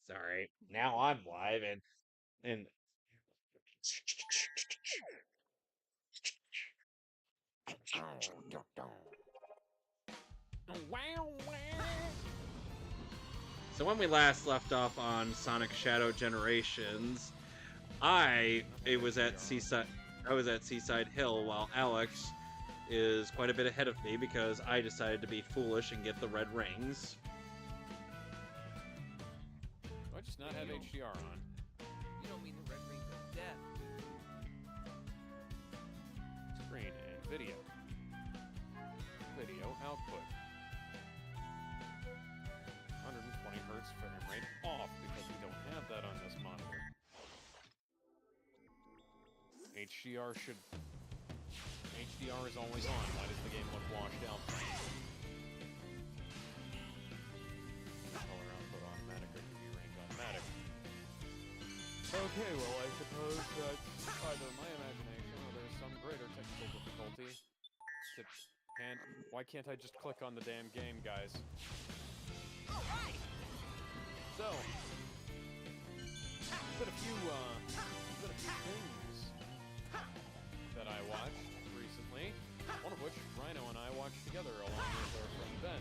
Sorry. Now I'm live and Oh, wow, wow. so when we last left off on Sonic Shadow Generations, I was at Seaside Hill while Alex is quite a bit ahead of me because I decided to be foolish and get the red rings. Do I just not have HDR on? You don't mean the red rings of death. Screen and video. Video output. 120 hertz frame rate off because we don't have that on this monitor. HDR is always on. Why does the game look washed out? Color output automatic or UV range automatic. Okay, well, I suppose that's either my imagination or there's some greater technical difficulty. And why can't I just click on the damn game, guys? Alright! So, there's been a few things that I watched recently. One of which Rhino and I watched together along with our friend Ben.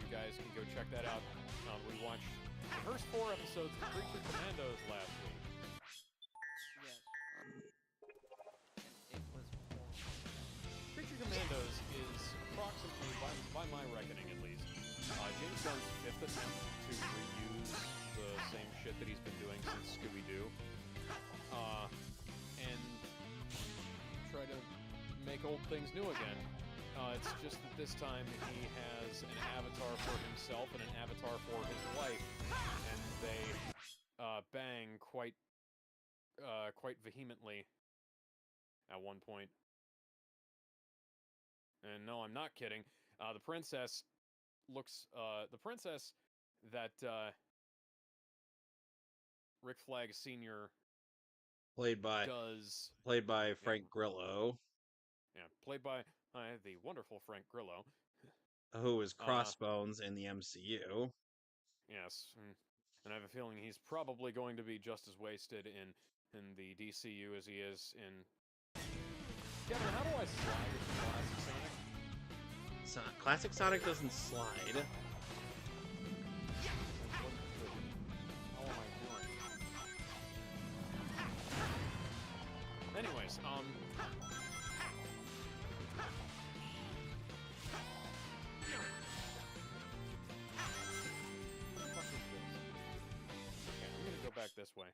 You guys can go check that out. We watched the first 4 episodes of Creature Commandos last week. Yes. And it was horrible. Creature Commandos is approximately, by my reckoning at least, James Gunn's 5th attempt to reuse the same shit that he's been doing since Scooby-Doo. And try to make old things new again. It's just that this time he has an avatar for himself and an avatar for his wife, and they bang quite vehemently at one point. And no, I'm not kidding. The princess looks the princess that Rick Flag Sr. Played by Frank Grillo, Played by the wonderful Frank Grillo, who is Crossbones in the MCU. Yes, and I have a feeling he's probably going to be just as wasted in the DCU as he is in. Kevin, how do I slide into Classic Sonic? Classic Sonic doesn't slide. How am I doing? Anyways, Okay, I'm gonna go back this way.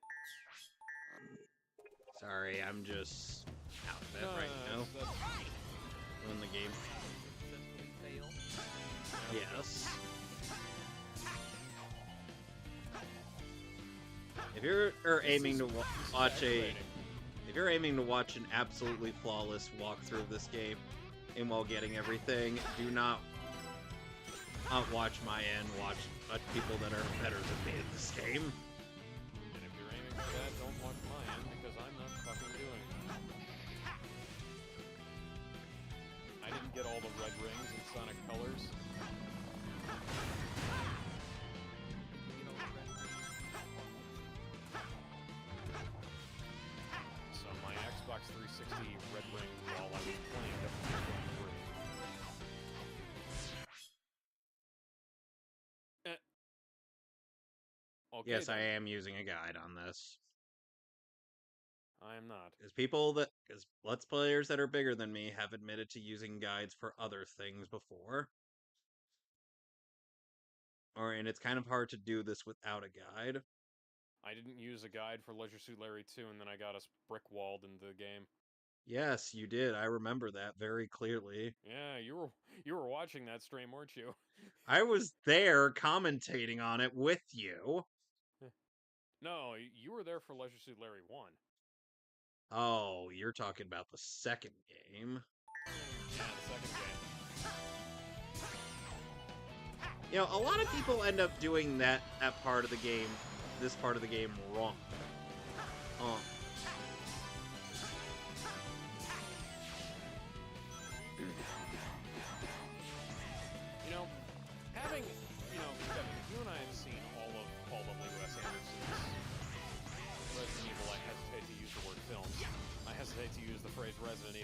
Sorry, I'm just out of it right now. When the game Successfully failed. Yes. If you're aiming to watch an absolutely flawless walkthrough of this game, and while getting everything, do not watch my end. Watch people that are better than me at this game. And if you're aiming for that, don't watch my end because I'm not fucking doing it. I didn't get all the red rings in Sonic Colors. You know, the red rings. So my Xbox 360 red ring while I was playing F1 Okay, Yes, then. I am using a guide on this. I am not. Because Let's Players that are bigger than me have admitted to using guides for other things before. And it's kind of hard to do this without a guide. I didn't use a guide for Leisure Suit Larry 2, and then I got us brick-walled into the game. Yes, you did. I remember that very clearly. Yeah, you were watching that stream, weren't you? I was there commentating on it with you. No, you were there for Leisure Suit Larry 1. Oh, you're talking about the second game. Yeah, the second game. You know, a lot of people end up doing this part of the game wrong. You know, Kevin, you and I have seen all of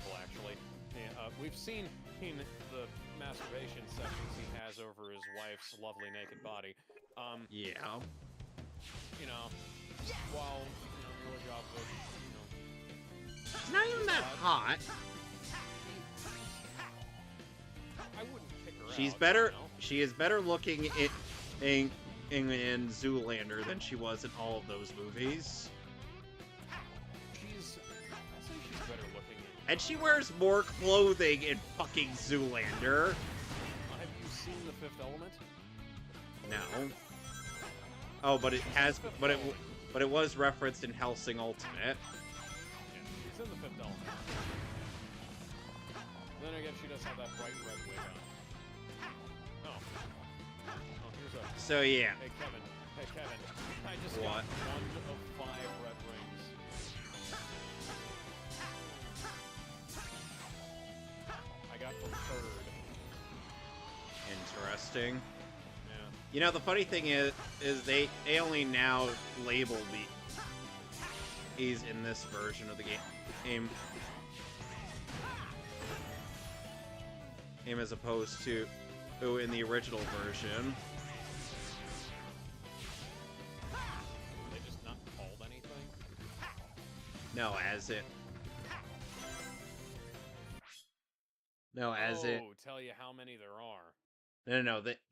evil, actually. Yeah, we've seen the masturbation sessions he has over his wife's lovely naked body. Yeah. You know, while Mila Jovovich, It's not even that hot. I wouldn't pick her She's out, better. you know? She is better looking in Zoolander than she was in all of those movies. I'd say she's better looking. And she wears more clothing in fucking Zoolander. Have you seen The Fifth Element? No. Oh, but it has. But it was referenced in Hellsing Ultimate. Yeah, she's in The Fifth Element. Then again, she does have that bright red wig on. Oh, here's a. So yeah. Hey Kevin. I just What? got 1 of 5 red rings. I got the 3rd. Interesting. Yeah. You know, the funny thing is they only now label these in this version of the game as opposed to in the original version. They just not called anything? No, as it. No, as it. Oh, tell you how many there are.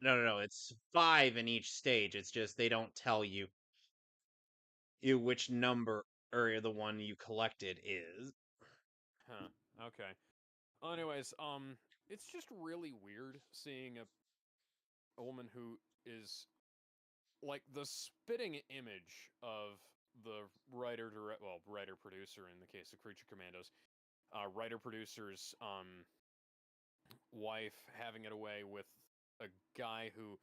No. It's 5 in each stage. It's just they don't tell you which number or the one you collected is. Huh. Okay. Anyways, it's just really weird seeing a woman who is like the spitting image of the writer producer in the case of Creature Commandos, writer producer's wife having it away with a guy who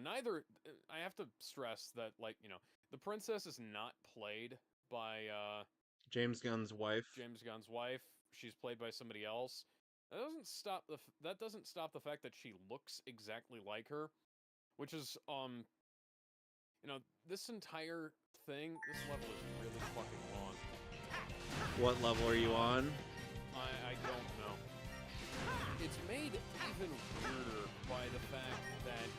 neither. I have to stress that, like, the princess is not played by James Gunn's wife. James Gunn's wife. She's played by somebody else. That doesn't stop the fact that she looks exactly like her, which is this entire thing. This level is really fucking long. What level are you on? I don't know. It's made even weirder by the fact that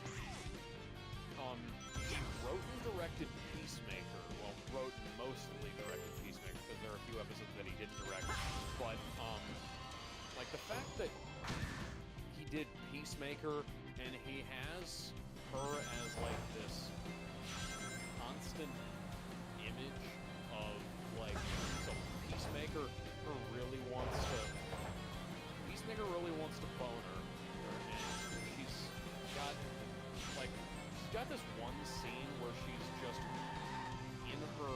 he wrote and directed Peacemaker. Well, wrote and mostly directed Peacemaker because there are a few episodes that he didn't direct. But like the fact that he did Peacemaker and he has her as like this constant image of like, so Peacemaker really wants to bone her, and she's got this one scene where she's just in her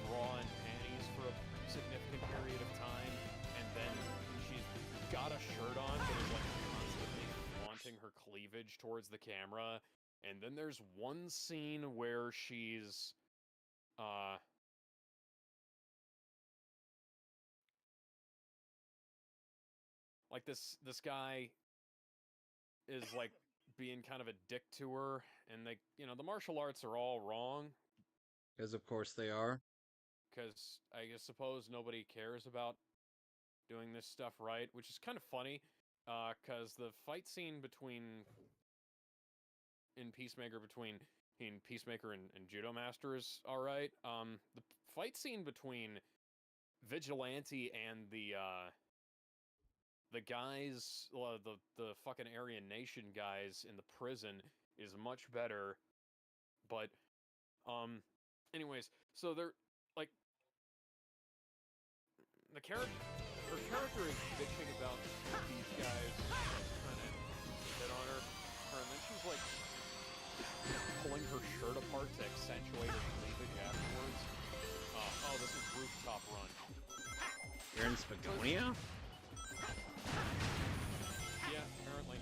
bra and panties for a significant period of time, and then she's got a shirt on but is like constantly flaunting her cleavage towards the camera. And then there's one scene where she's like this guy is like being kind of a dick to her, and they, the martial arts are all wrong Because of course they are. because I suppose nobody cares about doing this stuff right, which is kind of funny because the fight scene in Peacemaker between Peacemaker and Judo Master is all right. The fight scene between Vigilante and the guys, the fucking Aryan Nation guys in the prison is much better. But anyways, so they're like her character is bitching about these guys trying to hit on her, and then she's like pulling her shirt apart to accentuate her cleavage afterwards. Oh, this is Rooftop Run. You're in Spagonia? Yeah, apparently.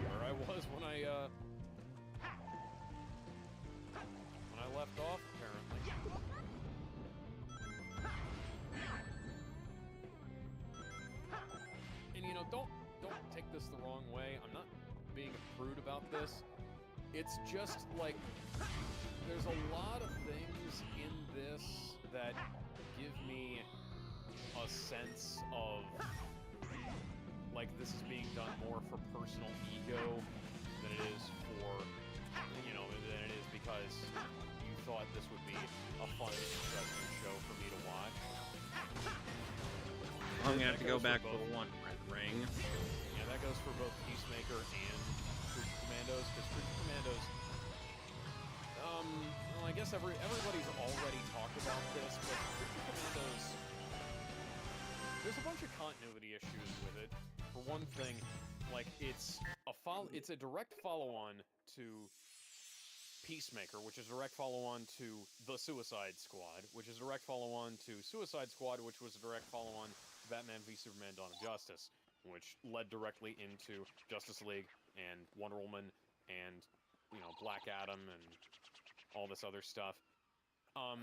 Where I was when I left off, apparently. And don't take this the wrong way. I'm not being a prude about this. It's just like there's a lot of things in this that give me a sense of like this is being done more for personal ego than it is for, you know, than it is because you thought this would be a fun, interesting show for me to watch. I'm gonna have to go That goes back for for both. one red ring. Yeah, that goes for both Peacemaker and Creature Commandos, because Creature Commandos, well, I guess everybody's already talked about this, but Creature Commandos, there's a bunch of continuity issues with it. For one thing, like, it's a direct follow-on to Peacemaker, which is a direct follow-on to The Suicide Squad, which is a direct follow-on to Suicide Squad, which was a direct follow-on to Batman v Superman Dawn of Justice, which led directly into Justice League and Wonder Woman and, you know, Black Adam and all this other stuff.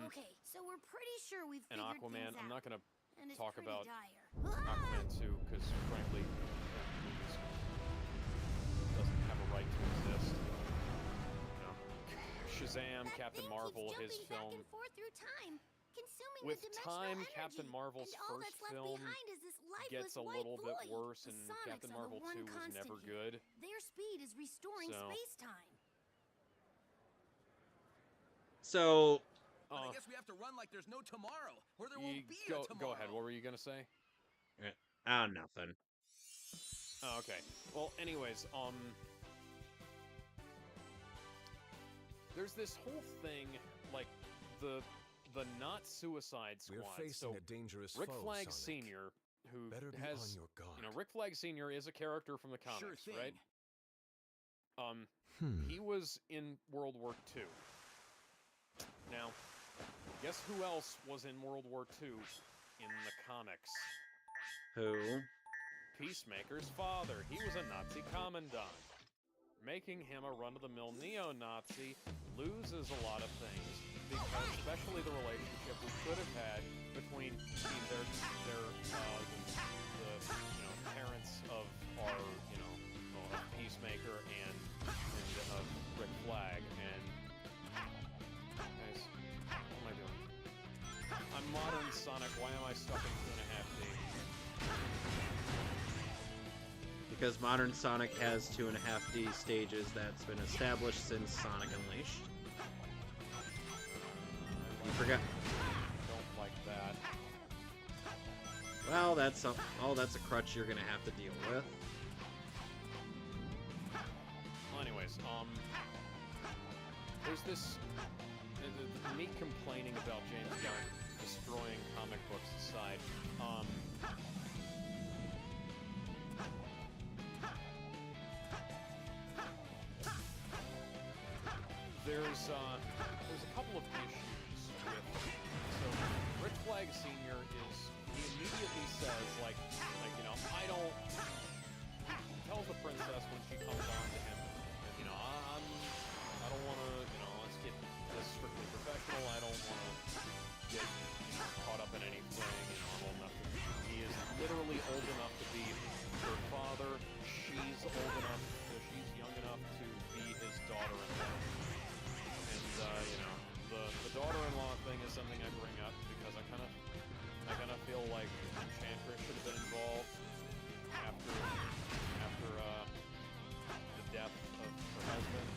Okay, so we're pretty sure we've And figured Aquaman, things out. I'm not gonna And it's talk pretty about dire. Aquaman 2, because frankly, that movie doesn't have a right to exist. You know, Shazam, That Captain thing Marvel, keeps his jumping back film. and forth through time, consuming With the dimensional time, energy. Captain Marvel's and all first that's left film behind is this lifeless gets a white little bit void. worse, The and Sonics Captain are the Marvel one 2 was constant never here. good. Their speed is restoring So- space-time. So, But I guess we have to run like there's no tomorrow, or there You won't be a go tomorrow. ahead. What were you gonna say? nothing. Oh, okay. Well, anyways, there's this whole thing, like, the not Suicide Squad. We're facing So, a dangerous Rick foe, Flag Sonic. Sr., who Better be has, on your guard. you know, Rick Flag Sr. is a character from the comics, Sure thing. right? Hmm. He was in World War II. Now, guess who else was in World War II in the comics? Who? Peacemaker's father. He was a Nazi commandant. Making him a run-of-the-mill neo-Nazi loses a lot of things, because especially the relationship we could have had between their the you know, parents of our, you know, well, of Peacemaker and of Rick Flag. And guys, what am I doing? I'm modern Sonic. Why am I stuck in 2.5D? Because modern Sonic has 2.5D stages that's been established since Sonic Unleashed. You forgot. Don't like that. Well, that's a crutch you're gonna have to deal with. Well, anyways, there's this me complaining about James Gunn destroying comic books aside. There's a couple of issues with. So Rick Flag Sr. he immediately says like you know, I don't. He tells the princess when she comes on to him, you know, I don't want to, you know, let's get this strictly professional. I don't want to get, you know, caught up in anything. You know, I'm old enough to. He is literally old enough to be her father. She's old enough. She's young enough to be his daughter-in-law. And you know, the daughter-in-law thing is something I bring up because I kind of feel like Enchantress should have been involved after the death of her husband.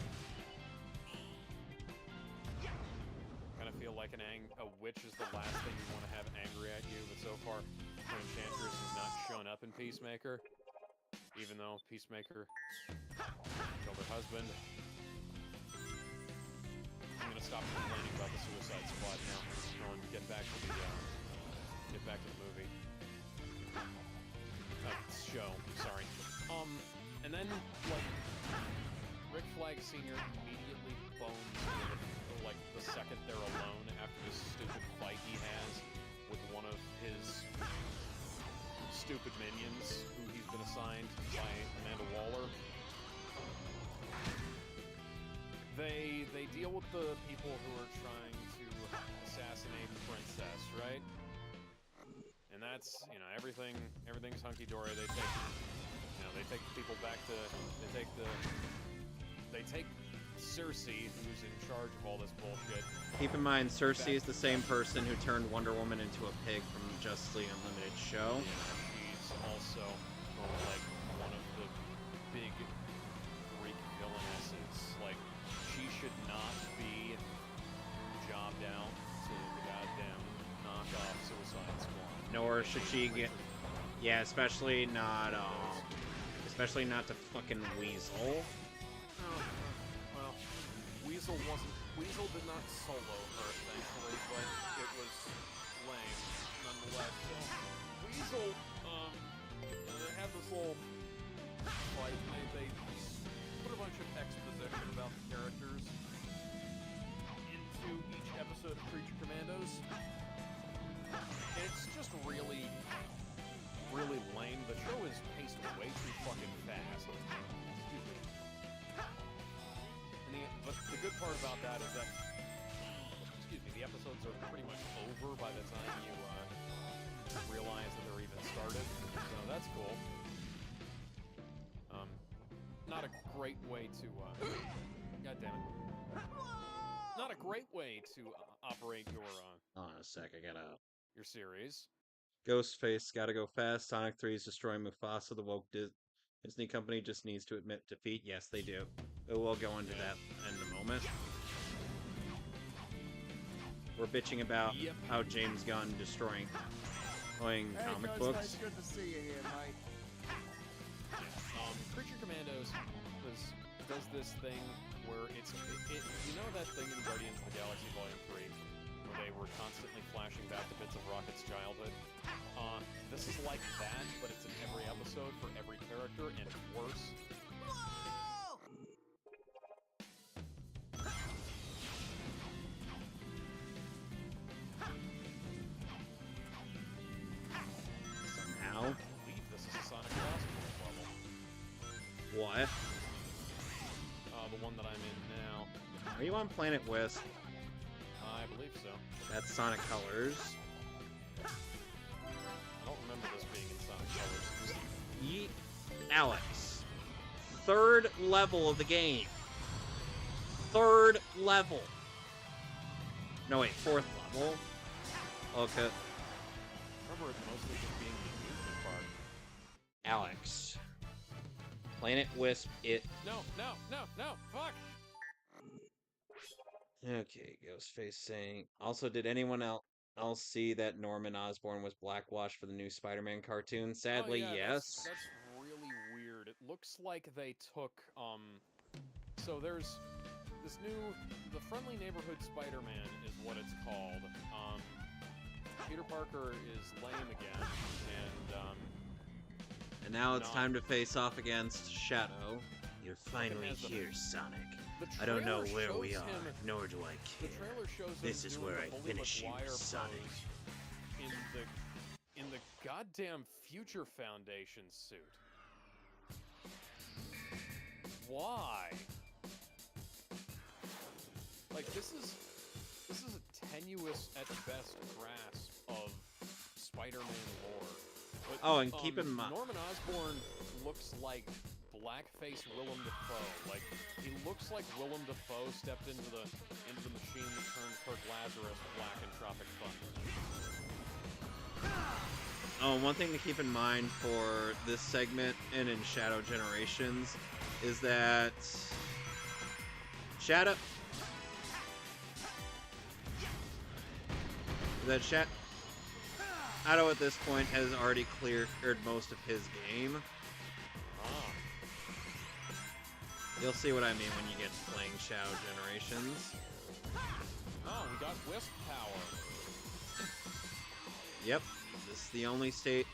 Kind of feel like a witch is the last thing you want to have angry at you, but so far, Enchantress has not shown up in Peacemaker, even though Peacemaker killed her husband. I'm gonna stop complaining about the Suicide Squad now and get back to the movie. Show, sorry. And then, like, Rick Flag Sr. immediately bones with, like, the second they're alone after this stupid fight he has with one of his stupid minions who he's been assigned by Amanda Waller. They deal with the people who are trying to assassinate the princess, right? And that's, you know, everything's hunky-dory. They take the people back to, they take Cersei, who's in charge of all this bullshit. Keep in mind, Cersei is the same person who turned Wonder Woman into a pig from Justice League Unlimited show. Yeah, she's also like one of the big Greek villainesses. Like, she should not be jobbed out to the goddamn knockoff Suicide Squad. Nor should she get... Yeah, especially not to fucking Weasel. Well, Weasel did not solo her, thankfully, but it was lame, nonetheless. So, Weasel, they have this little fight. They put a bunch of exposition about the characters into each episode of Creature Commandos. It's just really lame. The show is paced way too fucking fast. Excuse me. And the good part about that is that, excuse me, the episodes are pretty much over by the time you realize that they're even started. So that's cool. Not a great way to, God damn it. Not a great way to operate your, Hold on a sec, I gotta... your series. Ghostface gotta go fast. Sonic 3 is destroying Mufasa. The woke Disney company just needs to admit defeat. Yes, they do. We'll go into that in a moment. We're bitching about how James Gunn destroying comic books. Good to see you here, Mike. Creature Commandos does this thing where you know that thing in Guardians of the Galaxy Volume 3 where they were constantly flashing back to bits of Rocket's childhood? This is like that, but it's in every episode for every character, and worse. Somehow. I believe this is a Sonic Lost level. What? The one that I'm in now. Are you on Planet Wisp? I believe so. That's Sonic Colors. I don't remember this being in Sonic Colors. Alex. Third level of the game. Third level. No, wait, fourth level. Okay. Remember it mostly just being the amusement park. Alex. Planet Wisp, No, fuck! Okay, Ghostface saying... Also, did anyone else see that Norman Osborn was blackwash for the new Spider-Man cartoon? Sadly, oh, yeah, yes. That's really weird. It looks like they took, so there's this the Friendly Neighborhood Spider-Man is what it's called. Peter Parker is lame again, And now it's time to face off against Shadow. You're finally here, Sonic. I don't know where we are, nor do I care. The trailer shows This is where I finish you, Sonic. In the goddamn Future Foundation suit. Why? Like, this is a tenuous at best grasp of Spider-Man lore. But, Oh, and keep in mind... Norman Osborn looks like blackface Willem Dafoe. Like, he looks like Willem Dafoe stepped into the machine that turned Kirk Lazarus black in Tropic Thunder. Oh, one thing to keep in mind for this segment and in Shadow Generations is that Shadow at this point has already cleared most of his game. You'll see what I mean when you get to playing Shadow Generations. Oh, we got Wisp power. Yep, this is the only state.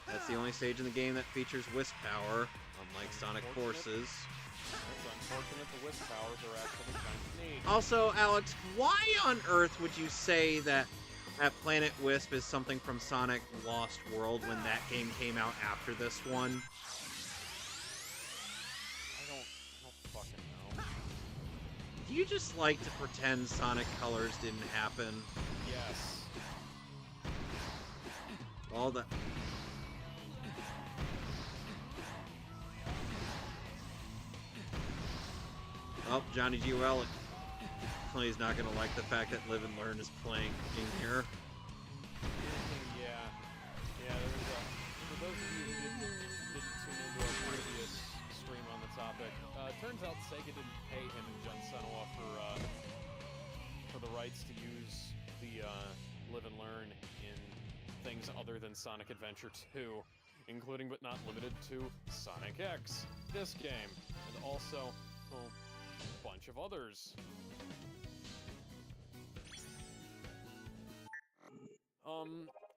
That's the only stage in the game that features Wisp power, unlike Sonic Forces. It's unfortunate the Wisp powers are actually kind of neat. Also, Alex, why on earth would you say that Planet Wisp is something from Sonic Lost World when that game came out after this one? I don't fucking know. Do you just like to pretend Sonic Colors didn't happen? Yes. All the... Oh, Johnny G. Well, he's not gonna like the fact that Live and Learn is playing in here. Yeah. Yeah, there was a... For those of you who didn't tune into our previous stream on the topic, turns out Sega didn't pay him and Jun Senua for the rights to use the Live and Learn in things other than Sonic Adventure 2, including but not limited to Sonic X, this game, and also a bunch of others.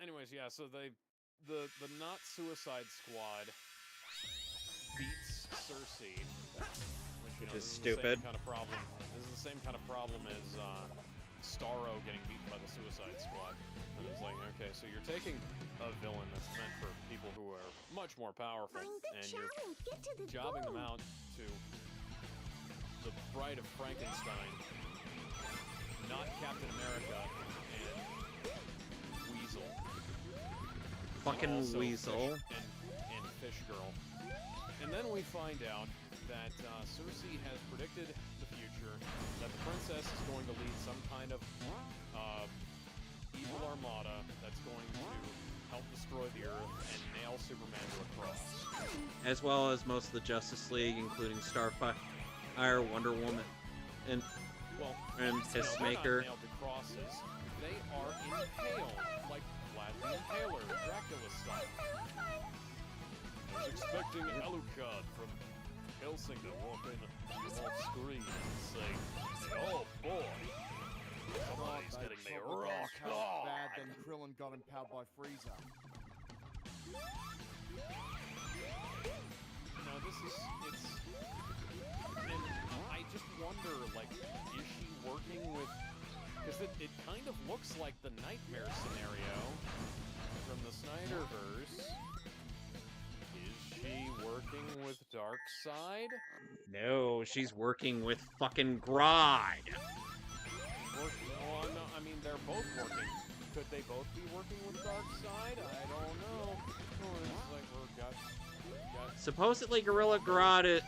Anyways, yeah, so the Not Suicide Squad beats Cersei, which, you know, Is this stupid. Is the same kind of problem. This is the same kind of problem as Starro getting beaten by the Suicide Squad. And it's like, okay, so you're taking a villain that's meant for people who are much more powerful, and you're jobbing them out to the Bride of Frankenstein, not Captain America, and Weasel. Fucking Also Weasel. and Fish Girl. And then we find out that Cersei has predicted the future, that the princess is going to lead some kind of evil armada that's going to help destroy the Earth and nail Superman to a cross. As well as most of the Justice League, including Starfire, Wonder Woman, and Peacemaker. They're not nailed to crosses. They are impaled, like Vlad the Impaler, Dracula style. I was expecting Alucard from Helsing to walk in off screen and say, "Oh boy, somebody's getting me rock hard." Bad than Krillin got impaled by Frieza. No, it's... And I just wonder, like, is she working with... Because it kind of looks like the Nightmare scenario from the Snyderverse. Is she working with Darkseid? No, she's working with fucking Grodd. Well, no, I mean, they're both working. Could they both be working with Darkseid? I don't know. Oh, it's like got Supposedly Gorilla Grodd is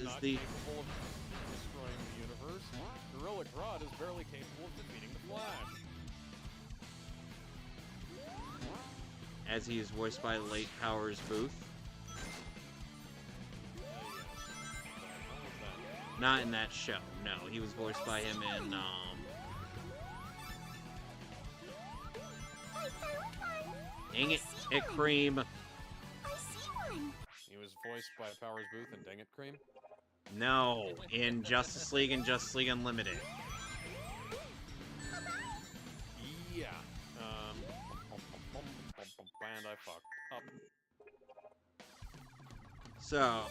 not the... capable of destroying the universe. Gorilla Grodd is barely capable of defeating the Flash. As he is voiced by late Powers Booth. Yes. How was that? Not in that show, no. He was voiced by him in, Dang it, Cream. He was voiced by Powers Booth and Dang It Cream? No, in Justice League and Justice League Unlimited. Yeah. And I fucked up. So...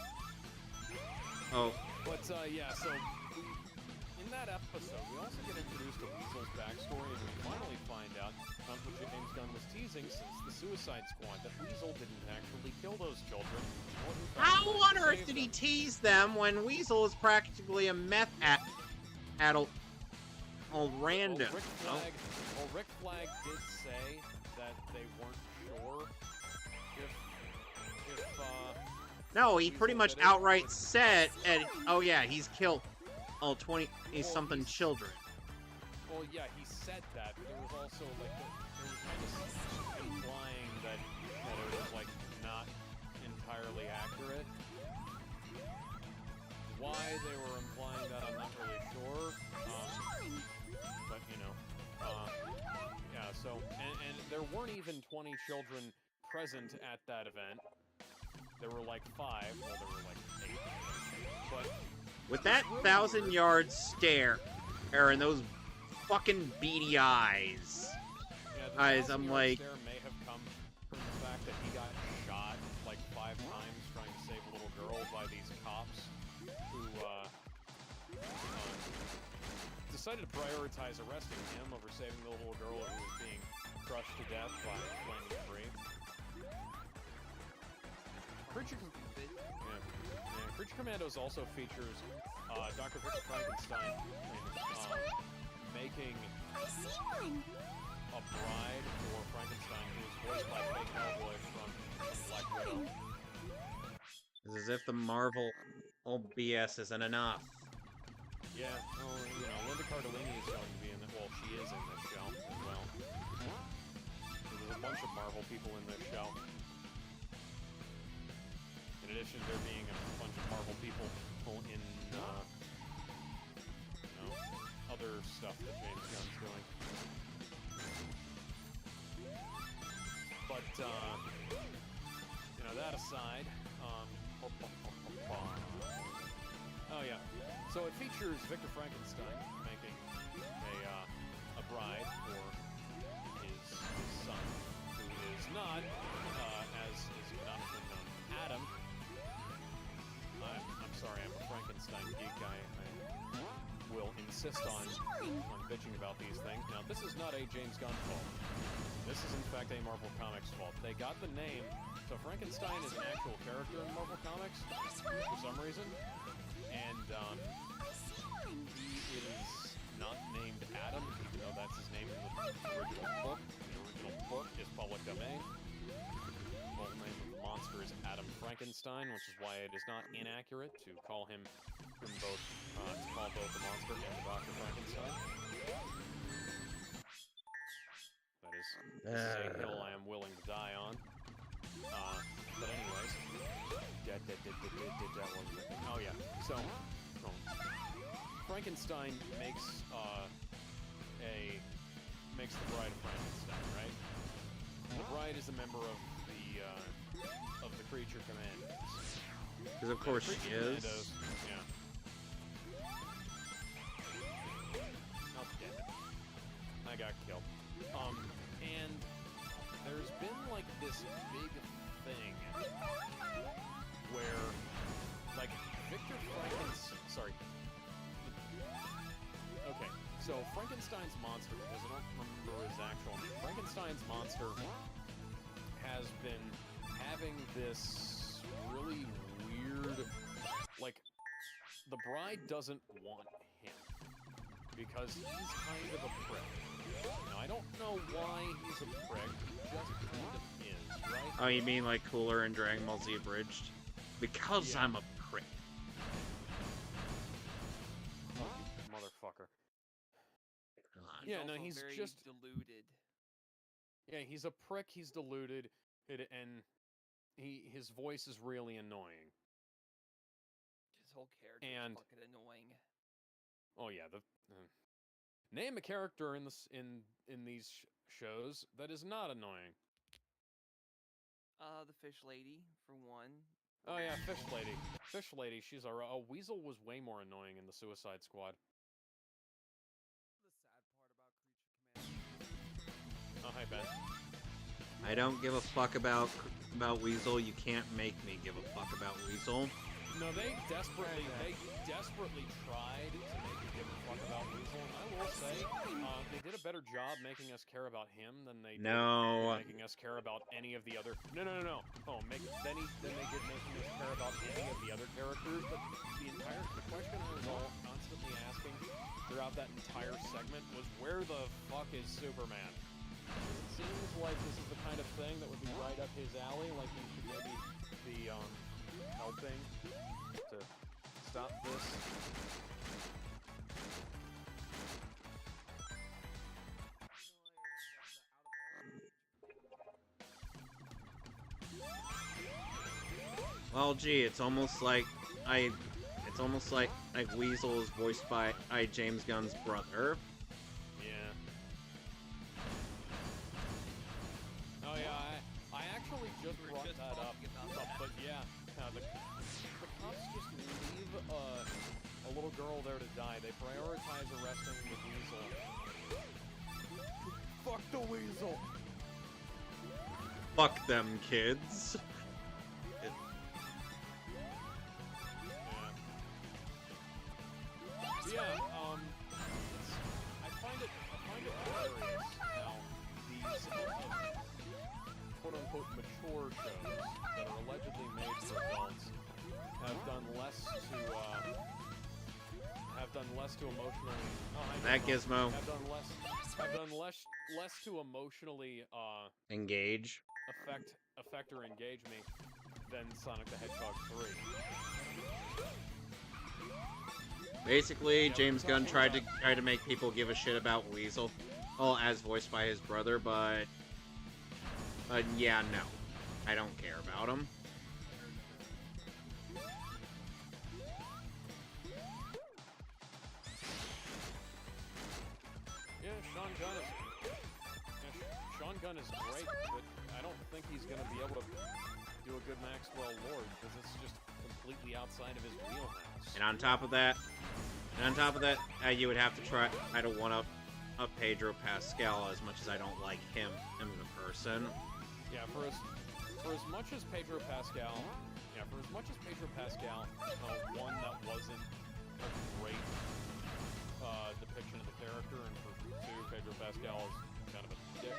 Oh, But, yeah, so... In that episode, we also get introduced to Weasel's backstory, and we finally find out, what James Gunn was teasing since the Suicide Squad, that Weasel didn't actually kill those children. how on earth did he tease them when Weasel is practically a meth adult random? Rick Flag did say that they weren't sure if No, he pretty much outright said, oh yeah, he's killed 20-something children. Well, yeah, he said that, but there was also, like, there was kind of implying that it was, like, not entirely accurate. Why they were implying that, I'm not really sure. But, you know, yeah, so, and there weren't even 20 children present at that event. There were, like, 5, well, there were, like, 8. But... With that 1,000-yard stare, and those fucking beady eyes. Yeah, the Eyes, I'm like... stare may have come from the fact that he got shot, like, 5 times trying to save a little girl by these cops who, decided to prioritize arresting him over saving the little girl who was being crushed to death by flaming debris. Creature Commandos also features Dr. Victor Frankenstein making a bride for Frankenstein who was voiced by Fake Hellboy from Black Widow. It's as if the Marvel Old BS isn't enough. Yeah, well, you know, Linda Cardellini is going to be in it. Well, she is in this show as well. So there's a bunch of Marvel people in this show. In addition to there being a bunch of Marvel people in, you know, other stuff that James Gunn's doing. But, you know, that aside, oh yeah, so it features Victor Frankenstein making a bride for his son, who is not, as is canonically known, Adam. I'm sorry, I'm a Frankenstein geek. I will insist on bitching about these things. Now, this is not a James Gunn fault. This is, in fact, a Marvel Comics fault. They got the name, so Frankenstein is an actual character in Marvel Comics, for some reason, and, he is not named Adam, even though that's his name in the original book. The original book is public domain. The full name of the monster is Adam Frankenstein, which is why it is not inaccurate to call him both, to call both the monster and Dr. Frankenstein. That is a hill I am willing to die on. But anyways. Oh yeah, so Frankenstein makes the Bride of Frankenstein, right? The Bride is a member of the Creature Commandos. Because of course she is. Yeah. Oh, damn it. I got killed. And there's been like this big thing where, like, Victor Frankenstein. Sorry. Okay, so Frankenstein's monster, because I don't remember his actual name, Frankenstein's monster has been having this really weird, like, the Bride doesn't want him because he's kind of a prick. Now, I don't know why he's a prick, he just kind of is, right? Oh, you mean like Cooler and Dragon Ball Z Abridged? Because Yeah. I'm a prick. Motherfucker. He's Yeah, no, also he's very just... deluded. Yeah, he's a prick, he's deluded, and his voice is really annoying. His whole character And- is fucking annoying. Oh yeah, name a character in these shows that is not annoying. The fish lady, for one. Oh yeah, Fish Lady. Fish Lady, she's alright. Oh, Weasel was way more annoying in the Suicide Squad. The sad part about Creature Command. Oh, hi Ben. I don't give a fuck about Weasel. You can't make me give a fuck about Weasel. No, they desperately tried to make you give a fuck about Weasel, and I will say, they did a better job making us care about him than they did making us care about any of the other... No. Oh, then they did making us care about any of the other characters, but the question I was all constantly asking throughout that entire segment was, where the fuck is Superman? It seems like this is the kind of thing that would be right up his alley, like he should maybe be, helping to stop this. Well, gee, it's almost like Weasel is voiced by James Gunn's brother. Yeah. Oh yeah, I actually just brought just that up. talking about that. But yeah, the cops just leave a little girl there to die. They prioritize arresting the Weasel. Fuck the Weasel! Fuck them kids. Yeah, I find it hilarious how these quote-unquote mature shows that are allegedly made for adults have done less to emotionally... Oh, That Gizmo. Have done less to emotionally Engage. affect or engage me than Sonic the Hedgehog 3. Basically, James Gunn tried to make people give a shit about Weasel, well, as voiced by his brother, but yeah, no, I don't care about him. Yeah, Sean Gunn is great, but I don't think he's gonna be able to do a good Maxwell Lord because it's just completely outside of his wheelhouse. And on top of that, you would have to try to one-up Pedro Pascal as much as I don't like him in the person. Yeah, for as much as Pedro Pascal, one that wasn't a great depiction of the character, and for two, Pedro Pascal is kind of a dick.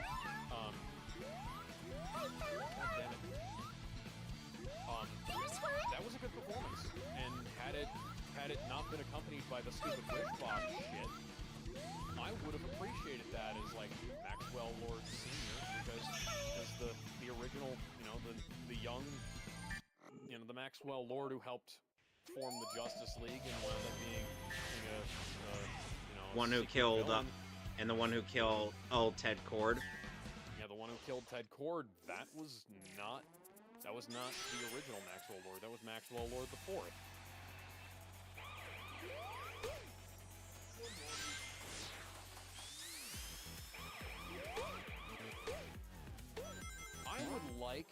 God damn it. That was a good performance, and had it not been accompanied by the stupid Wishbox shit, I would have appreciated that as like Maxwell Lord Sr. because the original, the young, the Maxwell Lord who helped form the Justice League and wound up being one who killed and the one who killed Ted Kord. Yeah, the one who killed Ted Kord. That was not the original Maxwell Lord. That was Maxwell Lord the Fourth. I would like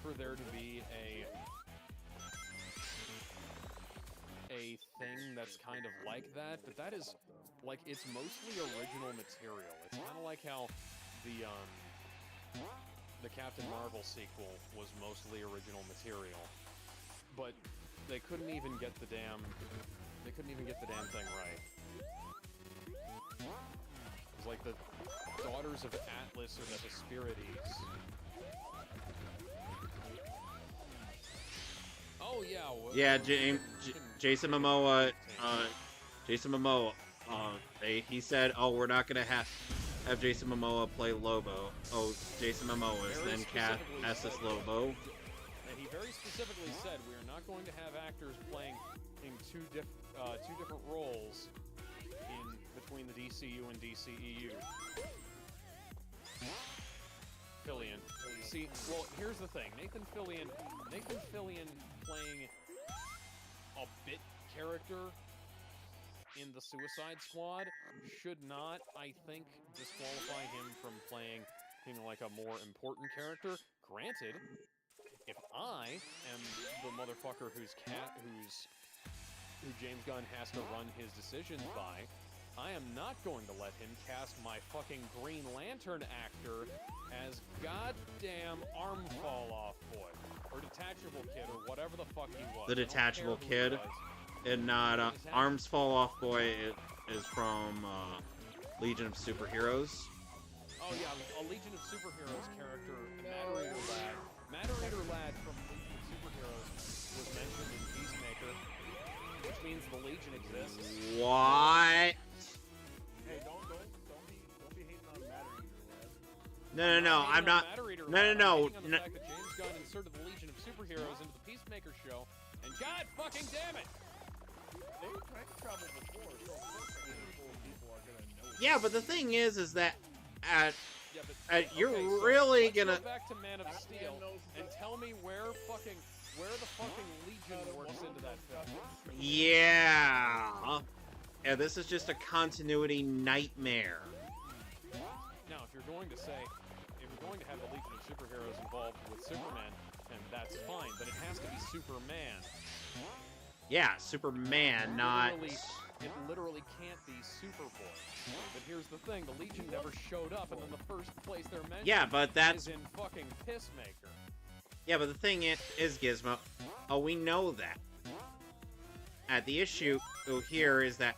for there to be a thing that's kind of like that, but that is like it's mostly original material. It's kind of like how the Captain Marvel sequel was mostly original material, but they couldn't even get the damn thing right. It was like the Daughters of Atlas or the Hesperides. Oh yeah. Yeah, Jason Momoa. He said, "Oh, we're not gonna have Jason Momoa play Lobo." Oh, Jason Momoa is then cast as this Lobo. And he very specifically said, "We are not going to have actors playing in two different roles in between the DCU and DCEU." Fillion. See, well, here's the thing. Nathan Fillion playing a bit character in the Suicide Squad should not, I think, disqualify him from playing, like a more important character. Granted, if I am the motherfucker who James Gunn has to run his decisions by, I am not going to let him cast my fucking Green Lantern actor as goddamn Arm Fall Off Boy, or Detachable Kid, or whatever the fuck he was. The Detachable Kid, and not Arms Fall Off Boy is from Legion of Superheroes. Oh yeah, a Legion of Superheroes character, Matter-Eater Lad from Legion of Superheroes was mentioned in Peacemaker, which means the Legion exists. What? Hey, don't be hating on Matter-Eater, lad. No, I'm not. No. The fact that James Gunn inserted the Legion of Superheroes into the Peacemaker show, and god fucking damn it! They time traveled before, so of course a handful of people are gonna know. Yeah, but the thing is that you're Okay, so really let's gonna. Go back to Man of Steel and tell me where the fucking Legion works into that film. Yeah. Yeah, this is just a continuity nightmare. Now, if you're going to have the Legion of Superheroes involved with Superman, then that's fine, but it has to be Superman. Yeah, Superman, not. It literally can't be Superboy. But here's the thing, the Legion never showed up, and then the first place they're mentioned is in fucking Pissmaker. Yeah, but the thing is, Gizmo, we know that. The issue here is that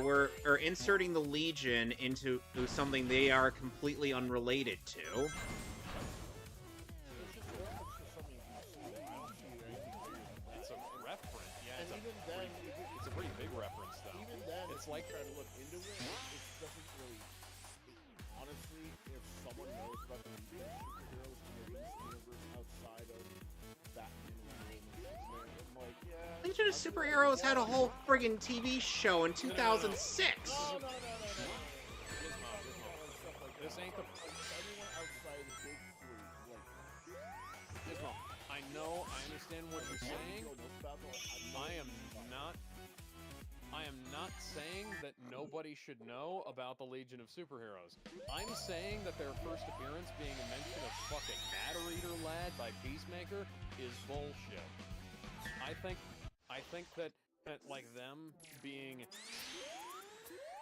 we're inserting the Legion into something they are completely unrelated to. It's a reference, yeah. It's a pretty big reference, though. Even then, it's like try to look into it. It doesn't really. Honestly, if someone knows about the Legion of Superheroes in the DC universe outside of Batman and Superman, I'm like, yeah. Legion of Superheroes had a whole friggin' TV show in 2006. No. Gizmo. Stuff like This that. ain't the... Anyone outside the big three, like Gizmo, I know, I understand what you're saying. I am not saying that nobody should know about the Legion of Superheroes. I'm saying that their first appearance being a mention of fucking Matter Eater Lad by Peacemaker is bullshit. I think that like them being...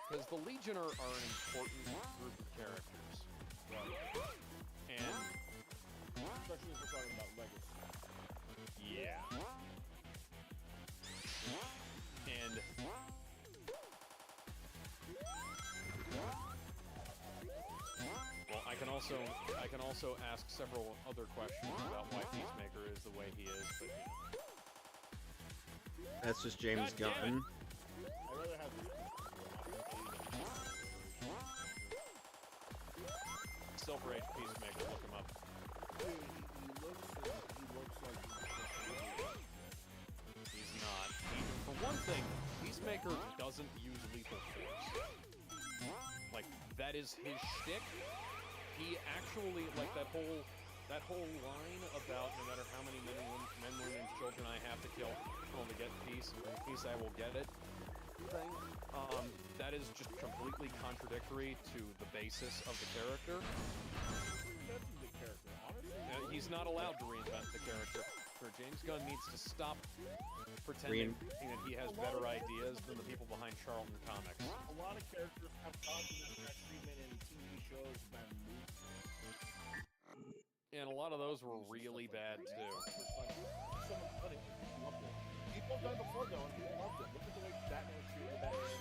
Because the Legion are an important group of characters. Right. And... Especially if we're talking about legacy. Yeah. And... Well, I can also ask several other questions about why Peacemaker is the way he is, but you know. That's just James God damn it. Gunn. I'd rather have this. Silver Age Peacemaker, look him up. Dude, he looks like He's not. For one thing, Peacemaker doesn't use lethal force. Like, that is his shtick. He actually, like, that whole line about no matter how many men, women, and children I have to kill to get peace, and peace I will get it thing, that is just completely contradictory to the basis of the character. that's a good character, honestly. He's not allowed to reinvent the character. James Gunn needs to stop pretending that he has better ideas than the people behind Charlton Comics. A lot of characters have positive treatment in TV shows and movies. And a lot of those were really bad too. People have done it before though, and people loved it. Look at the way Batman was treated in Batman.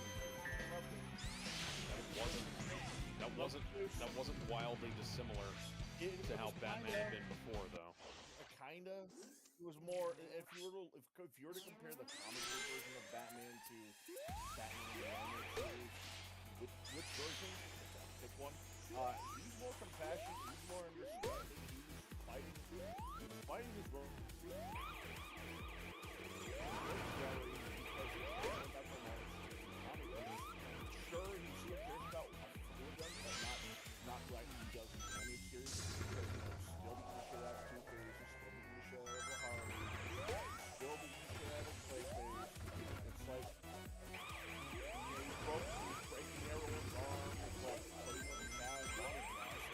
That wasn't wildly dissimilar to how Batman had been before, though. Kinda. It was more. If you were to compare the comic book version of Batman to Batman the Animated Series, which version? Pick one. He's more compassionate. He's more understanding. He's fighting his role. Sure, he still cares about what he does, but not like he does in the animated series. Because still beating the shit out of Two-Face, still beating the shit out of Harley, still beating the shit out of Clayface. It's like, he's breaking everyone's arm. It's like putting him in bad body bags.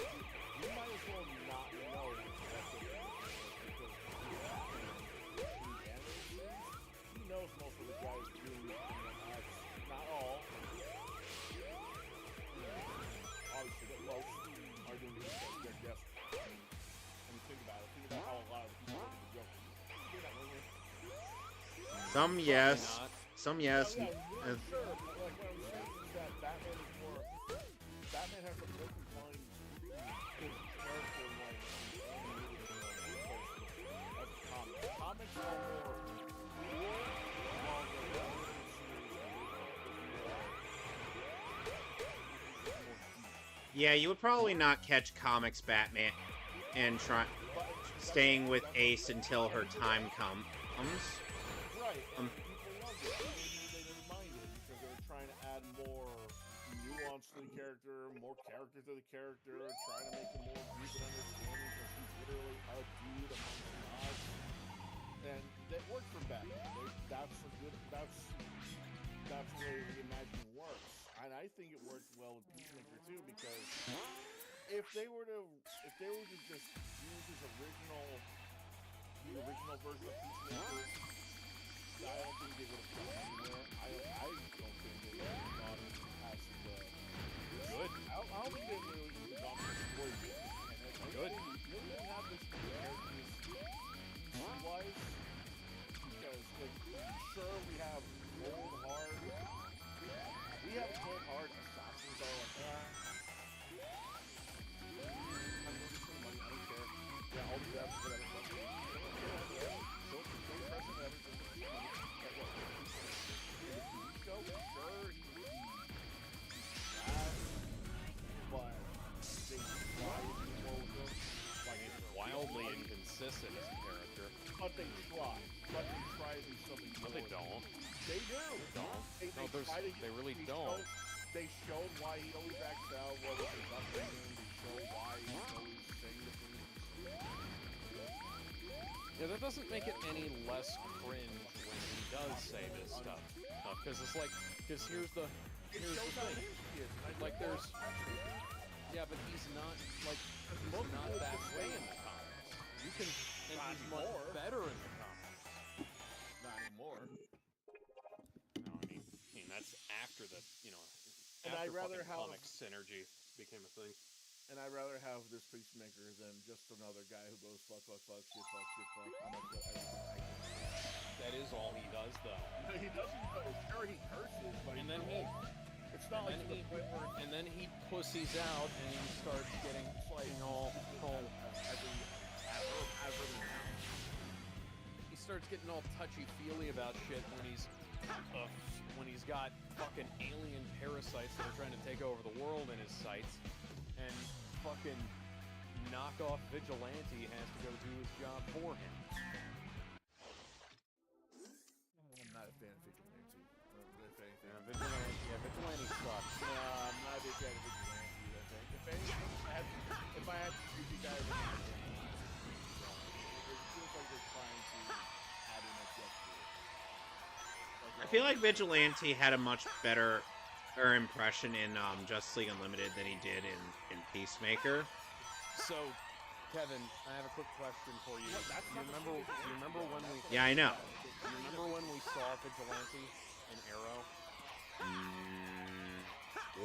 You might as well not know that's what it is. Because he knows most of the guys doing it, not all. Obviously, but most are doing it because they're desperate. I mean, think about it. Think about how a lot of people look at the Joker. Do that, won't you? Some yes, Not. some yes. Oh, yeah, sure. But like what I'm saying is that Batman is more. Batman has a more confined character like as a comic. Comics are more longer. Yeah, you would probably not catch comics Batman and staying with Ace until her time comes. Right, and people loved it. They didn't mind it because they were trying to add more nuance to the character, more character to the character, trying to make him more deep and understanding because he's literally a dude amongst gods. And that worked for Batman. That's the way the imagining works. And I think it worked well with Peacemaker too, because if they were to just use his original version of Peacemaker, I don't think they would have gone anywhere. I don't think they would have gone past the good. I don't think they really would have gone past the story yet. And good. We didn't have this characters wise, because like sure we have cold hard. We have cold hard assassins that are like, I'm looking for the money, I don't care. Yeah, I'll do that, whatever. Wildly inconsistent as a character. But they try. But they try to do something. No, they don't. They do. Don't. They No, there's, try to- they really he don't. They showed why he always acts out, whether it's nothing. They show why he's always saying the things. Yeah, that doesn't make it any less cringe when he does say this stuff. Because it's like, because here's the thing. Like, there's, yeah, but he's not, like, he's not that way in the comics. You can, and Not he's much anymore. better in the comics. Not anymore. No, I mean, that's after the, you know, And after I'd rather fucking have- comic synergy became a thing. And I'd rather have this Peacemaker than just another guy who goes fuck, fuck, fuck, shit, fuck, shit, fuck. I'm gonna kill everything I can. That is all he does, though. He doesn't go. Sure, he curses, but And then he, it's not like and to the then point where and then he pussies out and he starts getting, you know, all he starts getting all touchy-feely about shit when he's got fucking alien parasites that are trying to take over the world in his sights, and fucking knockoff vigilante has to go do his job for him. I'm not a fan of Vigilante. If anything. Vigilante sucks. No, I'm not a big fan of Vigilante. I think. If anything, if I had to choose you guys, it feels like they're trying to add in a depth to it. I feel like Vigilante had a much better impression in Justice League Unlimited than he did in Peacemaker. So, Kevin, I have a quick question for you. You remember when we? Yeah, I know. You remember when we saw Vigilante in Arrow?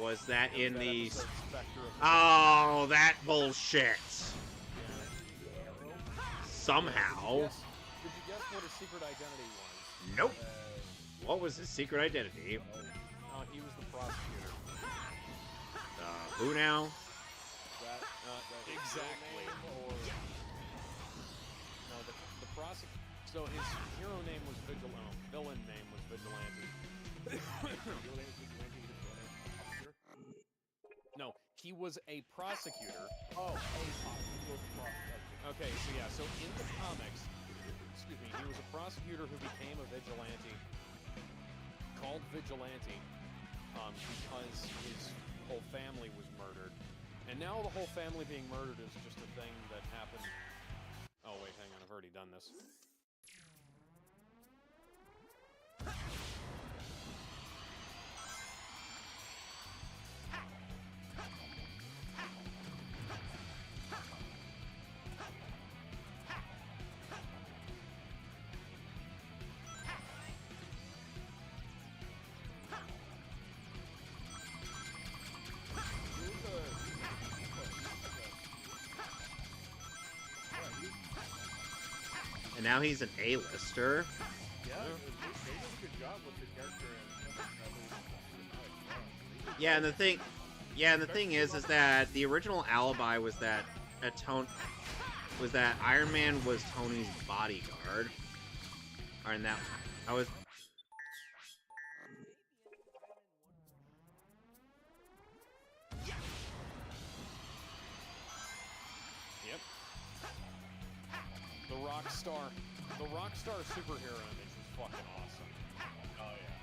Was that in the? episode, Spectre of the Oh, that bullshit. Somehow. Did you guess what his secret identity was? Nope. What was his secret identity? He was the prosecutor. Who now? Exactly. Or no, the prosecutor. So his hero name was Vigilante. Villain name was Vigilante. No, he was a prosecutor. Okay, so yeah, so in the comics, excuse me, he was a prosecutor who became a vigilante, called Vigilante, because his whole family was murdered. And now the whole family being murdered is just a thing that happened. Oh wait, hang on, I've already done this. And now he's an A-lister. Yeah, they did a good job with the character. Yeah, and the thing is that the original alibi was that Iron Man was Tony's bodyguard. And that was. Yep. The Rockstar superhero image was fucking awesome. Oh yeah.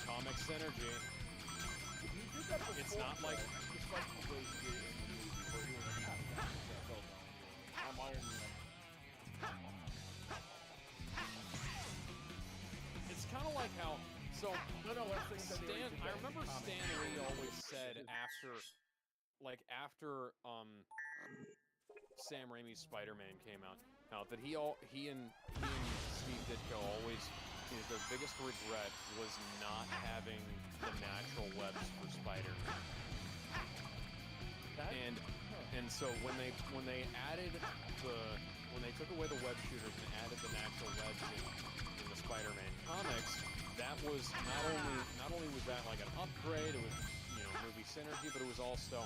Comic synergy. It's not like I'm Iron Man. it's kind of like how so No, that's things that they I remember Stan Lee always said after Sam Raimi's Spider-Man came out that he and Steve Ditko always their biggest regret was not having the natural webs for Spider-Man. And so when they took away the web shooters and added the natural webs in the Spider-Man comics, that was not only was that like an upgrade, it was movie synergy, but it was also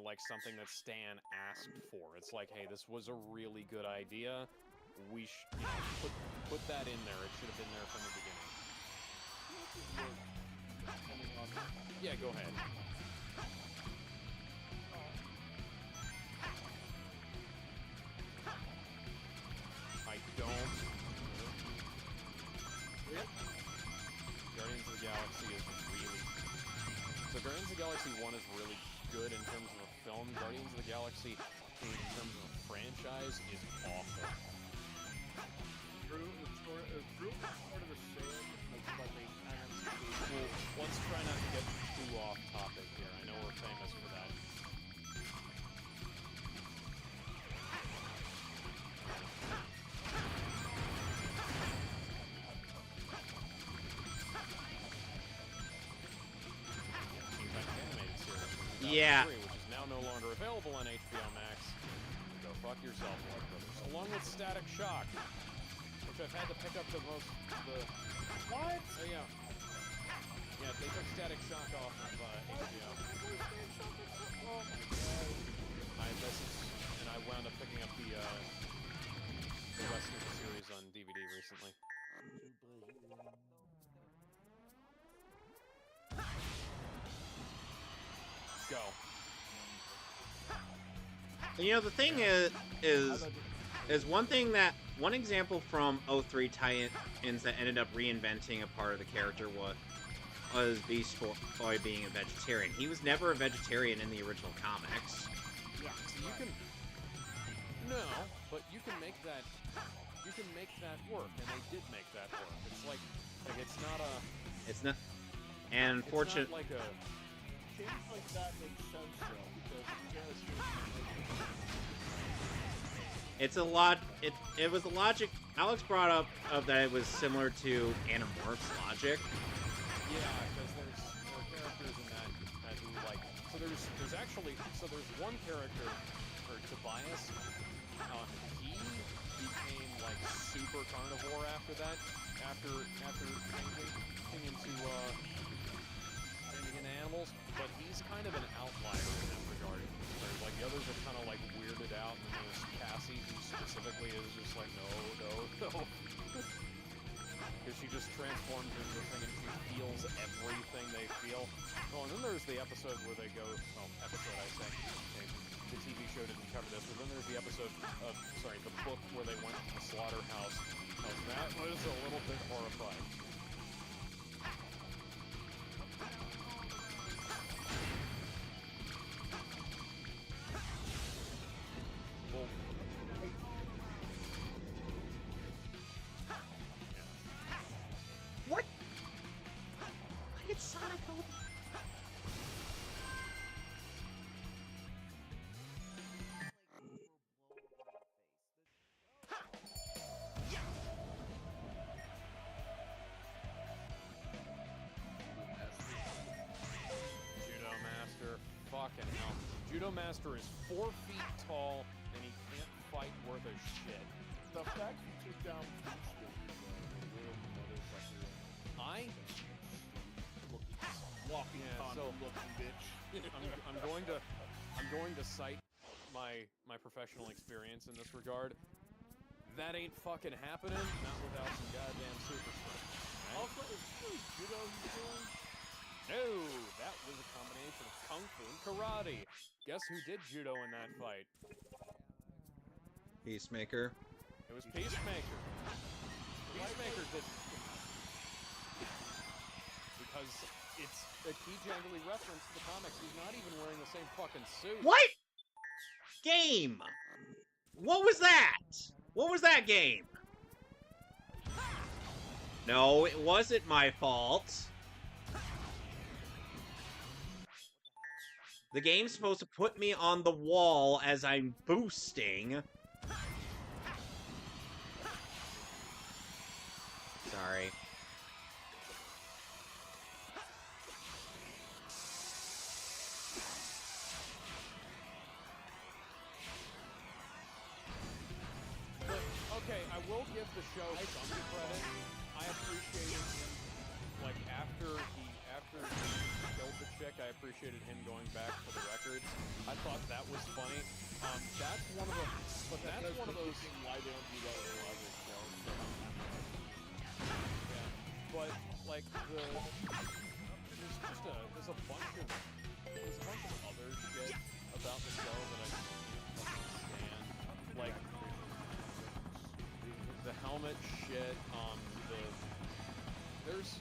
like something that Stan asked for. It's like, hey, this was a really good idea. We put that in there. It should have been there from the beginning. Yeah, go ahead. I Guardians of the Galaxy 1 is really good in terms of a film. Guardians of the Galaxy, in terms of a franchise, is awful. Drew is sort of the same, but they kind of... Well, let's try not to get too off topic here. I know we're famous for that. Animated series from 2003, Yeah. which is now no longer available on HBO Max. Go fuck yourself, Warner Brothers. Along with Static Shock, which I've had to pick up the most... What? Oh, yeah. Yeah, they took Static Shock off of HBO. Oh my god. And I wound up picking up the rest of the series on DVD recently. Go. You know, the thing is one example from 03 tie-ins that ended up reinventing a part of the character was Beast Boy being a vegetarian. He was never a vegetarian in the original comics. Yeah, so you can... No, but you can make that... You can make that work, and they did make that work. It's like it's not a... It's not... And it's fortunate... not like a... Things like that make sense, though, because you can't assume... It's a lot... It was a logic... Alex brought up that it was similar to Animorphs logic. Yeah, because there are characters in that who, like... So there's one character, or Tobias, he became, like, super carnivore after that, after changing into animals, but he's kind of an outlier in that regard. Whereas, like, the others are kind of, like, weirded out, and there's Cassie, who specifically is just like, no. Because she just transforms into a thing and she feels everything they feel. Oh, and then there's the episode where they go... Oh, episode, I say. Okay, the TV show didn't cover this, but then there's the episode of... Sorry, the book where they went to the slaughterhouse. That was a little bit horrifying. Well... What? Why did Sonic go... Judo Master. Fucking hell. Judo Master is 4 feet tall, and he can't fight worth a shit. The fact he took down Beast is a real motherfucker. Walking looking bitch. I'm going to cite my professional experience in this regard. That ain't fucking happening, not without some goddamn super strength. Right? Also, is it judo he's doing? No, that was a combination of kung fu and karate. Guess who did judo in that fight? Peacemaker. It was Peacemaker. Peacemaker did... Because it's a key jangly reference to the comics. He's not even wearing the same fucking suit. What? Game! What was that? What was that game? No, it wasn't my fault. The game's supposed to put me on the wall as I'm boosting. Sorry. Okay, I will give the show some credit. I appreciated him, like, after he killed the chick, I appreciated him going back for the records. I thought that was funny. That's one of those... Why they don't do that in a lot of their films. Yeah, but, like, there's a bunch of other shit about the show that I just can't fucking stand. Like, the helmet shit, there's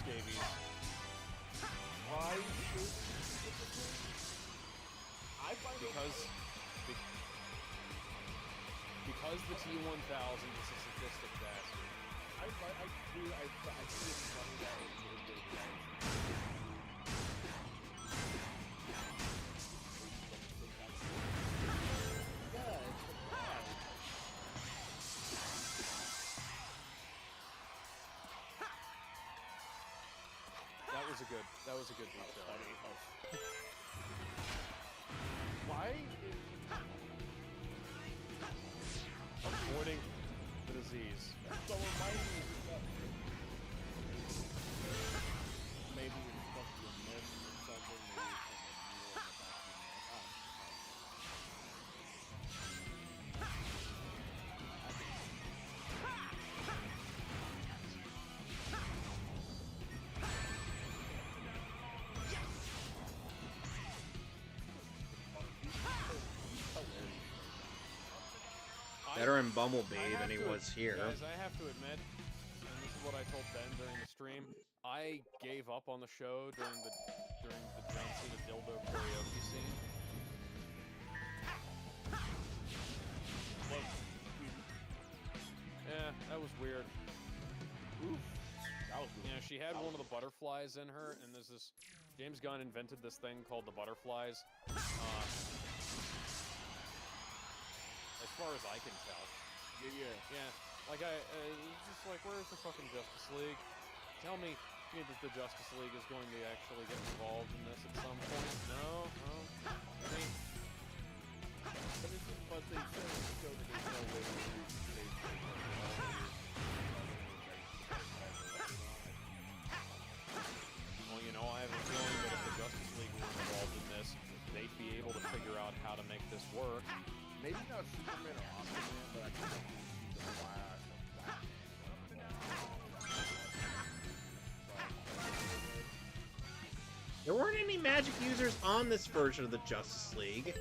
Davies. Why? I find Because the T-1000 is a sadistic bastard. I think it's funny that That was a good detail. Why? Avoiding the disease. So reminding me that maybe it's supposed to be a myth or something. Maybe it's Better in Bumblebee than he was here. Guys, I have to admit, and this is what I told Ben during the stream, I gave up on the show during the John Cena dildo karaoke scene. Yeah, that was weird. Oof. That was Yeah, she had one of the butterflies in her, and there's this... James Gunn invented this thing called the butterflies. As far as I can tell. Yeah. Like it's just like, where's the fucking Justice League? Tell me that the Justice League is going to actually get involved in this at some point. No. I mean, but they showed that there's no way well, you know, I have a feeling that if the Justice League were involved in this, they'd be able to figure out how to make this work. maybe not Superman or Aquaman, but I can definitely see the Flash or Batman. There weren't any magic users on this version of the Justice League.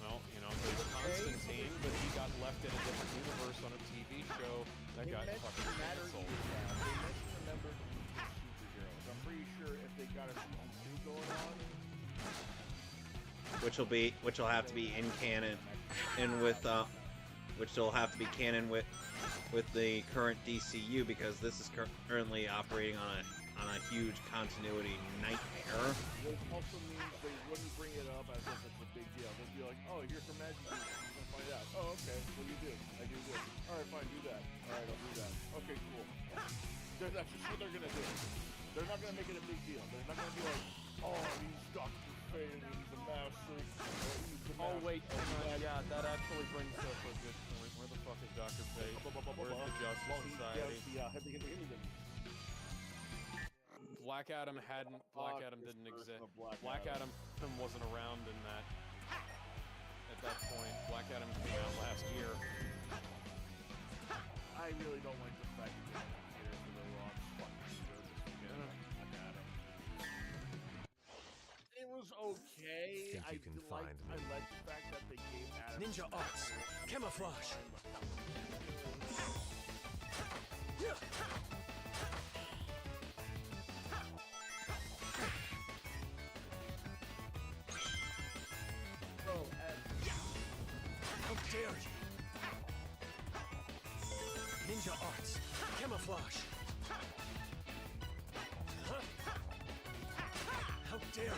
Well, you know, there's Constantine, but he got left in a different universe on a TV show that got fucking canceled. They mentioned the members of the superheroes. I'm pretty sure if they got a season 2 going on, Which will have to be in canon, and which will have to be canon with the current DCU, because this is currently operating on a huge continuity nightmare. which also means they wouldn't bring it up as if it's a big deal. They'd be like, "Oh, here's some magic users. You're gonna find out. Oh, okay. What do you do? I do this. All right, fine. Do that. All right, I'll do that. Okay, cool." That's just what they're gonna do. They're not gonna make it a big deal. They're not gonna be like, "Oh, he's Dr. Fate. He's a master." Oh wait, hang on. Yeah, that actually brings up a good point. Where the fuck is Dr. Fate? Where's the Justice Society? Black Adam didn't exist. Black Adam wasn't around in that. At that point, Black Adam came out last year. I really don't like the fact that they're here for the Rock's fucking Black Adam. It was okay. Think you can find me. I like the fact that they gave Adam Ninja arts, camouflage. How dare you? Ninja arts, camouflage. How dare you?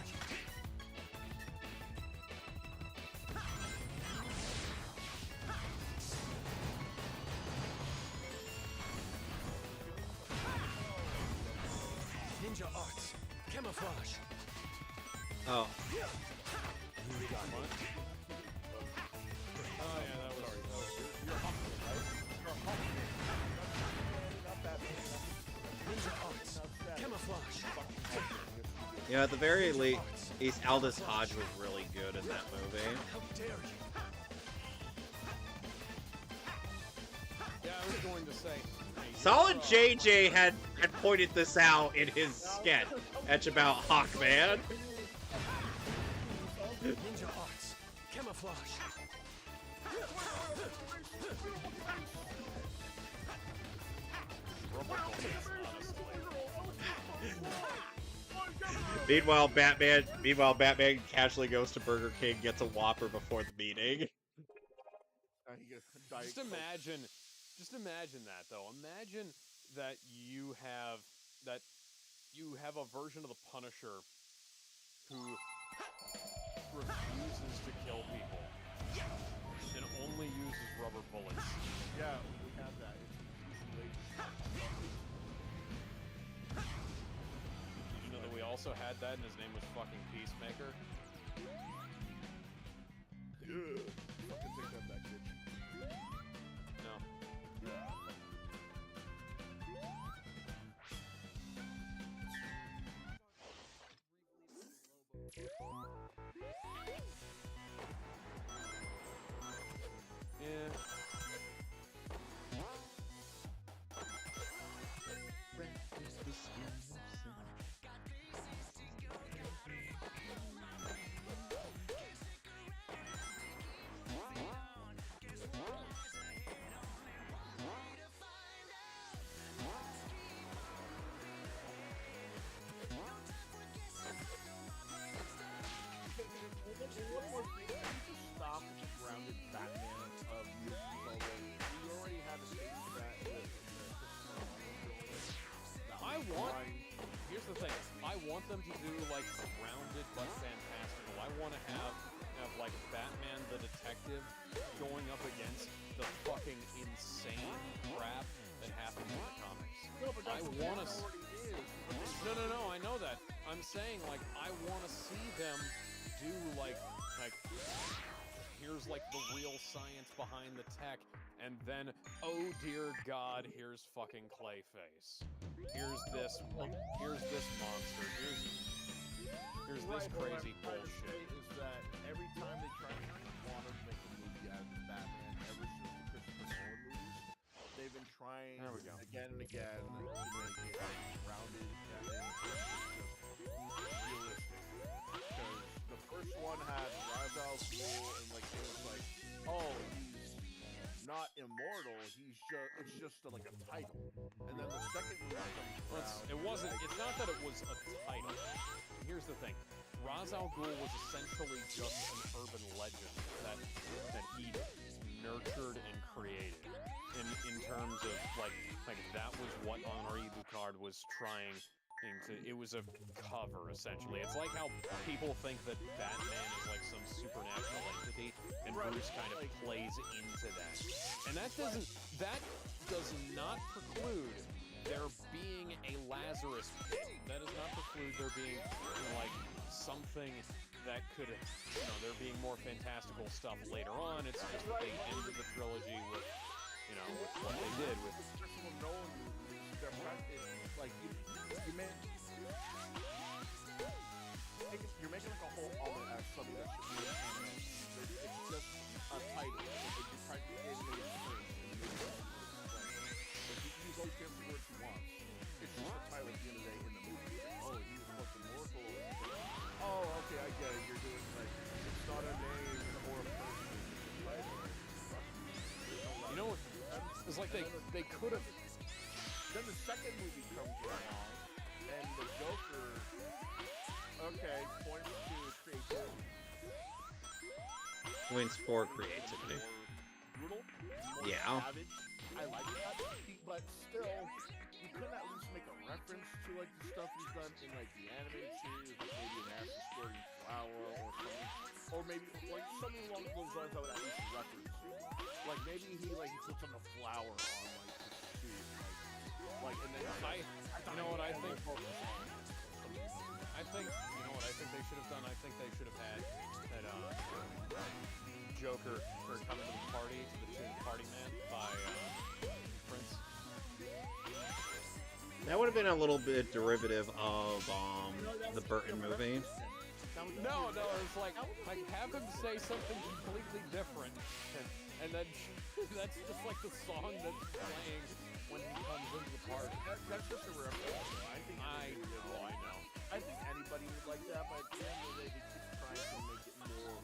Ninja arts, camouflage. Oh, Oh yeah, that was. Ninja arts, camouflage. yeah. At the very least, Aldous Hodge was really good in that movie. How dare you? Yeah, I was going to say. Solid JJ had pointed this out in his sketch about Hawkman. Ninja arts, camouflage. rubber bullets, honestly. Meanwhile, Batman casually goes to Burger King, gets a Whopper before the meeting. He gets Diet Just Coke. imagine that though. Imagine that you have a version of the Punisher who refuses to kill people and only uses rubber bullets. Yeah, we have that. Did you know that we also had that and his name was fucking Peacemaker? Yeah. Fucking take that back, bitch. No. Yeah. One more thing, can you just stop with the grounded Batman of movies already? We already have a case for that Here's the thing. I want them to do like grounded but fantastical. I want to have like Batman the detective going up against the fucking insane crap that happens in the comics. No, but that's what want to. already is. No. I know that. I'm saying like I want to see them do like here's like the real science behind the tech, and then oh dear God, here's fucking Clayface. Here's this monster. Here's this crazy bullshit. Is that every time they try to make a movie out of Batman, ever since the Christopher Nolan movies, they've been trying There we go. again and again to make it grounded and realistic. Because the first one had Ra's al Ghul, and like it was like, oh, he's not immortal. It's just like a title. And then the second movie comes around. It's not that it was a title. Here's the thing. Ra's al Ghul was essentially just an urban legend that he nurtured and created. In terms of like that was what Henri Lucard was trying to. It was a cover essentially. It's like how people think that Batman is like some supernatural entity, and Bruce kind of plays into that. And that does not preclude there being a Lazarus pit. That does not preclude there being like something that could, there being more fantastical stuff later on. It's just that they ended the trilogy with, with what they did with. Christopher Nolan movies, they're practicing like you're making like a whole album as something that should be an anime. It's just a title. Like you're practically animating first, and like you can use all the fancy words you want. It's just a title at the end of the day in the movie. Oh, he was fucking mortal. Oh, okay, I get it. You're doing like it's not a name or a person. It's a title. You know what? It's like they could have. Then the second movie comes around, and the Joker, okay, points to creativity. Points for creativity. More brutal, more Yeah. savage. I like that, but still, you couldn't at least make a reference to like the stuff he's done in like the animated series, like maybe an acid squirting flower or something, or maybe like something along those lines I would at least reference to. Like maybe he puts on a flower on like his suit, and then I think they should have done. I think they should have had that Joker for coming to the party to the tune "Party Man" by Prince. That would have been a little bit derivative of the Burton movie. No, it's like have him say something completely different, and then that's just like the song that's playing when he comes into the party. That's just a reference. I know. I think anybody would like that, but at the end of the day, they keep trying to make it more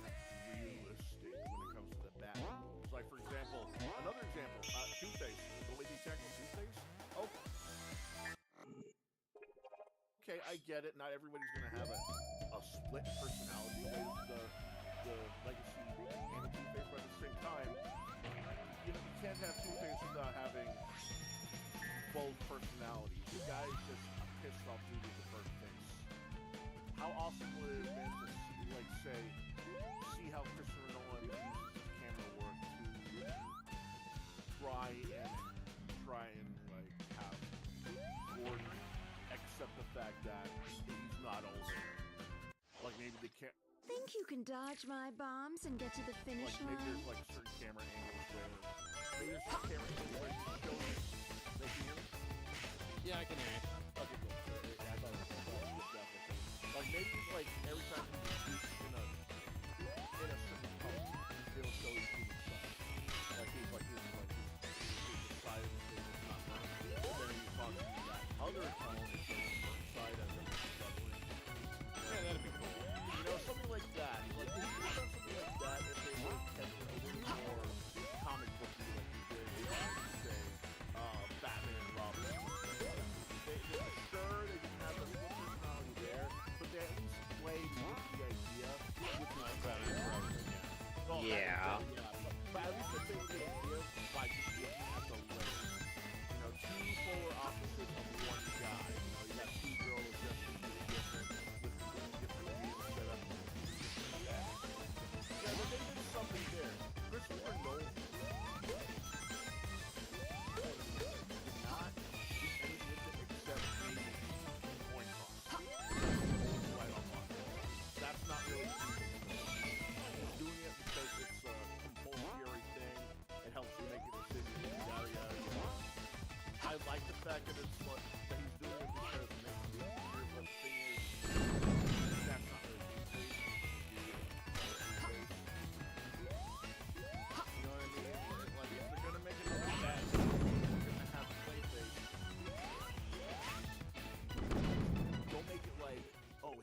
realistic when it comes to the Batman movies. Like, for example, another example, Two-Face, the lady detective Two-Face. Oh, I get it. Not everybody's gonna have a split personality the way the Legacy and the Two-Face, but at the same time, you can't have Two-Face without having both personalities. The guy's just pissed off due to the first face. How awesome would it have been to see how Christopher Nolan uses his camera work to try and like have Gordon accept the fact that he's not older. Like maybe they can't. Think you can dodge my bombs and get to the finish Maybe line? there's like certain camera angles where maybe there's certain camera angles where you show you. They can hear me? Yeah, I can hear you. Okay, cool. Yeah, I thought it was definitely. Like maybe like every time he speaks in a certain tone, it'll show you his side. Like his side of the stage is not mine. But then he talks to that other tone, it shows the first side as if it's struggling. Yeah, that'd be cool. You know, something like that. Like if you done something like that, if they were kept it a little more comic booky, like you did, say, Batman and Robin. Sure, they didn't have the full personality there, but they at least played with the idea, which is Batman and Robin, yeah. Well, Yeah. but at least they played with the idea by just looking at the list. You know, two polar opposites of one guy. You know, you got two girls just completely different, with completely different views set up. Yeah, but they did something there. Christopher Nolan did not do anything with it except maybe coin toss. Right on line. That's not really he's doing it because it's a compulsory thing. It helps you make a decision. Yada yada yada. I like the fact that it's that he's doing it because it makes it easier. But the thing is, that's not really Two-Face. You know what I mean? Like if they're gonna make it like that, they're gonna have Clayface. Don't make it like, oh,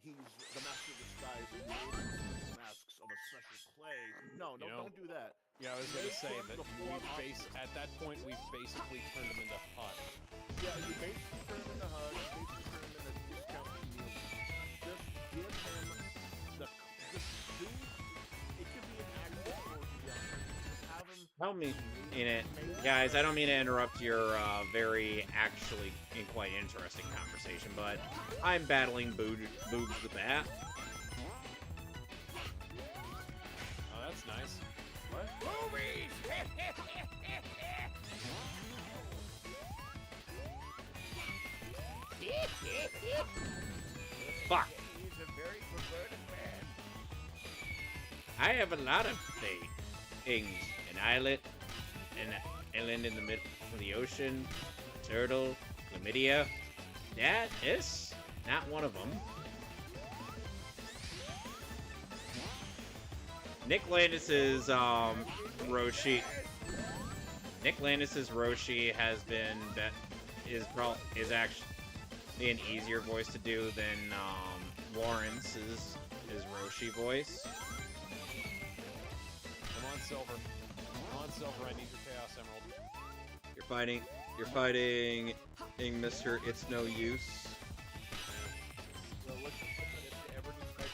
he's the master of disguise and he uses masks of a special clay. No, You know, don't do that. Yeah, I was gonna Make say him that the full-on at that point we've basically turned him into Hut. Yeah, you basically turn him into HUD, you basically turn him into discount community. Just give him just do, it could be an actor or younger. Just have him. I don't mean it, guys. I don't mean to interrupt your very actually and quite interesting conversation, but I'm battling Boobs the Bat. Oh, that's nice. What? Movies! Fuck. He's a very perverted man. I have a lot of things. An island in the middle of the ocean, turtle, chlamydia. That is not one of them. Nick Landis's Roshi. Nick Landis's Roshi has been is actually an easier voice to do than Lawrence's Roshi voice. Come on, Silver. Come on, Silver. I need your Chaos Emerald. You're fighting Mr. It's No Use. So let's just if you ever decide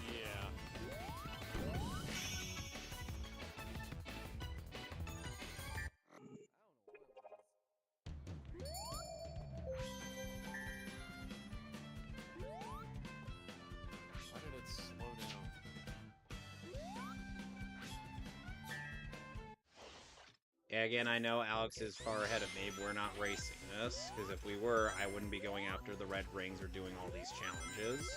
Yeah. Why did it slow down? Yeah, again, I know Alex is far ahead of me. We're not racing this, because if we were, I wouldn't be going after the red rings or doing all these challenges.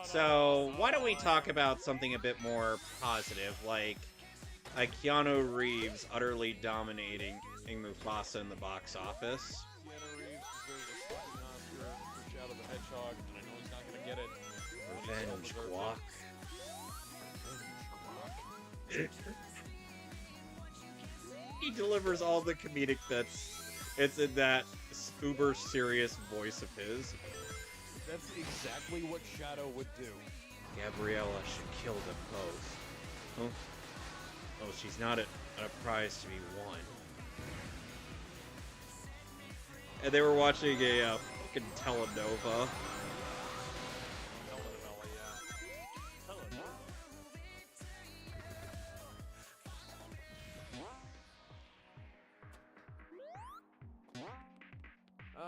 So, why don't we talk about something a bit more positive, like Keanu Reeves utterly dominating Mufasa in the box office. Keanu Reeves deserves a fucking Oscar for Shadow the Hedgehog, and I know he's not gonna get it. Revenge Guac. He delivers all the comedic bits. It's in that uber serious voice of his. That's exactly what Shadow would do. Gabriella should kill them both. Oh, oh, she's not a prize to be won. And they were watching a fucking telenovela. Telenovela, yeah.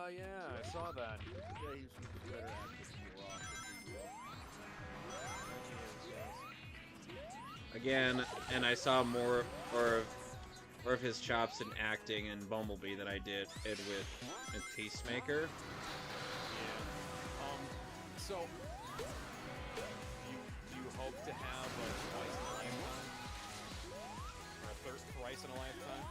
Yeah, I saw that. Yeah, he's a better actor than The Rock, if you will. Again, and I saw more of his chops in acting in Bumblebee than I did with Peacemaker. Yeah. So, do you hope to have a twice in a lifetime? Or a thrice in a lifetime?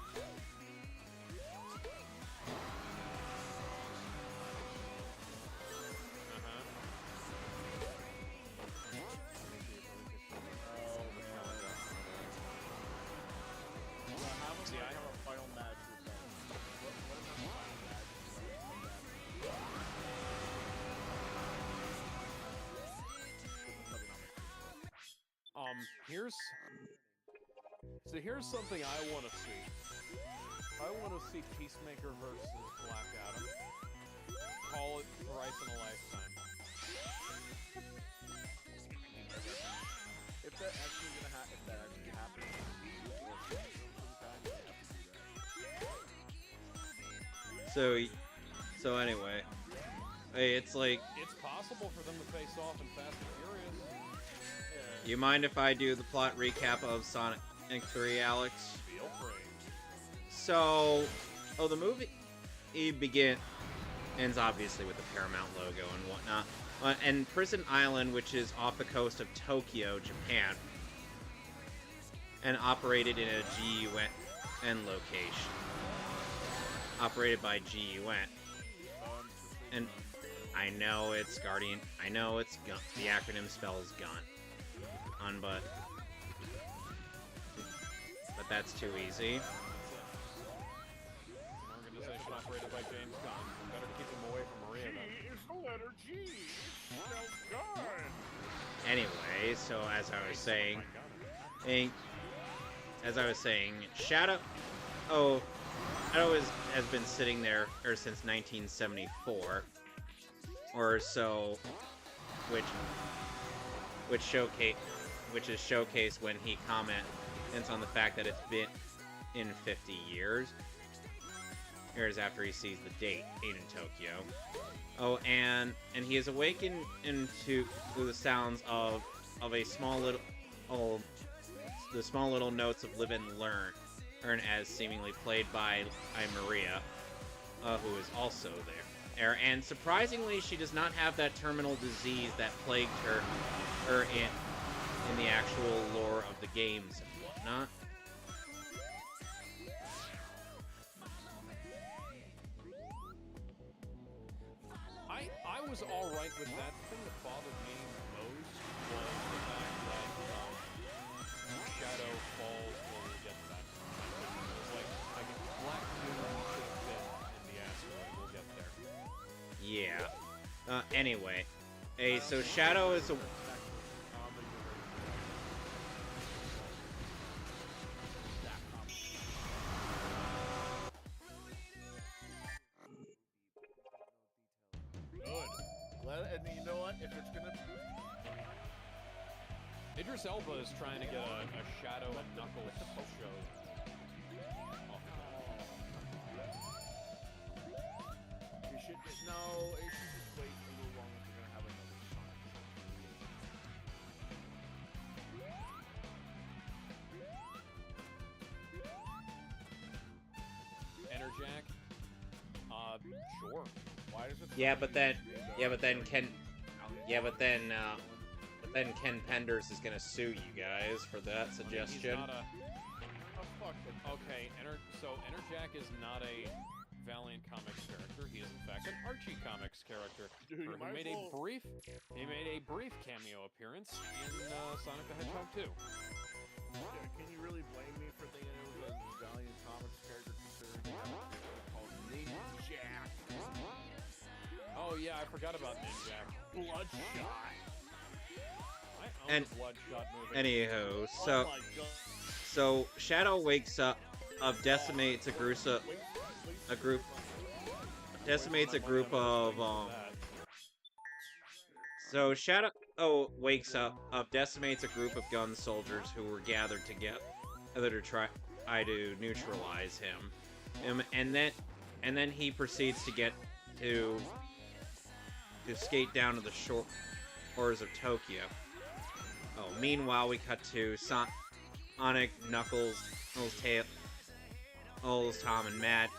See, I have a final match with them. What is our final match? Here's something I want to see. I want to see Peacemaker versus Black Adam. Call it thrice in a lifetime. If that actually happens, So anyway, hey, it's like, It's possible for them to face off in Fast and Furious. you mind if I do the plot recap of Sonic 3, Alex? Feel free. So, the movie ends obviously with the Paramount logo and whatnot. And Prison Island, which is off the coast of Tokyo, Japan, and operated in a GUN location. Operated by GUN. And I know it's Guardian. I know it's gun. The acronym spells gun. But that's too easy. An organization operated by James Gunn. Better keep him away from Maria then. It's the letter G. Spells gun. Anyway, so as I was saying, Shadow has been sitting there ever since 1974 or so, which is showcased when he comments on the fact that it's been in 50 years after he sees the date in Tokyo. Oh, and he is awakened into the sounds of a small little notes of live and learn as seemingly played by Maria, who is also there. And surprisingly, she does not have that terminal disease that plagued her in the actual lore of the games and whatnot. I was alright with that. The thing that bothered me most was the fact that Shadow falls when we get to that. It was like Black Doom should have been in the asteroid. We'll get there. Yeah. Anyway. So Shadow is a... And you know what? If it's gonna... Idris Elba is trying to get a Shadow and Knuckles show. You should just... No, it should just wait a little longer if you're gonna have another Sonic. Enerjack? Sure. Why does it... But then Ken Penders is gonna sue you guys for that suggestion. He's not oh, fuck it. Okay, so Enerjack is not a Valiant Comics character. He is in fact an Archie Comics character. Dude, He made a brief cameo appearance in Sonic the Hedgehog 2. Yeah, can you really blame me for thinking it was a Valiant Comics character considering it was called Ninjack? Oh yeah, I forgot about Ninjack. Bloodshot. I own And- the Bloodshot movie. Anywho, Oh my god. so Shadow wakes up, decimates a group of So Shadow wakes up, decimates a group of gun soldiers who were gathered together to try to neutralize him, and then he proceeds to get to skate down to the shores of Tokyo. Oh, meanwhile we cut to Sonic, Knuckles, Tails, Tom, and Matt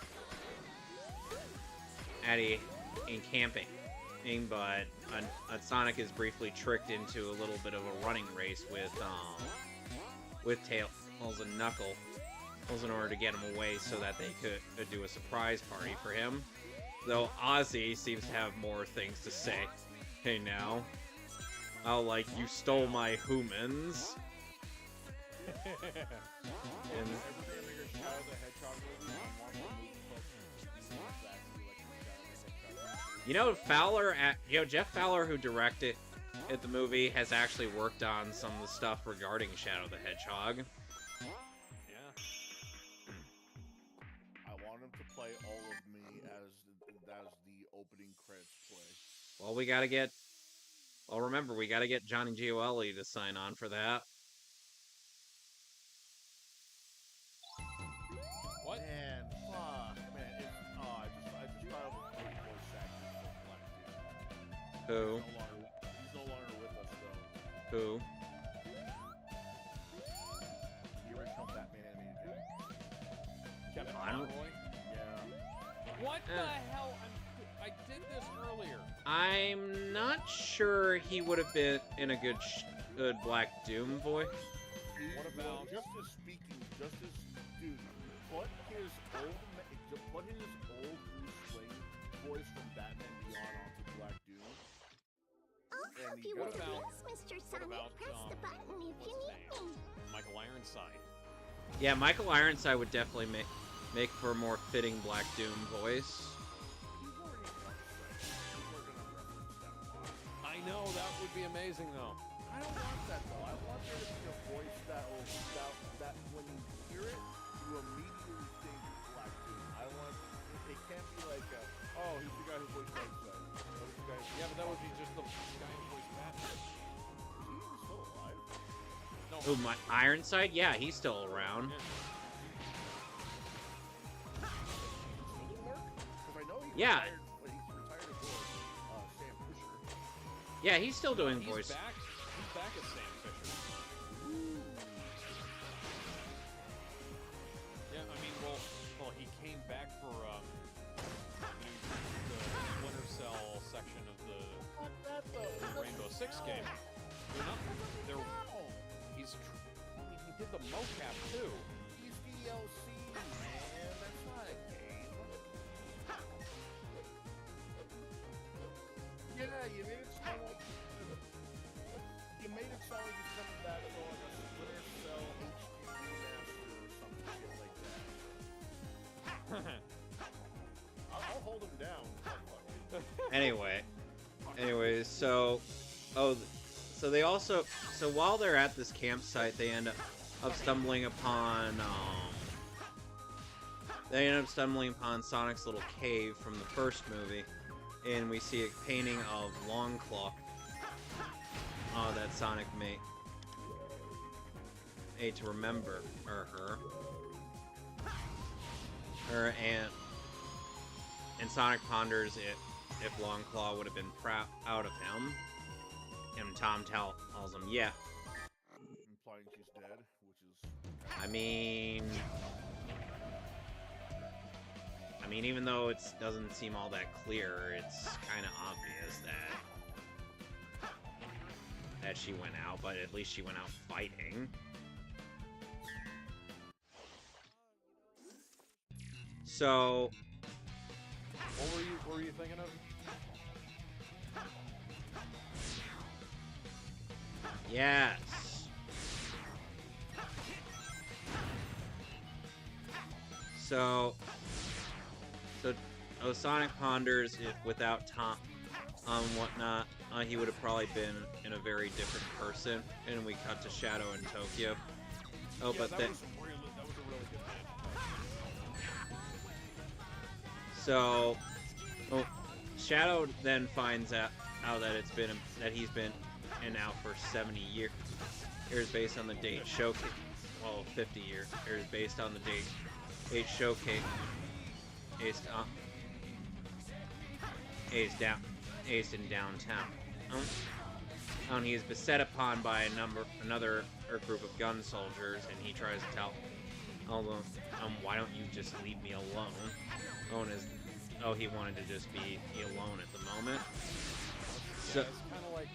in camping. But Sonic is briefly tricked into a little bit of a running race with Tails and Knuckles in order to get him away so that they could do a surprise party for him. Though Ozzy seems to have more things to say. Hey now. Oh, like, you stole my humans. And Jeff Fowler, who directed the movie, has actually worked on some of the stuff regarding Shadow the Hedgehog. Yeah. I want him to play all of me as the opening credits play. Well, remember, we gotta get Johnny Gioeli to sign on for that. What? Man, fuck, man. I just thought of a great voice actor for Black Dude. Who? He's no longer with us, though. Who? The original Batman animated series. Kevin I don't- Conroy? Yeah. What the hell? I did this earlier. I'm not sure he would have been in a good Black Doom voice. What about- Justice speaking, dude, put his old Bruce Wayne voice from Batman Beyond onto Black Doom. I'll help And you what with about- this, Mr. what Sonic. about, Press the button if you what's his need name? me. Michael Ironside. Yeah, Michael Ironside would definitely make for a more fitting Black Doom voice. He's already done so. We're gonna reference that a lot. I know, that would be amazing, though. I don't want that though. I want there to be a voice that when you hear it, you immediately think Black Doom. It can't be like oh, he's the guy who voiced Ironside. Oh, he's the guy who Yeah, but that would be just the guy who voiced Batman. He's still alive. No. Oh, my Ironside? Yeah, he's still around. Yeah. Still work? Because I know he Yeah. retired, but he's retired as well as Sam Fisher. Yeah, he's still doing He's voice. back. He's back as Sam Fisher. Yeah, I mean, well, he came back for the Splinter Cell section of the Rainbow Six game. They're not. They're. He did the mocap too. He's DLC, man. That's not a game. Yeah, you made it sound like he's coming back for like a Splinter Cell HD remaster or some shit like that. I'll hold him down. Anyways, so they also, while they're at this campsite, they end up stumbling upon Sonic's little cave from the first movie, and we see a painting of Longclaw that Sonic made to remember her, and Sonic ponders if Longclaw would have been proud of him. And Tom tells him, yeah. Implying she's dead, which is... I mean, even though it doesn't seem all that clear, it's kind of obvious that she went out, but at least she went out fighting. So, What were you thinking of? yes. So Sonic ponders if without Tom, he would have probably been in a very different person. And we cut to Shadow in Tokyo. Oh, Yeah, but that then was a really good match. so, oh, Shadow then finds out that he's been in and out for 70 years. Here's based on the date showcase. Well, 50 years. Here's based on the date showcase. Aced in downtown. And he is beset upon by another group of gun soldiers, and he tries to tell, why don't you just leave me alone? He wanted to just be alone at the moment. So, It's kind of like.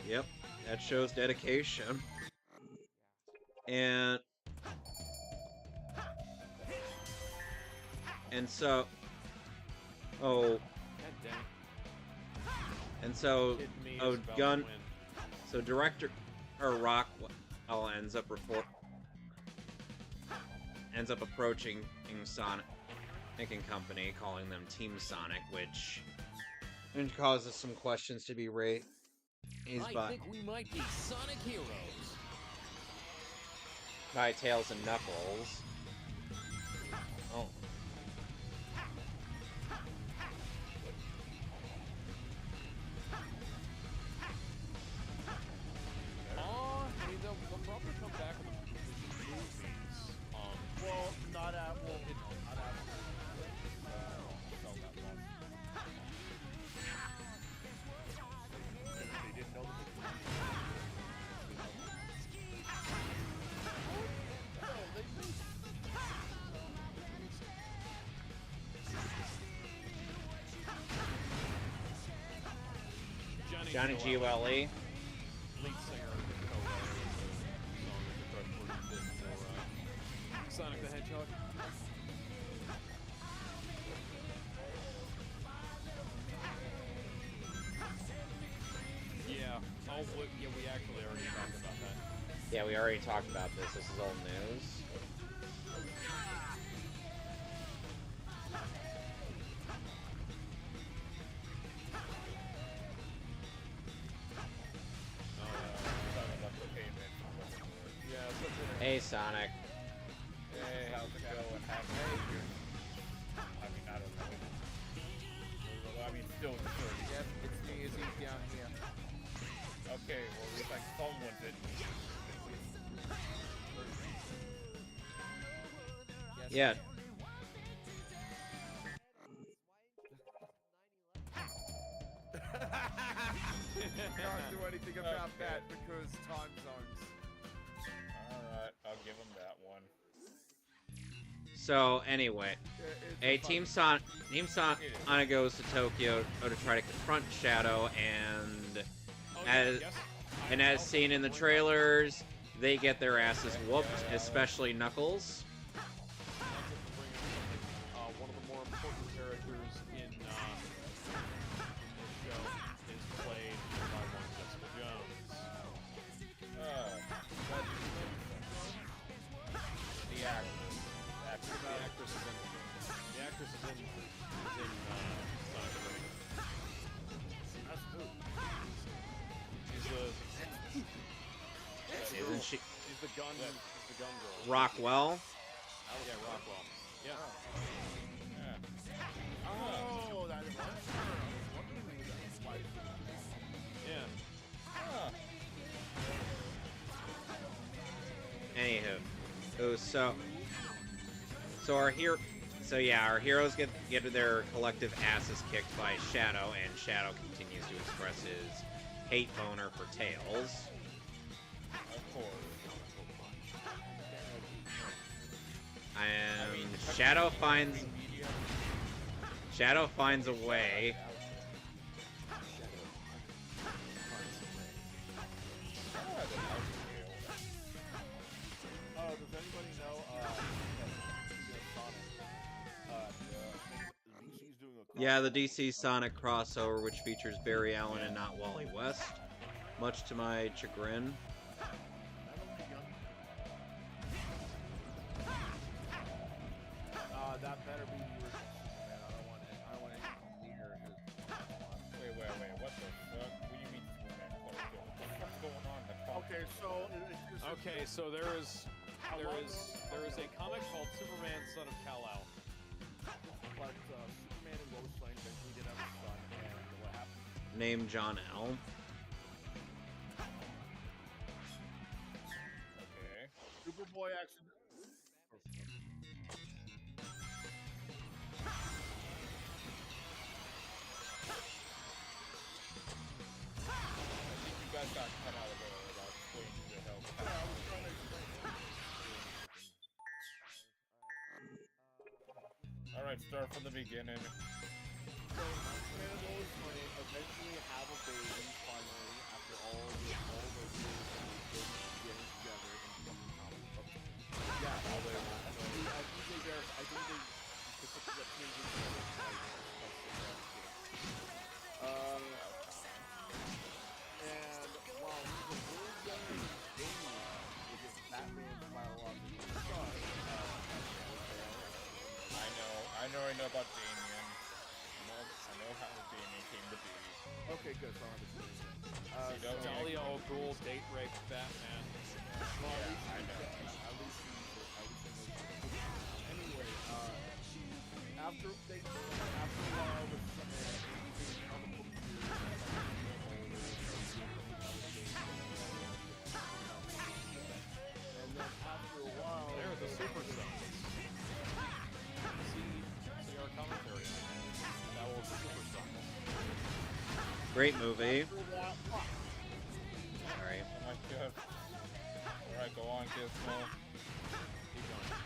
yep, that shows dedication. And so, God damn it. and so, Kid me oh, is about to gun. win. So director Rockwell ends up approaching Sonic and Company, calling them Team Sonic, which causes some questions to be raised. I think we might be Sonic heroes. By Tails and Knuckles. Oh. I mean, they'll probably come back in the movies. Well, not at well, not at sell that much. They didn't know that. Johnny G.O.L.E. Lead singer of the song that they did for Sonic the Hedgehog. Yeah. Oh, yeah, we actually already talked about that. Yeah, we already talked about this. This is old news. Hey, Sonic. Hey, how's it going? I mean, I don't know. I mean, still. Yep, it's me. It's down here. Okay, well, it looks like someone did. Yeah. Can't do anything about that because time zones. Alright, I'll give him that one. So anyway, Team Sonic goes to Tokyo to try to confront Shadow, and as seen in the trailers, they get their asses whooped, especially Knuckles. One of the more important characters in the show is played by one Jessica Jones. The actress. The actress is in Sonic the Hedgehog. That's who? Isn't she? She's the gun girl. Rockwell? Yeah, Rockwell. Yeah. Oh, that is what? Yeah. Anywho, our heroes get their collective asses kicked by Shadow, and Shadow continues to express his hate boner for Tails. Of course. And Shadow finds a way. Does anybody know, DC's doing a Yeah, the DC Sonic crossover, which features Barry Allen and not Wally West, much to my chagrin. that better be the original Superman. I don't want it. I don't want anything near his. Wait. What the fuck? What do you mean Superman? What the fuck's going on in the comic? Okay, so it's just. Okay, so there is a comic called Superman, Son of Kal-El. But Superman and Lois Lane eventually did have a son, and what happened? Named John L. Okay. Superboy accident. You guys got cut out of it about explaining the hell. Yeah, I was trying to explain it. Alright, start from the beginning. So Superman and Lois Lane eventually have a baby finally after all the years of getting together and becoming comic book. Yeah, although I think they specifically changing and while he's a little younger than Damian, which is Batman's biological son, I know about Damien. I know how Damien came to be. okay, good. So I You don't understand. Talia al Ghul date raped Batman. Yeah, I know. At least anyway, after a while, the comic book and then after a while, They're the Super Sons. See our commentary. That was the Super Sons. Great movie. after that, Sorry. Oh my god. Alright, go on, Gizmo. Keep going.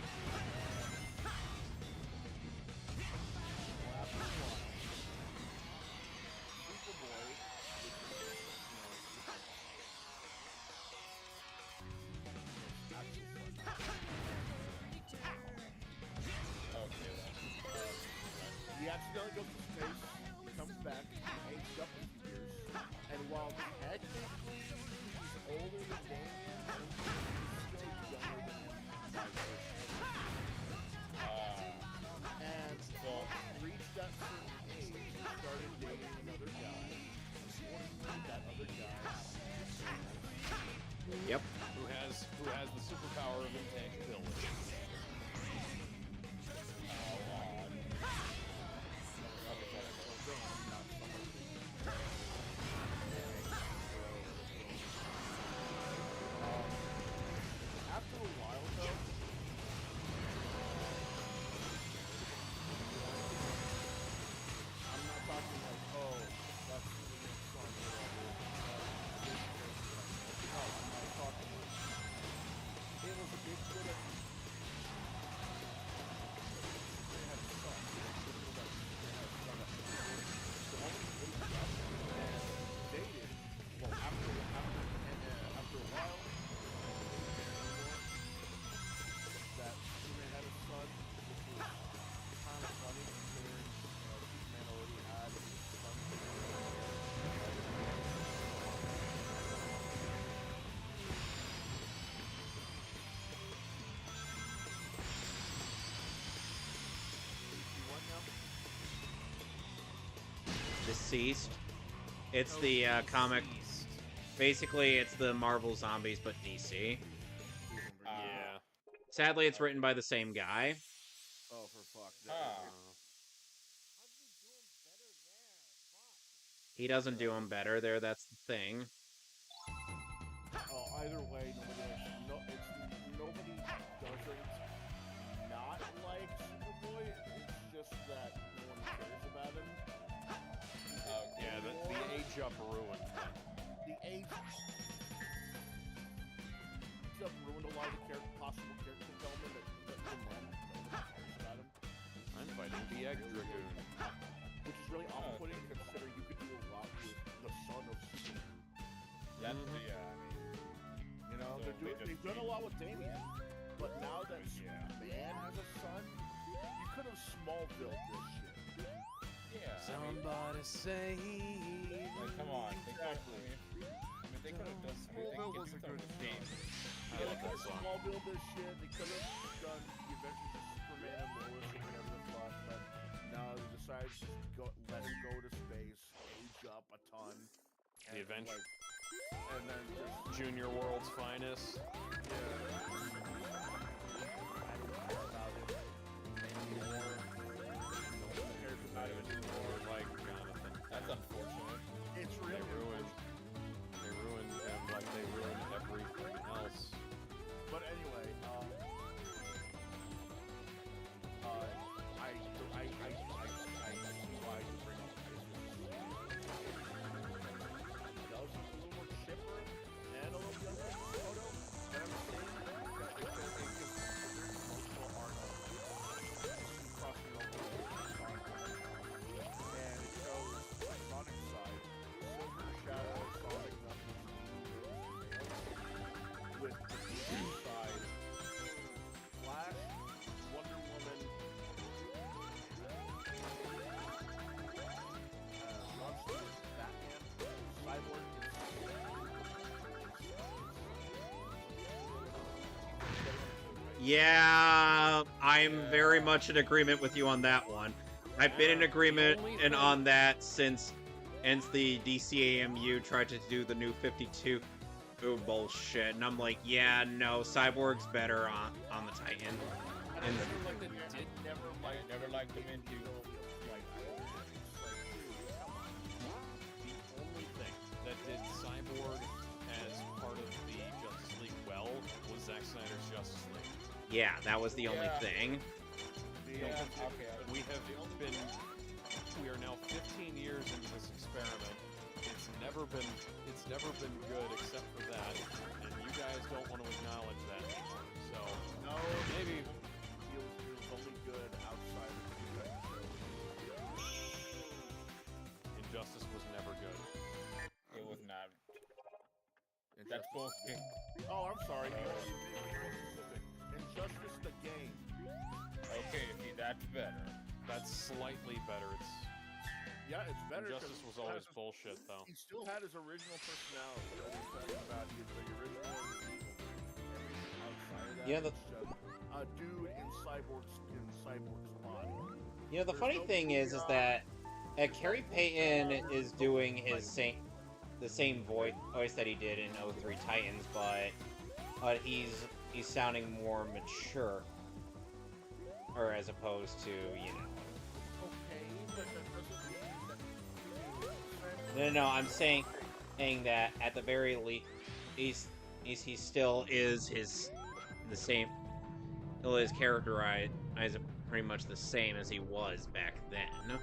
after a while, Superboy, which is, Okay, he accidentally goes to space, he comes back, aged up a few years, and while technically he's older than Damian, he's still younger than him by virtue. And So, reached that certain age, he started dating another guy. Unfortunately, that other guy. Yep. Who has the superpower of intangibility. After a while, though, I'm not talking like, oh, that's Superman's son, whatever. No, I'm not talking like, it was a big bit of. Superman had a son. Superman had a son at the time. So when he aged up and dated, well, after a while, that Superman had a son, which was kind of funny considering Superman already had his son. What now? Deceased. It's the comic. Basically, it's the Marvel Zombies, but DC. Yeah. Sadly, it's written by the same guy. Oh, for fuck. He doesn't do them better there, that's the thing. Oh, either way, nobody doesn't not like Superboy. It's just that no one cares about him. Yeah, the age up ruined. The age up ruined a lot of the possible character development that nobody cares about him. I'm fighting the Egg Dragoon. Which is really off-putting considering you could do a lot with the son of Superman. yeah, I mean, You know, So they've done a lot with Damian, but now that Superman has a son, you could have Smallville this shit. yeah. Somebody say. Like, come on. They could have done something. They could do something with the game. I like that song. Smallville this shit. They could have done the Adventures of Superman and Lois or whatever The adventure. And then just Junior World's finest. Like Jonathan. That's unfortunate. it's They really ruined him like they ruined everything else. But anyway, I see why you bring up this. It does look a little more chipper and a little younger than Photo, and I'm saying that it's just emotional art of crossing over and it shows Sonic's side, Silver Shadow, Sonic, Knuckles, with the Disney side, Flash, Wonder Woman, Monster, Batman, Cyborg, Yeah, I'm very much in agreement with you on that one. I've been in agreement and on that since the DCAMU tried to do the new 52 bullshit, and I'm like, yeah, no, Cyborg's better on the Titan. And Never liked him into. The only thing that did Cyborg as part of the Justice League well was Zack Snyder's Justice League. yeah, that was the only Yeah. thing. We are now 15 years into this experiment. It's never been good except for that, and you guys don't want to acknowledge that. So no, maybe he was only good outside of the Injustice was never good. It was not. That's bullshit. Oh, I'm sorry. He wasn't being specific. Injustice the game. Okay, see, that's better. That's slightly better. Yeah, it's better. Injustice was always bullshit, though. He still had his original personality. What he's talking about, he's the original. Everything outside of that, Yeah, it's just a dude in Cyborg's body. You know, the There's funny no thing is that Kerry Payton is doing the same voice that he did in 03 Titans, but he's sounding more mature, or as opposed to, you know. Okay, but that doesn't mean that. No, I'm saying that at the very least, he still is the same. Still is characterized as pretty much the same as he was back then. No.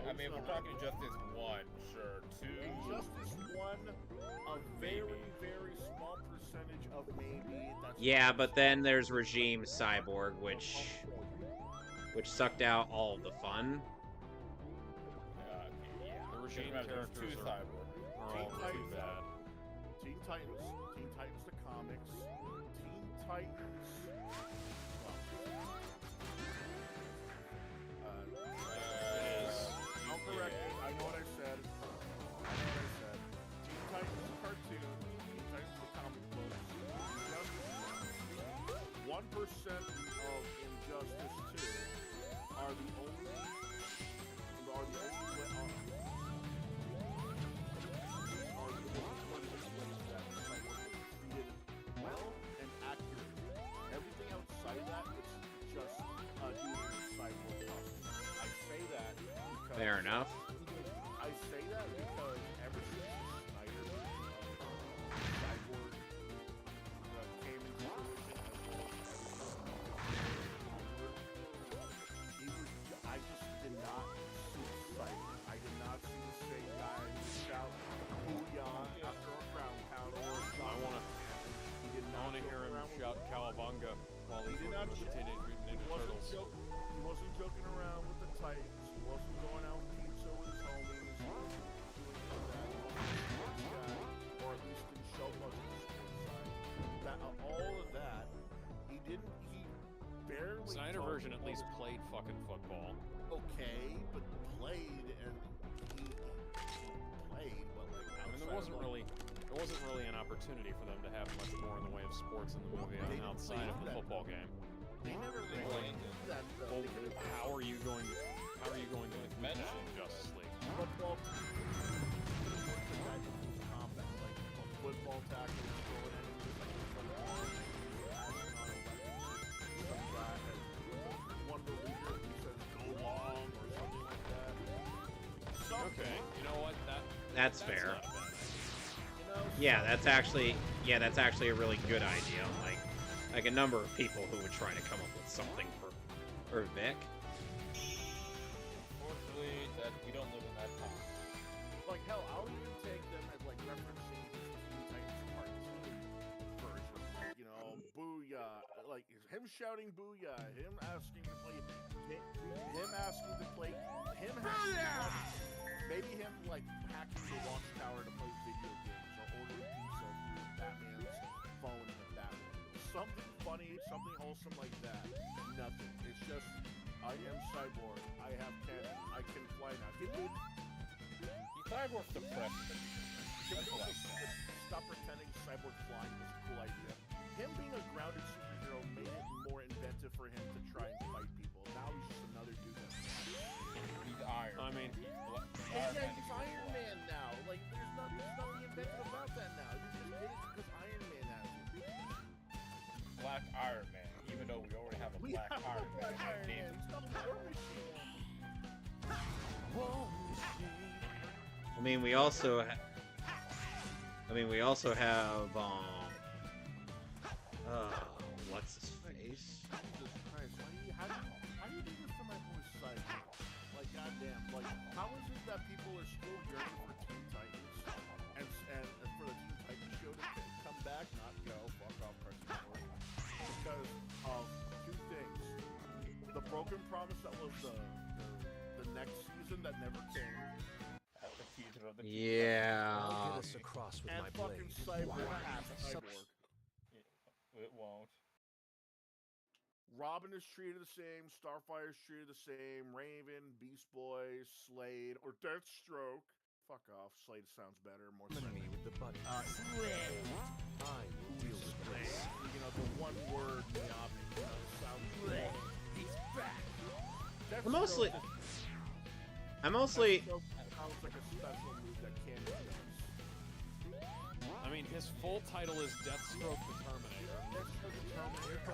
I mean, if we're talking Injustice 1, sure. 2. Injustice 1, a very small percentage of maybe. That's Yeah, but then there's Regime Cyborg, which sucked out all of the fun. Yeah. The regime There's characters two are Cyborg. all too bad. Teen Titans the comics, Teen Titans. I'll correct it. I know what I said. Teen Titans the cartoon, Teen Titans the comic books, Injustice 1% of Injustice 2 are the only way that Cyborg was treated well and accurate. Everything outside of that, it's just doing a Cyborg costume. I say that because Fair enough. I say that because ever since Snyder Cyborg came into fruition as well as I just did not see Cyborg. I did not see the same guy shout "Booyah" after a ground pound or He did not hear him shout "Cowabunga" while he's did working not with the Teenage Mutant Ninja Turtles. He wasn't joking around with the Titans. He wasn't going out with pizza with his homies. He wasn't doing that. He wasn't a sports guy, or at least didn't show much of the sports side. All of that, he didn't. He barely. Snyder talked version at about least it. played fucking football. Okay, but played and he played, but like I mean, there outside wasn't really an opportunity for them to have much more in the way of sports in the movie They didn't outside play of the that. football game. They never really did that. Though. Well, They could've- how are you going you going to mention Justice League? Football. Combat, like football tackles, throwing enemies, like some guy, one of the leaders who says "go long" or something like that. Okay, you know what? That's fair. Not a bad idea. You know, Yeah, that's actually a really good idea. Like a number of people who would try to come up with something for Vic. Unfortunately, that we don't live in that time. like hell, I'll even take them as like referencing his Teen Titans cartoon version. Like, you know, booyah, like him shouting booyah, him asking to play, maybe him like hacking the watchtower to play video games or ordering pizza through Batman's phone in the Batmobile. Something funny, something wholesome like that. Nothing. It's just, I am Cyborg. I have cannon. I can fly now. Give me. Cyborg's depressing. Stop pretending Cyborg flying was a cool idea. Him being a grounded superhero made it more inventive for him to try and fight people. Now he's just another dude that's... He's iron. I mean, he's Iron Man now. Like, there's nothing inventive about that now. You just did it because Iron Man has it. Black Iron Man, even though we already have a Black Iron Man. He's not a war machine. I mean, we also have what's his face? Jesus Christ, how do you do this to my boy Cyborg? Like, goddamn, like, how is it that people are still yearning for Teen Titans and for the Teen Titans show to come back? Not go, fuck off, Cartoon Network. Because of two things. The broken promise that was the next season that never came. The teaser of the Yeah. I'll get us across with And my fucking blade. Cyborg. It won't. Robin is treated the same, Starfire is treated the same, Raven, Beast Boy, Slade, or Deathstroke. Fuck off, Slade sounds better, more Summon friendly. me with the button. I will wield this. You know, the one word myopic, you know, sounds good. He's back. I'm mostly Deathstroke sounds like a special move that can't be used. I mean, his full title is Deathstroke the Terminator. Deathstroke the Terminator.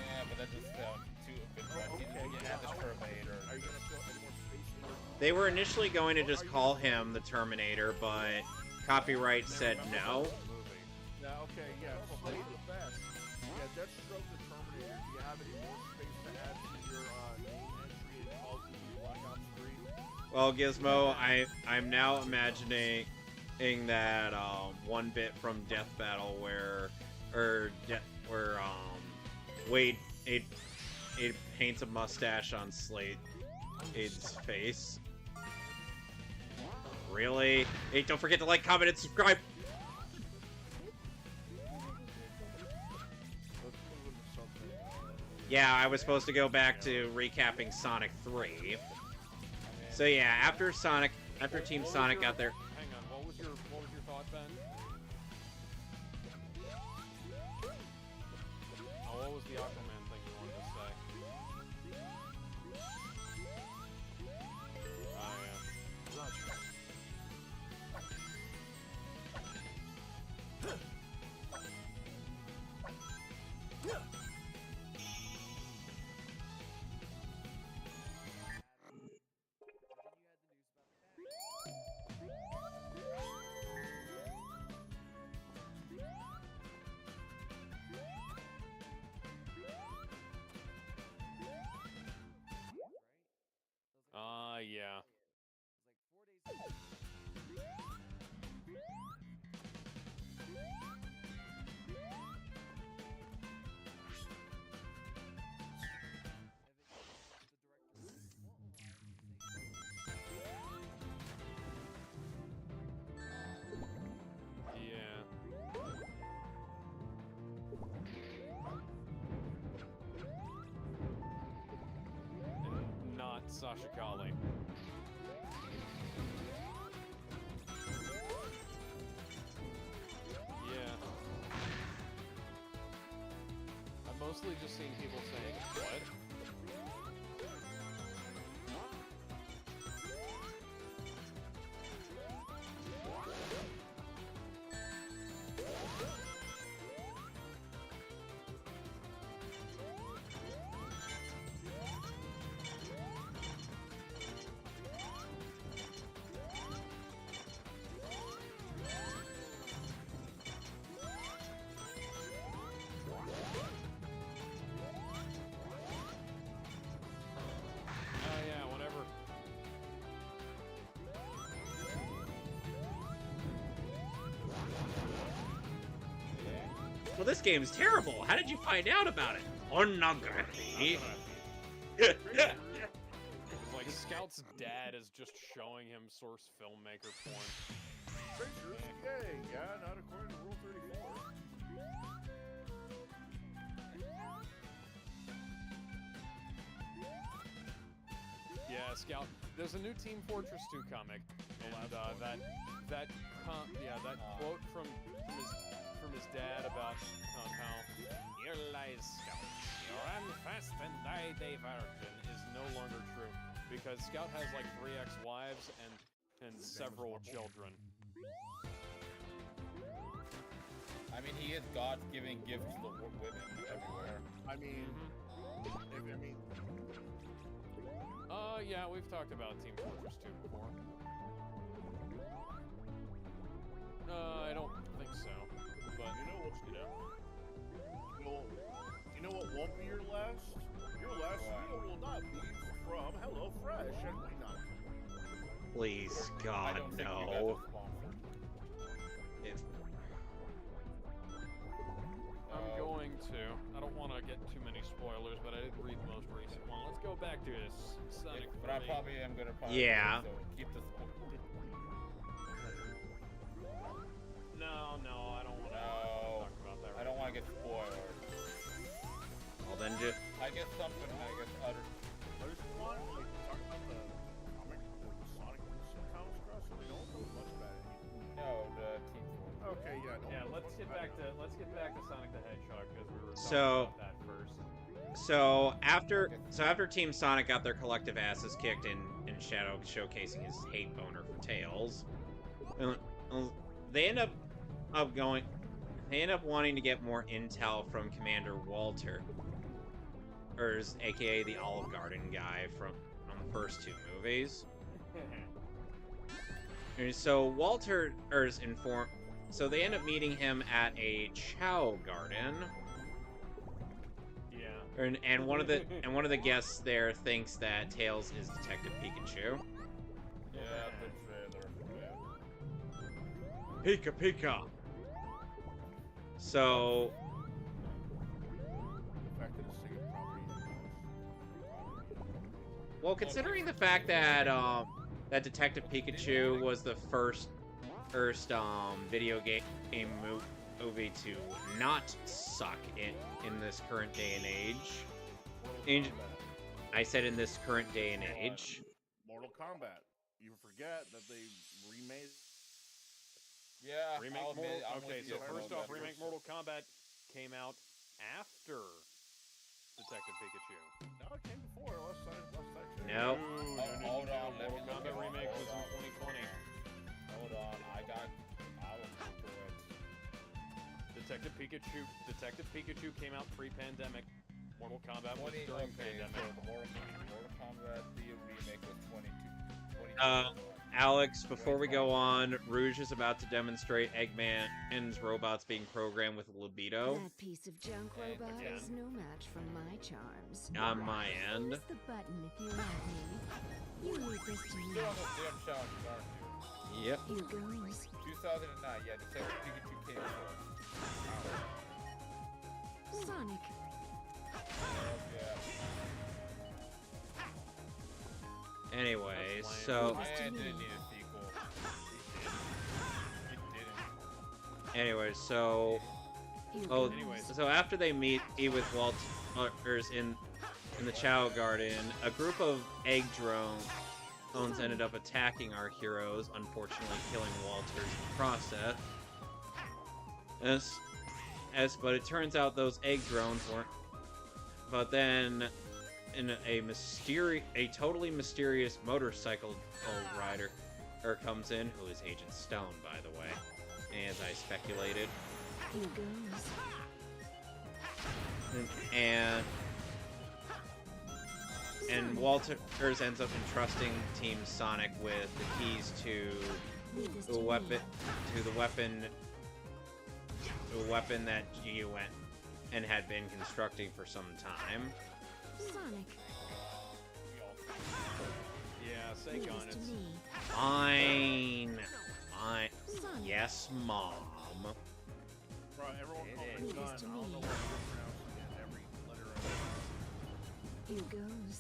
Yeah, but that just sounds too a bit much. Okay, You have the Terminator. Are you gonna feel any more space in your... They were initially going to just call him the Terminator, but copyright said no. Yeah, okay, yeah, Slade the best. Yeah, Deathstroke the Terminator. Do you have any more space to add to your name entry in Call of Duty Black Ops 3? Well, Gizmo, I'm now imagining that one bit from Death Battle where Wade it paints a mustache on Slade's face. Really? Hey, don't forget to like, comment, and subscribe. Yeah, I was supposed to go back to recapping Sonic 3. So yeah, after Team Sonic got their... Hang on, what was your thought, Ben? Oh, what was the Aquaman thing you wanted to say? Oh, yeah. Roger. Yeah. And not Sasha Kali. Yeah. I've mostly just seen people saying, what? well, this game's terrible. How did you find out about it? Pornography. It's like Scout's dad is just showing him source filmmaker porn. Pictures? Yay! Yeah, not according to Rule 34. Yeah, Scout. There's a new Team Fortress 2 comic, and that quote from his dad about how "Here lies Scout, your unfast and die day virgin" is no longer true because Scout has like 3 ex-wives and several children. I mean, he is God giving gifts to the women everywhere. I mean, Yeah, we've talked about Team Fortress 2 before. I don't think so, but you know what's you know what won't be your last? Your last meal will not be from HelloFresh, and we not. Please, I God, don't think you no. got a sponsor. If, I'm going to. I don't want to get too many spoilers, but I did read the most recent one. Let's go back to this Sonic. But I probably am gonna Yeah. So keep the spoilers. No, I don't want to No, talk about that. I don't want to get spoiled. well, then just... I guess something. I guess other. I just want to talk about the comic, the Sonic comics across, so we don't know much about it. No, the Team Fortress. Okay, yeah. Yeah, let's get back to Sonic the Hedgehog because we were talking So- about that first. So after Team Sonic got their collective asses kicked in Shadow showcasing his hate boner for Tails, they end up wanting to get more intel from Commander Walter, aka the Olive Garden guy from the first 2 movies. And so Walter's informed. So they end up meeting him at a Chow Garden. Yeah. And one of the guests there thinks that Tails is Detective Pikachu. Yeah, the trailer. Pika Pika. So The fact that it's singing probably well, considering the fact that that Detective Pikachu was the first video game movie to not suck in this current day and age. I said in this current day and age. Mortal Kombat. You forget that they remade. Yeah. Remake I'll admit, I'm Okay, with so you. first off, Remake Mortal Kombat came out after Detective Pikachu. No, it came before. Last section. No. Hold on, let me Mortal look Kombat at my Remake was in hold on. 2020. Hold on, I will Google it. Detective Pikachu came out pre-pandemic. Mortal Kombat was 20, during okay, so pandemic. the Mortal Kombat the remake was 22. Alex, before we go on, Rouge is about to demonstrate Eggman's robots being programmed with libido That piece of junk And robot again. is no match for my charms. on my end. Press the button if you want me. You leave this to me. Still on the damn challenge, aren't you? Yep. Here goes. 2009, yeah, Detective Pikachu came out. Sonic. Yeah. Anyway, That's lame. so And it didn't need a sequel. It didn't. anyway, so Here oh, goes. Anyways. so after they meet with Walters in the Chow Garden, a group of egg drones ended up attacking our heroes, unfortunately killing Walters in the process. But it turns out those egg drones weren't. But then, in a totally mysterious motorcycle rider comes in, who is Agent Stone, by the way, as I speculated. Here goes. And Walters ends up entrusting Team Sonic with the keys to Leave this the to weapon, me. the weapon that you went and had been constructing for some time. Sonic. Yeah, say Leave gun. this to It's me. Fine. Fine. Sonic. Yes, Mom. Bro, everyone calls Leave it this gun. to I don't know me. what you're pronouncing it. Every letter of it. Here goes.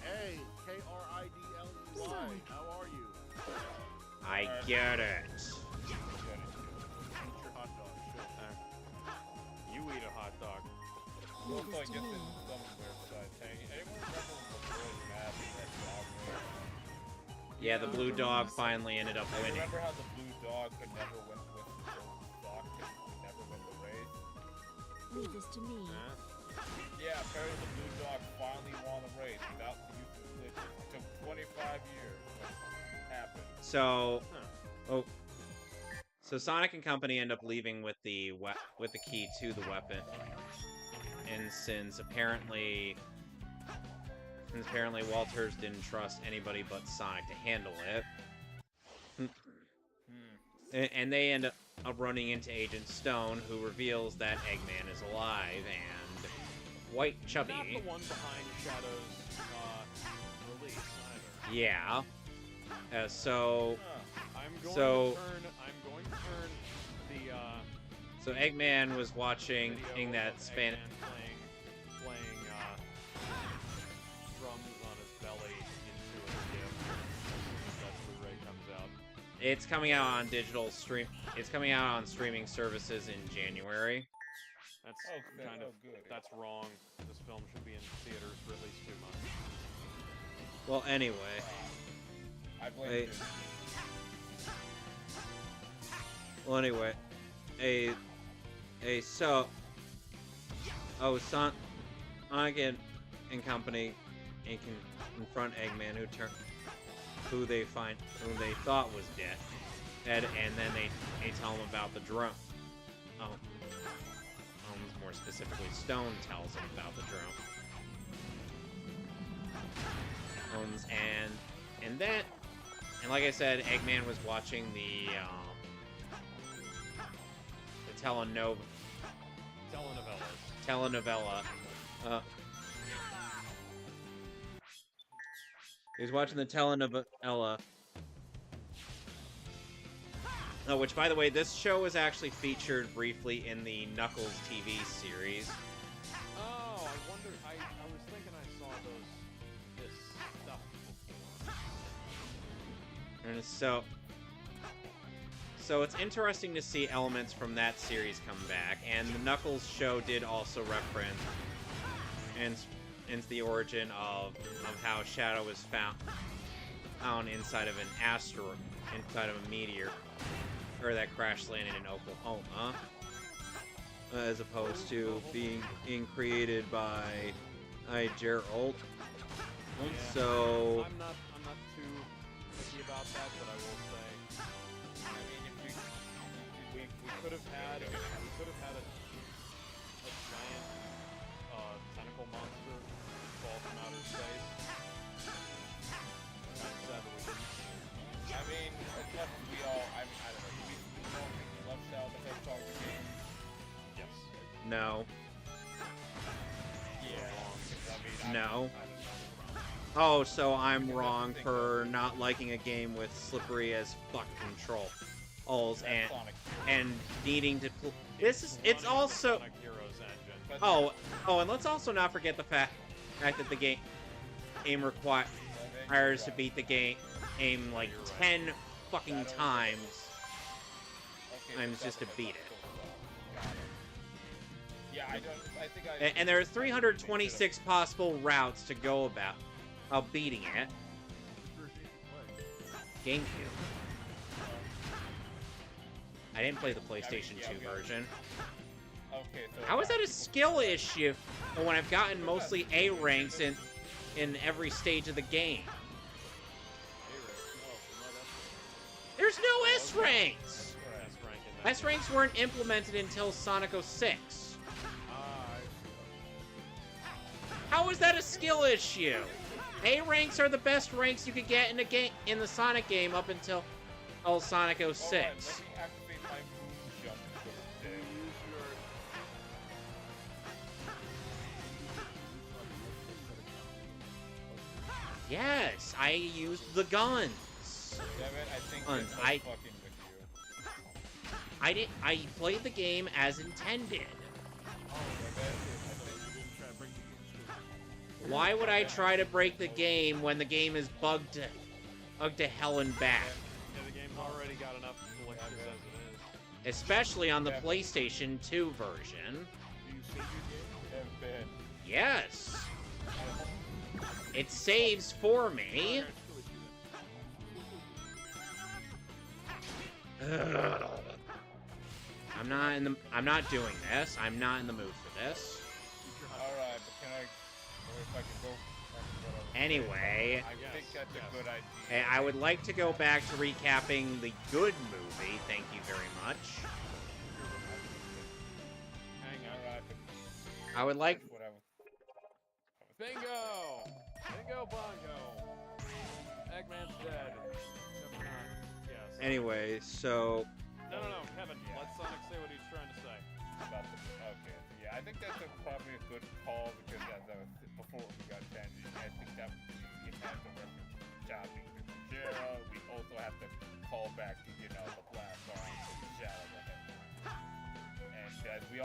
Hey, Kridley, how are you? I get it. Eat your hot dog. Shit. You eat a hot dog. Leave Looks this like to it's me. in somewhere beside Tank. Anyone remember the boys mad at dog race? Yeah, the blue dog finally ended up I winning. remember how the blue dog could never win with the dog could never win the race. Leave this to me. Yeah, apparently the blue dog finally won the race without the use of glitches. It took 25 years. What happened? So, so Sonic and company end up leaving with the key to the weapon, and since apparently Walters didn't trust anybody but Sonic to handle it, and they end up running into Agent Stone, who reveals that Eggman is alive and quite chubby. Not the one behind Shadow's release either. Yeah. So I'm going So- to turn the So Eggman was watching video that of Spanish. Eggman playing drums on his belly into a gift as that Blu-ray comes out. It's coming out on digital stream. It's coming out on streaming services in January. That's Okay, kind of good. that's wrong. This film should be in theaters for at least 2 months. Well, anyway, I blame Hey. you. Sonic and company and can confront Eggman, who they thought was dead, and then they tell him about the drone. More specifically, Stone tells him about the drone. And like I said, Eggman was watching the telenovela. He was watching the telenovela. Oh, which, by the way, this show was actually featured briefly in the Knuckles TV series. Oh, I wonder. I was thinking I saw this stuff before. And so it's interesting to see elements from that series come back, and the Knuckles show did also reference into the origin of how Shadow was found inside of an asteroid, inside of a meteor, or that crash landed in Oklahoma, as opposed to being created by Gerald. Yeah. So I'm not too picky about that, but I will say, I mean, if we could have had a giant tentacle monster fall from outer space. I'm sad that we didn't. I mean, as much as we all, I don't know, we all think we love Shadow the Hedgehog the game. Yes. no. Yeah. I mean, No. I don't know. Oh, so I'm wrong for not liking a game with slippery as fuck controls That's Sonic. and needing to. It's Running also. Sonic Heroes engine. But Oh, and let's also not forget the fact that the game requires to beat the game like 10 fucking times. Just to beat it. Yeah, I think And there are 326 possible routes to go about beating it. GameCube. I didn't play the PlayStation 2 version. Okay, so How is that a skill issue when I've gotten mostly A ranks in every stage of the game? There's no S ranks! S ranks weren't implemented until Sonic 06. How is that a skill issue? A ranks are the best ranks you could get in the Sonic game up until Sonic 06. Alright, let me activate my moon jump for the day. Yes, I used the guns. Devin, I think Guns. I'm fucking with you. I played the game as intended. Why would I try to break the game when the game is bugged to hell and back? Yeah, the game's already got enough glitches as it is. Especially on the PlayStation 2 version. Yes. It saves for me. Ugh. I'm not doing this. I'm not in the mood for this. Alright, but can I, or if I can go, Anyway, I think that's a good idea. I would like to go back to recapping the good movie. Thank you very much. Hang on. Alright, I would like. whatever. Bingo! Bingo bongo! Eggman's dead. Except not. Yes. Anyway, so No, Kevin, let Sonic say what he's trying to say. About the, okay, so yeah, I think that's probably a good call because as I was, before we got tangent, I think that we have to reference shopping to Jera. We also have to call back to, you know, the Black Arms and the Shadow the Headline. And as we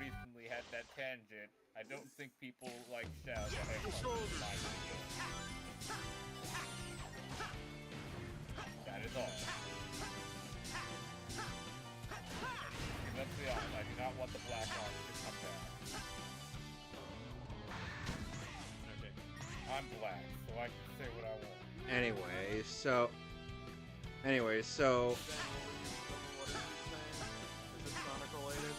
recently had that tangent, I don't think people like Shadow the Headline. That is all. Let's be honest, I do not want the Black Arms to come back. Okay. I'm black, so I can say what I want. anyway, Ben, what is he saying? Is it Sonic related?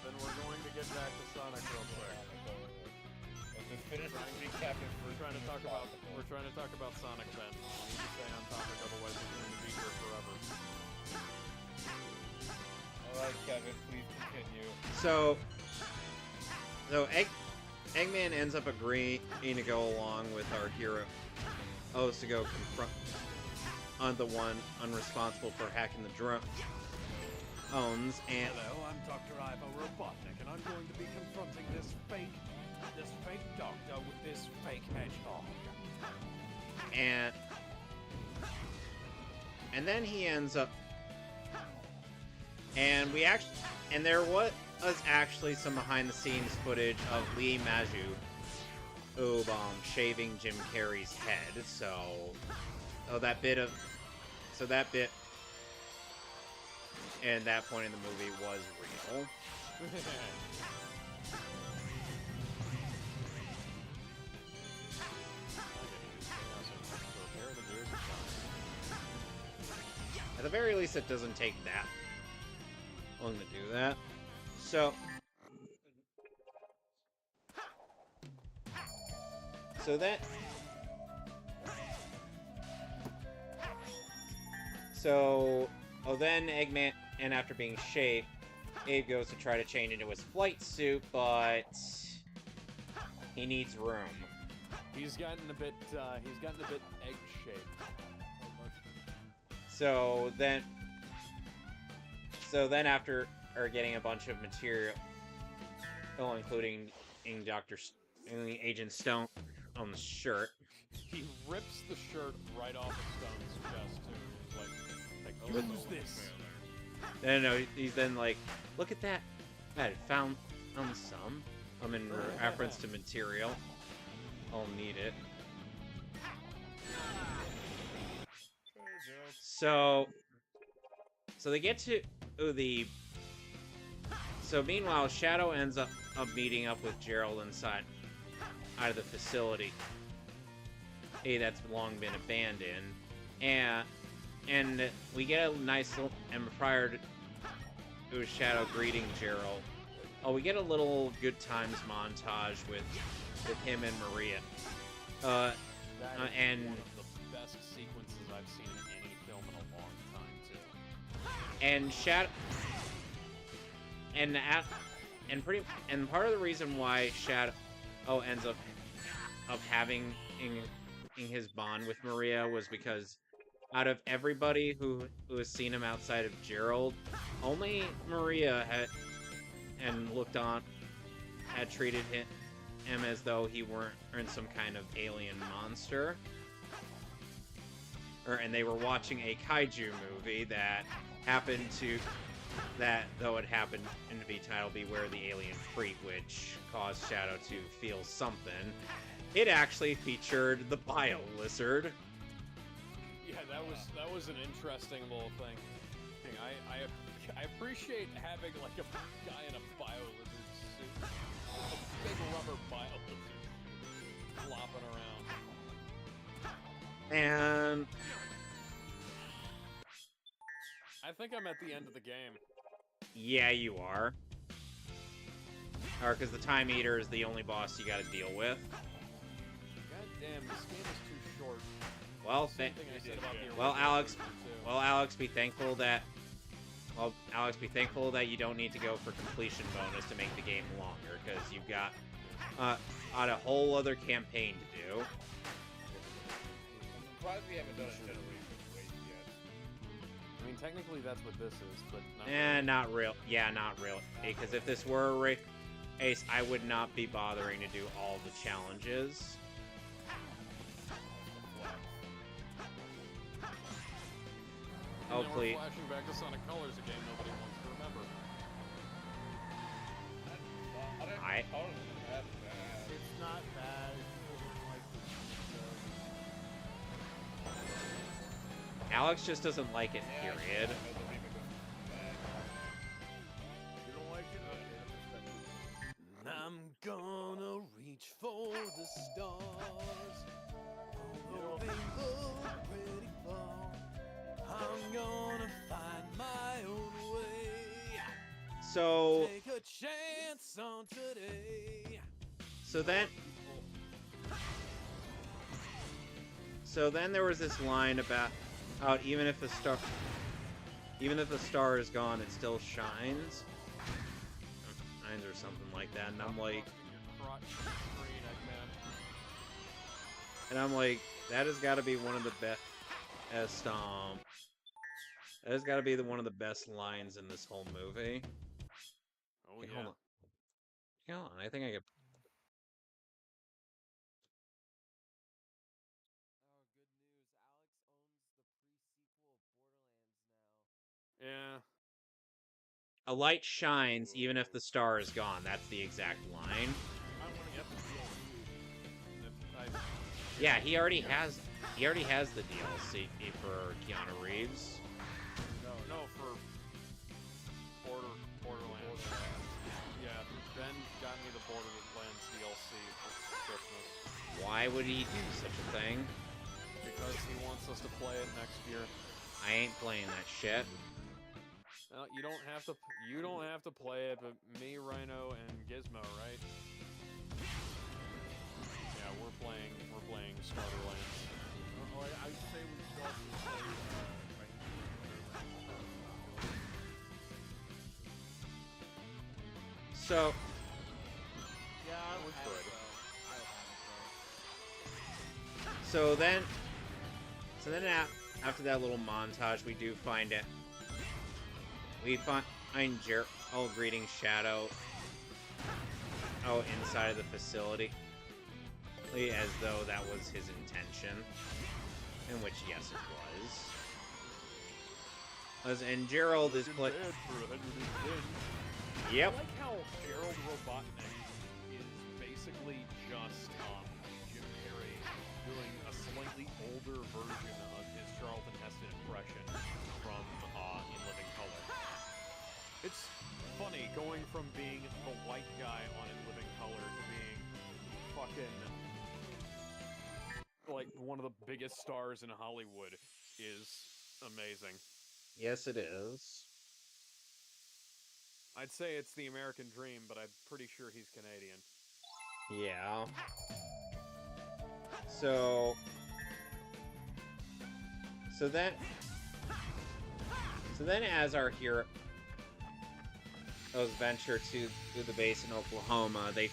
Then we're going to get back to Sonic real quick. Let's just finish this recap as We're trying to talk about Sonic, Ben. We need to stay on topic, otherwise we're going to be here forever. Alright, Kevin, please continue. so Eggman ends up agreeing to go along with our hero to go confront the one unresponsible for hacking the drones. And Hello, I'm Dr. Ivo Robotnik, and I'm going to be confronting this fake doctor with this fake hedgehog. and then he ends up, and there was actually some behind-the-scenes footage of Lee Majou shaving Jim Carrey's head. That bit and that point in the movie was real. At the very least, it doesn't take that long to do that. Then Eggman, and after being shaved, Abe goes to try to change into his flight suit, but he needs room. He's gotten a bit egg-shaped. So then after getting a bunch of material, including Agent Stone on the shirt. He rips the shirt right off of Stone's chest, too. He's like, Who's this? No, he's then like, look at that. I found some. I'm in reference to material. I'll need it. So they get to So meanwhile, Shadow ends up meeting up with Gerald out of the facility. That's long been abandoned, and we get a nice little, and prior to Shadow greeting Gerald, we get a little good times montage with him and Maria. And one of the best sequences I've seen in any film in a long time, too. And Shadow, and part of the reason why Shadow ends up having in his bond with Maria was because out of everybody who has seen him outside of Gerald, only Maria had treated him as though he weren't some kind of alien monster. And they were watching a kaiju movie that happened to though it happened to be titled Beware the Alien Freak, which caused Shadow to feel something, it actually featured the Bio Lizard. Yeah, that was an interesting little thing. I appreciate having like a guy in a bio lizard suit, a big rubber bio lizard flopping around. And I think I'm at the end of the game. yeah, you are. Or because the Time Eater is the only boss you got to deal with. God damn, this game is too short. Well, Alex, be thankful that you don't need to go for completion bonus to make the game longer, because you've got a whole other campaign to do. I'm surprised we haven't done a generation wait yet. I mean, technically that's what this is, but not really. Not real. Yeah, not really. Because if this were a race, I would not be bothering to do all the challenges. Oh, please. We're flashing back to Sonic Colors, a game nobody wants to remember. It's not bad. Alex just doesn't like it, period. You don't like it? Okay, I'm gonna reach for the stars. Although they look pretty far, I'm gonna find my own way. So Take a chance on today. So then there was this line about how even if the star is gone, it still shines. Shines or something like that, and I'm like, that has got to be one of the best. That has got to be one of the best lines in this whole movie. Oh okay, yeah. Hold on, I think I could. Yeah. A light shines even if the star is gone. That's the exact line. Yeah, he already has the DLC for Keanu Reeves. No, for Borderlands. Yeah, Ben got me the Borderlands DLC for Christmas. Why would he do such a thing? Because he wants us to play it next year. I ain't playing that shit. No, you don't have to play it, but me, Rhino, and Gizmo, right? Yeah, we're playing Starterlands. I say we should also play. So. Yeah, I would good. So then after that little montage, we do find it. We find Gerald greeting Shadow. Oh, inside of the facility, as though that was his intention. In which, yes, it was. And Gerald is playing. Yep. I like how Gerald Robotnik is basically just Jim Carrey doing a slightly older version of his Charlton Heston impression from In Living Color. It's funny going from being the white guy on In Living Color to being fucking like one of the biggest stars in Hollywood is amazing. Yes, it is. I'd say it's the American dream, but I'm pretty sure he's Canadian. Yeah. So then as our heroes venture to the base in Oklahoma, they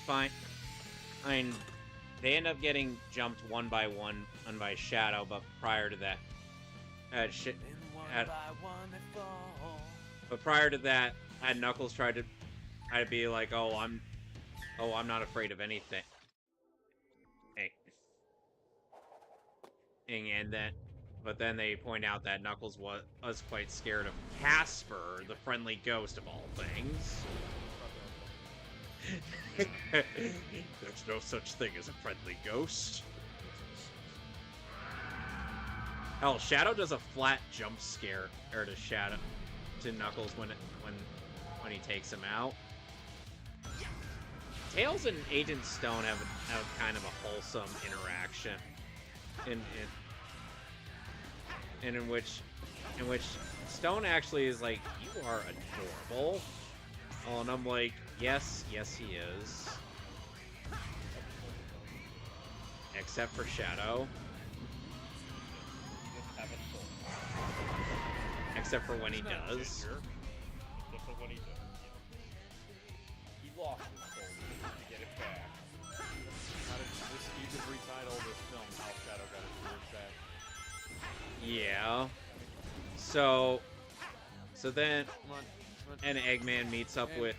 end up getting jumped one by Shadow, but prior to that, had Knuckles tried to be like, I'm not afraid of anything. Hey. And then But then they point out that Knuckles was quite scared of Casper, the friendly ghost of all things. There's no such thing as a friendly ghost. Hell, Shadow does a flat jump scare to Knuckles when he takes him out. Tails and Agent Stone have kind of a wholesome interaction, in which Stone actually is like, "You are adorable," and I'm like, "Yes, he is." Except for Shadow. Except for when he does. Except for when he does. He lost his soul. He needs to get it back. You could retitle this film "How Shadow Got His Roots Back." Yeah. So then, and Eggman meets up with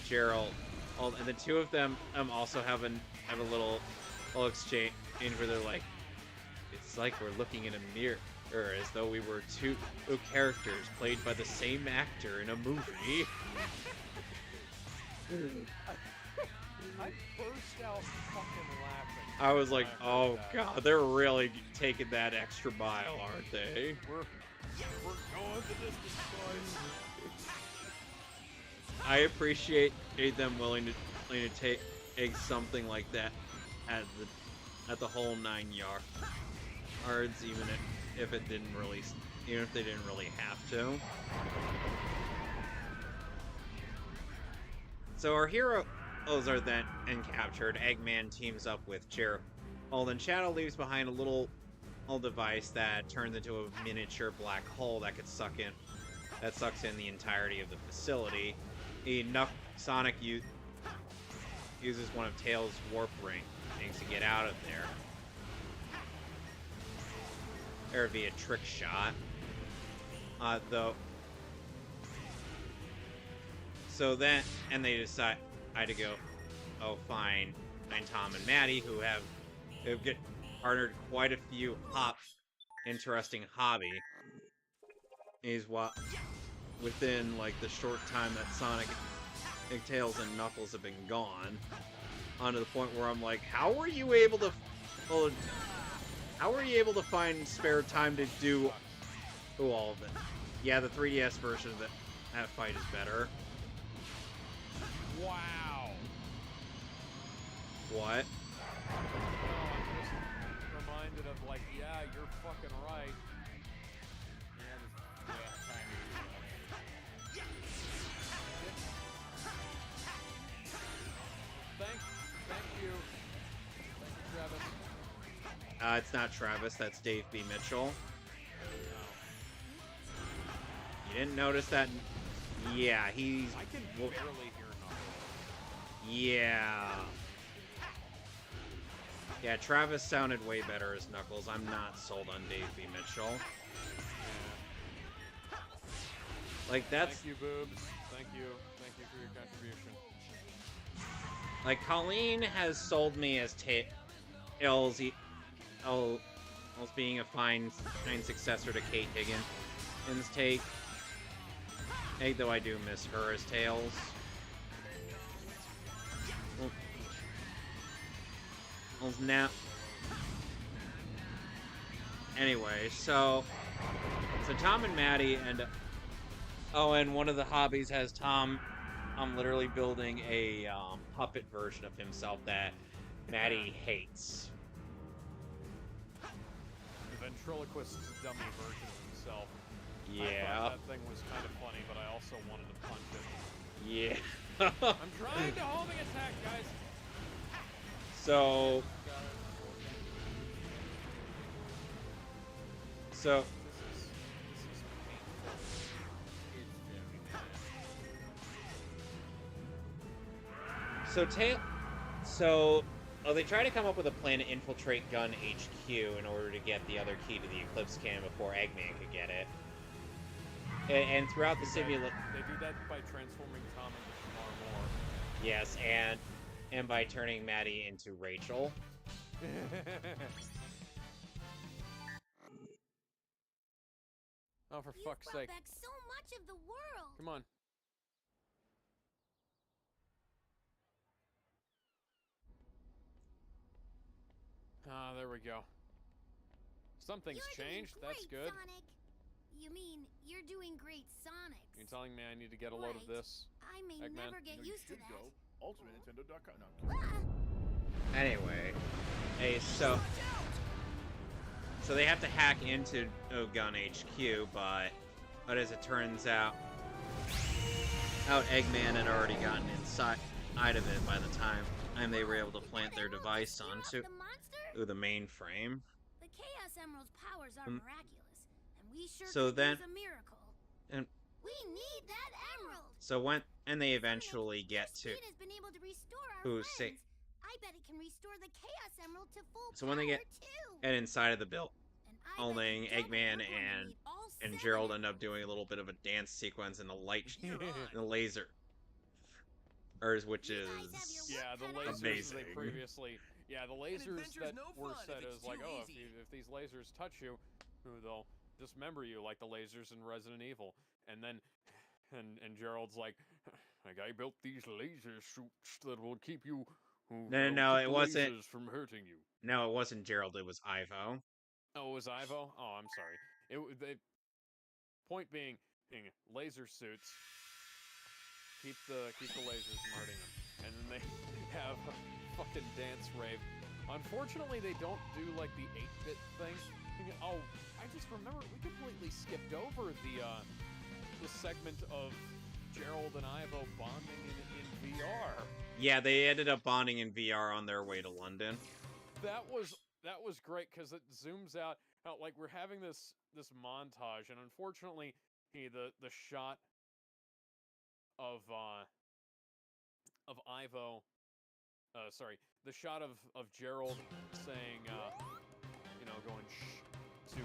Gerald, and the two of them also have a little exchange where they're like, "It's like we're looking in a mirror, as though we were two characters played by the same actor in a movie." I burst out fucking laughing. I was like, "Oh god, they're really taking that extra mile, aren't they?" We're going the distance, boys. I appreciate them willing to take something like that at the whole 9 yards, even if they didn't really have to. So our heroes are then captured. Eggman teams up with Gerald, and Shadow leaves behind a little device that turns into a miniature black hole that sucks in the entirety of the facility. Sonic uses one of Tails' warp rings to get out of there. Or via trick shot. Though. So then, and they decide to go, find Tom and Maddie, who have partnered quite a few interesting hobby. Is what within like the short time that Sonic, Tails, and Knuckles have been gone, onto the point where I'm like, how were you able to find spare time to do all of it? Yeah, the 3DS version of that fight is better. Wow. What? No, I'm just reminded of like, yeah, you're fucking right. Thank you. Thank you, Travis. It's not Travis, that's Dave B. Mitchell. You didn't notice that? Yeah, he's... I can barely hear Knuckles. Yeah. Yeah, Travis sounded way better as Knuckles. I'm not sold on Dave B. Mitchell. Like, that's... Thank you, Boobs. Thank you. Thank you for your contribution. Like, Colleen has sold me as Tails being a fine successor to Kate Higgins' take. Though I do miss her as Tails. Well, now... Anyway, so Tom and Maddie and... and one of the hobbies has Tom literally building a puppet version of himself that Maddie hates. The ventriloquist's dummy version of himself. Yeah. I thought that thing was kind of funny, but I also wanted to punch it. Yeah. I'm trying to homing attack, guys! So... This is painful. They try to come up with a plan to infiltrate Gun HQ in order to get the other key to the Eclipse Cannon before Eggman could get it. And throughout the simulation... They do that by transforming Tom into Shamar Moore. Yes, and by turning Maddie into Rachel. Oh, for You fuck's brought sake. back so much of the world. Come on. Ah, there we go. Something's You're changed. doing That's great, good. Sonic. You mean you're doing great, Sonic? You're telling me I need to get a load of Right. this? I may Eggman? never get You know, you used to should that. go ultimatenintendo.com. No, Anyway, so they have to hack into Gun HQ, but as it turns out, Eggman had already gotten inside of it by the time they were able to plant their device onto the mainframe. The Chaos Emerald's powers are miraculous, and we sure So could then- use a miracle. And We need that emerald. so they eventually get to Speed has been able to restore our who friends. say. I bet it can restore the Chaos Emerald to full So when they get too. and inside of the build, And I bet only the double Eggman we're going to and need all and 7 Gerald end up emeralds. doing a little bit of a dance sequence in the You're on. in the laser, which You is guys have your Yeah, the work cut out lasers for you. Amazing. they previously. Yeah, the lasers adventure's that no were fun said if as it's like, too oh, easy. if these lasers touch you, they'll dismember you like the lasers in Resident Evil. And then, and Gerald's like, I built these laser suits that will keep you. No, keep it the wasn't. lasers from hurting you. No, it wasn't Gerald. It was Ivo. Oh, it was Ivo? Oh, I'm sorry. Point being, laser suits keep the lasers from hurting them, and then they have a fucking dance rave. Unfortunately, they don't do like the 8-bit thing. Oh, I just remembered we completely skipped over the segment of Gerald and Ivo bonding in VR. Yeah, they ended up bonding in VR on their way to London. That was great because it zooms out like we're having this montage, and unfortunately, the shot of Ivo, sorry, the shot of Gerald saying going shh to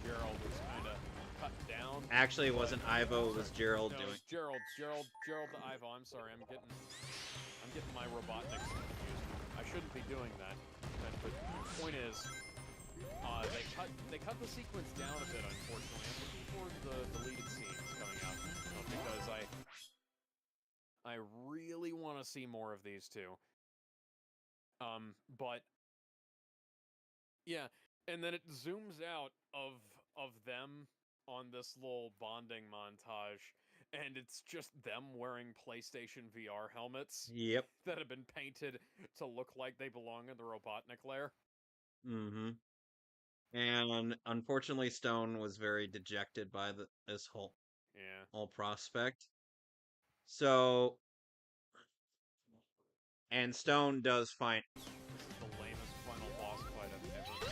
Gerald was kind of cut down. Actually, it wasn't Ivo. It was Gerald No, doing. it's Gerald to Ivo. I'm sorry, I'm getting my Robotniks confused. I shouldn't be doing that. But the point is, they cut the sequence down a bit. Unfortunately, I'm looking for the deleted scenes coming out because I really want to see more of these two. But yeah, and then it zooms out of them on this little bonding montage, and it's just them wearing PlayStation VR helmets. Yep. That have been painted to look like they belong in the Robotnik lair. Mm-hmm. And unfortunately, Stone was very dejected by this whole prospect. So, and Stone does find. This is the lamest final boss fight I've ever seen in a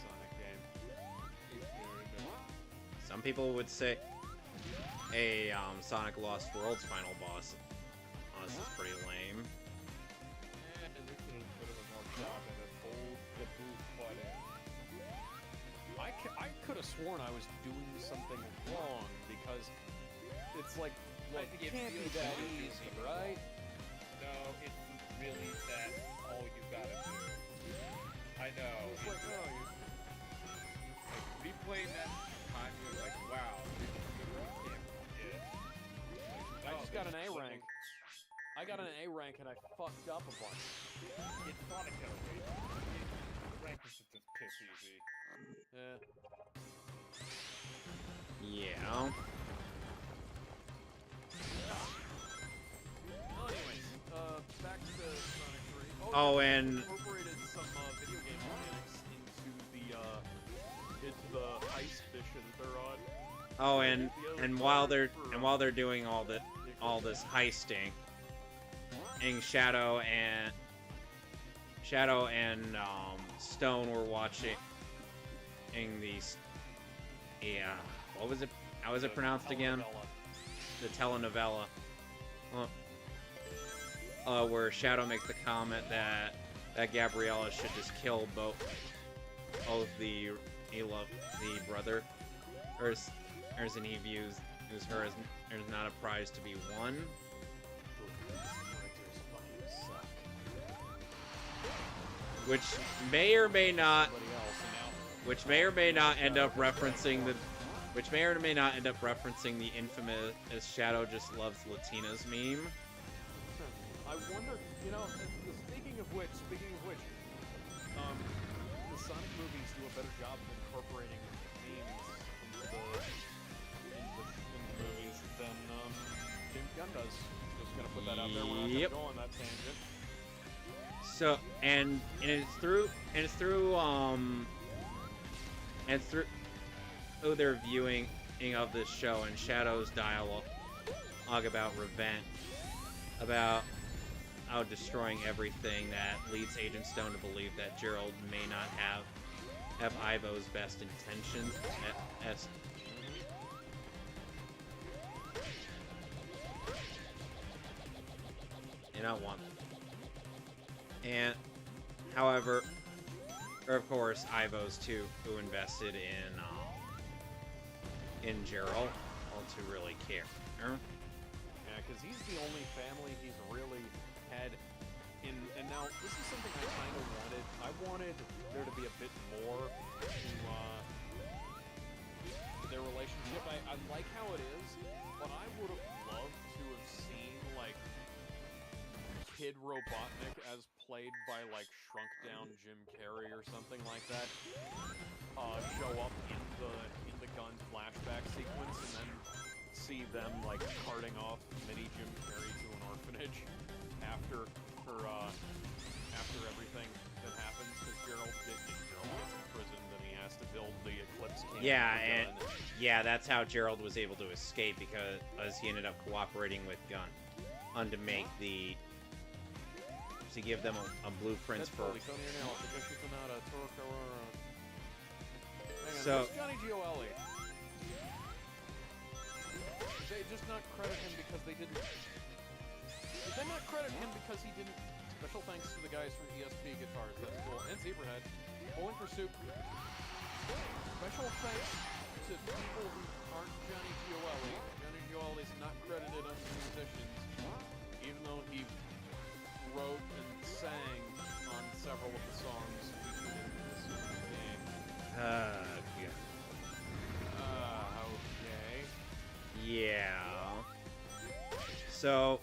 Sonic game. Some people would say a Sonic Lost World's final boss. Honestly, is pretty lame. And this is a bit of a more job than the old the boost button. I could have sworn I was doing something wrong because it's like, I it think it can't be feels that more easy, easy. right? No, it's really that all you gotta do. I know. It's like, no, Like replaying that time, you're like, wow, this is what I can't forget. I just got an A rank. I got an A rank and I fucked up a bunch. It's Sonic Generation. Rank is just piss easy. Yeah. Yeah. Well, anyways, back to Sonic 3. Oh, yeah, and- incorporated some video game mechanics into the heist mission they're on. Oh, and while they're doing all this heisting, and Shadow and Stone were watching these. Yeah, what was it? How was it pronounced again? The telenovela. Where Shadow makes the comment that Gabriella should just kill both the brother, or and he views her as not a prize to be won. which may or may not, somebody else, and now which may or may not end up referencing the, which may or may not end up referencing the infamous Shadow just loves Latinas meme. I wonder, you know, speaking of which, the Sonic movies do a better job of incorporating memes into the movies than James Gunn does. Just gonna put that out there. We're not gonna go on that tangent. So and it's through their viewing of this show and Shadow's dialogue about revenge, about destroying everything that leads Agent Stone to believe that Gerald may not have Ivo's best intentions. And I want them. And however, of course, Ivo's too, who invested in Gerald, all to really care. Yeah, because he's the only family he's really had in. And now this is something I kind of wanted. I wanted there to be a bit more to their relationship. I like how it is, but I would have loved to have seen like Kid Robotnik as played by like shrunk down Jim Carrey or something like that. Show up in the gun flashback sequence and then see them like carting off mini Jim Carrey to an orphanage after everything that happens because Gerald gets imprisoned and he has to build the Eclipse cannon. Yeah, that's how Gerald was able to escape because he ended up cooperating with Gunn to make to give them a blueprints for. So. Johnny Gioeli. Did they just not credit him because they didn't? Did they not credit him because he didn't? Special thanks to the guys from ESP Guitars. That's cool. And Zebrahead. Bowling for Soup. Special thanks to people who aren't Johnny Gioeli. Johnny Gioeli's not credited under musicians, even though he wrote and sang on several of the songs featured in this game. Okay. Yeah. So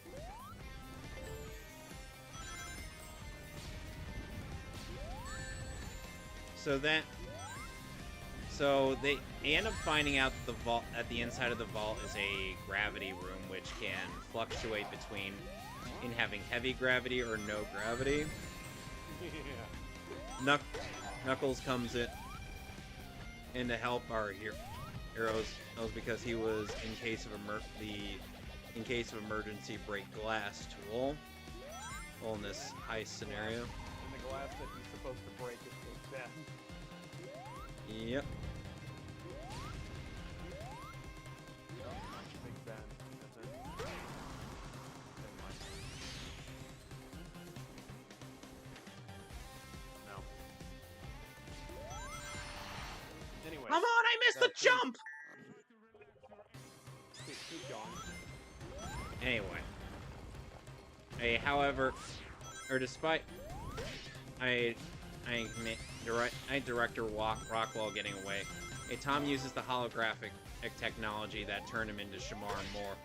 they end up finding out that the vault at the inside of the vault is a gravity room which can fluctuate between having heavy gravity or no gravity. Yeah. Knuckles comes in to help our heroes because he was in case of emergency break glass tool. Well, in this heist scenario. And the glass that he's supposed to break is Big Ben. Yep. Big Ben. No. Anyway. Come on, I missed the jump! Keep going. Anyway. However, despite director Rockwell getting away, Tom uses the holographic technology that turned him into Shamar Moore,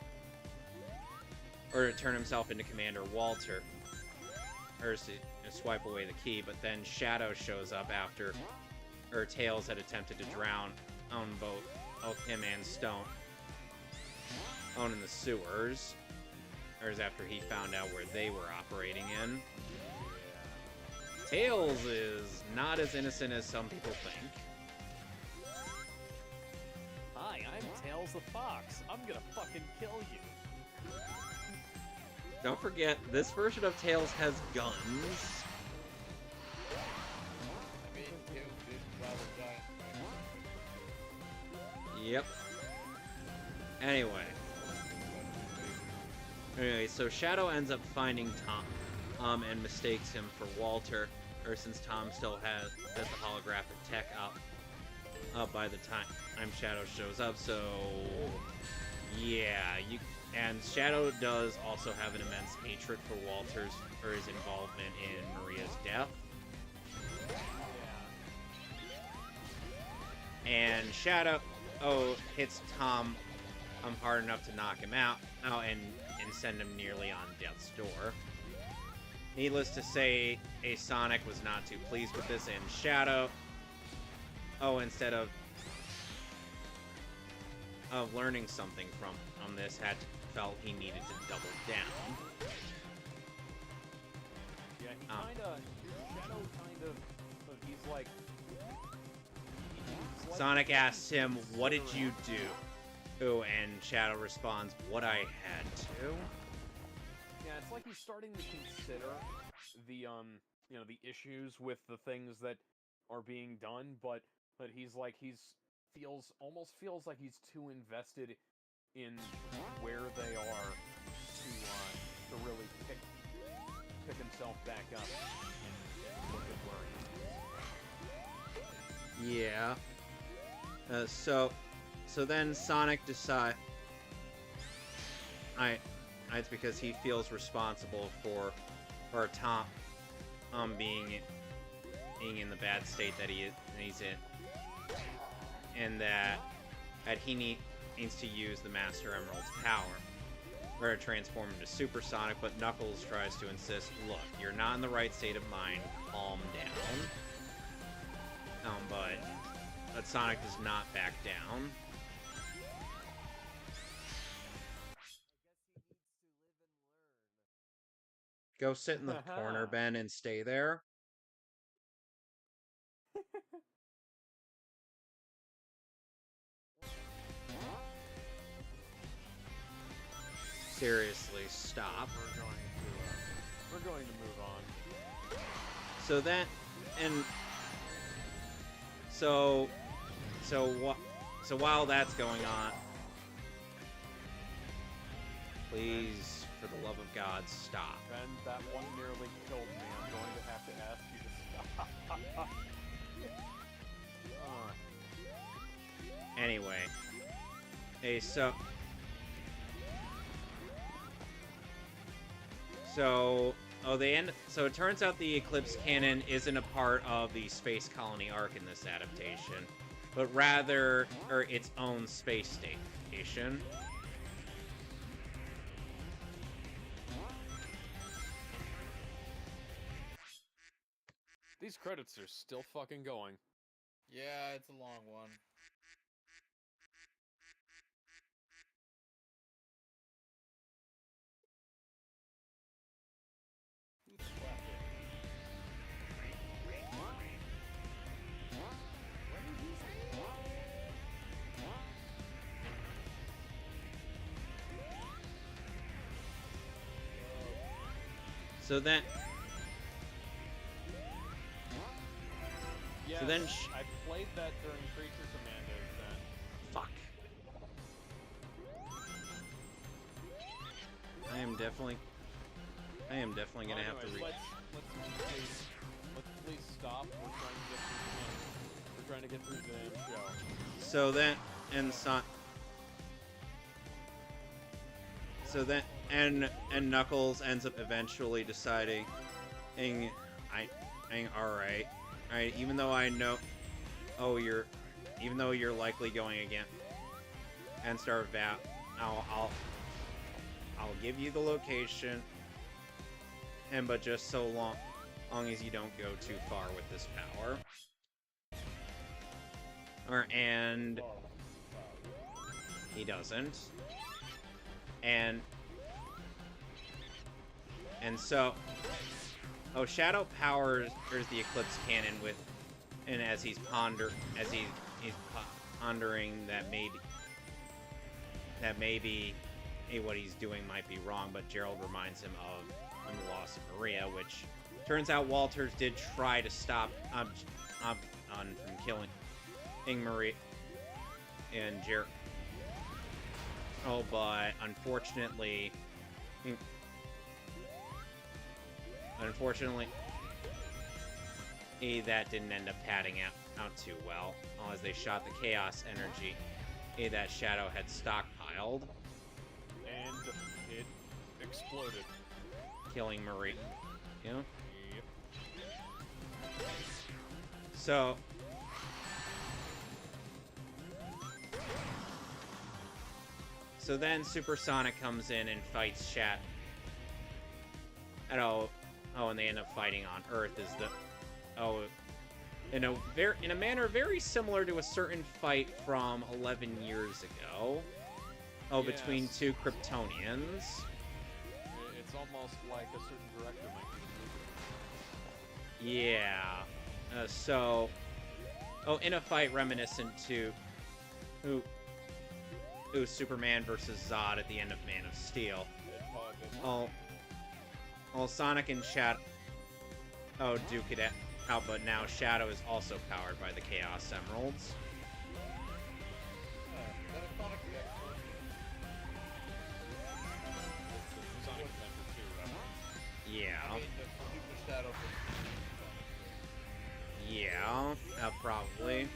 or to turn himself into Commander Walter, or to swipe away the key. But then Shadow shows up after, Tails had attempted to drown on both him and Stone, in the sewers. After he found out where they were operating in. Tails is not as innocent as some people think. Hi, I'm Tails the Fox. I'm gonna fucking kill you. Don't forget, this version of Tails has guns. I mean, Tails did rather die. Yep. Anyway, so Shadow ends up finding Tom, and mistakes him for Walter, since Tom still has the holographic tech up by the time Shadow shows up. So yeah, and Shadow does also have an immense hatred for his involvement in Maria's death. and Shadow hits Tom hard enough to knock him out and send him nearly on death's door. Needless to say, Sonic was not too pleased with this, and Shadow, instead of learning something from this, felt he needed to double down. Yeah, he Shadow he's like... Sonic asks him, "What did you do?" And Shadow responds, "What I had to." Yeah, it's like he's starting to consider the, you know, the issues with the things that are being done, but he's like, almost feels like he's too invested in where they are to really pick himself back up and look at where he is. Yeah. So then Sonic decides, it's because he feels responsible for Tom being in the bad state that he's in, and that he needs to use the Master Emerald's power to transform into Supersonic. But Knuckles tries to insist, "Look, you're not in the right state of mind. Calm down." But Sonic does not back down. Go sit in the corner, Ben, and stay there. Seriously, stop. We're going to move on. So then, and so while that's going on, please, for the love of God, stop. Ben, that one nearly killed me. I'm going to have to ask you to stop. Anyway, so it turns out the Eclipse Cannon isn't a part of the Space Colony arc in this adaptation, but rather its own space station. These credits are still fucking going. Yeah, it's a long one. So then... Yes, so then I played that during Creature Commandos then. Fuck. I am definitely gonna have to read. Let's please stop. We're trying to get through the show. So then, and Knuckles ends up eventually deciding, alright, even though I know, even though you're likely going again, and start I'll give you the location, but just so long as you don't go too far with this power. And he doesn't. And so Shadow powers the Eclipse Cannon as he's pondering that maybe what he's doing might be wrong, but Gerald reminds him of the loss of Maria, which turns out Walters did try to stop from killing Maria and Gerald. But unfortunately, that didn't end up padding out too well, as they shot the Chaos Energy that Shadow had stockpiled. And it exploded. Killing Marie. You know? Yep. So So then Supersonic comes in and fights Shat. And and they end up fighting on Earth. In a manner very similar to a certain fight from 11 years ago. Yes. Between two Kryptonians. It's almost like a certain director might be. Yeah. In a fight reminiscent to Superman versus Zod at the end of Man of Steel. Sonic and Shadow duke it out, but now Shadow is also powered by the Chaos Emeralds. Sonic Adventure 2, right? Yeah. Probably.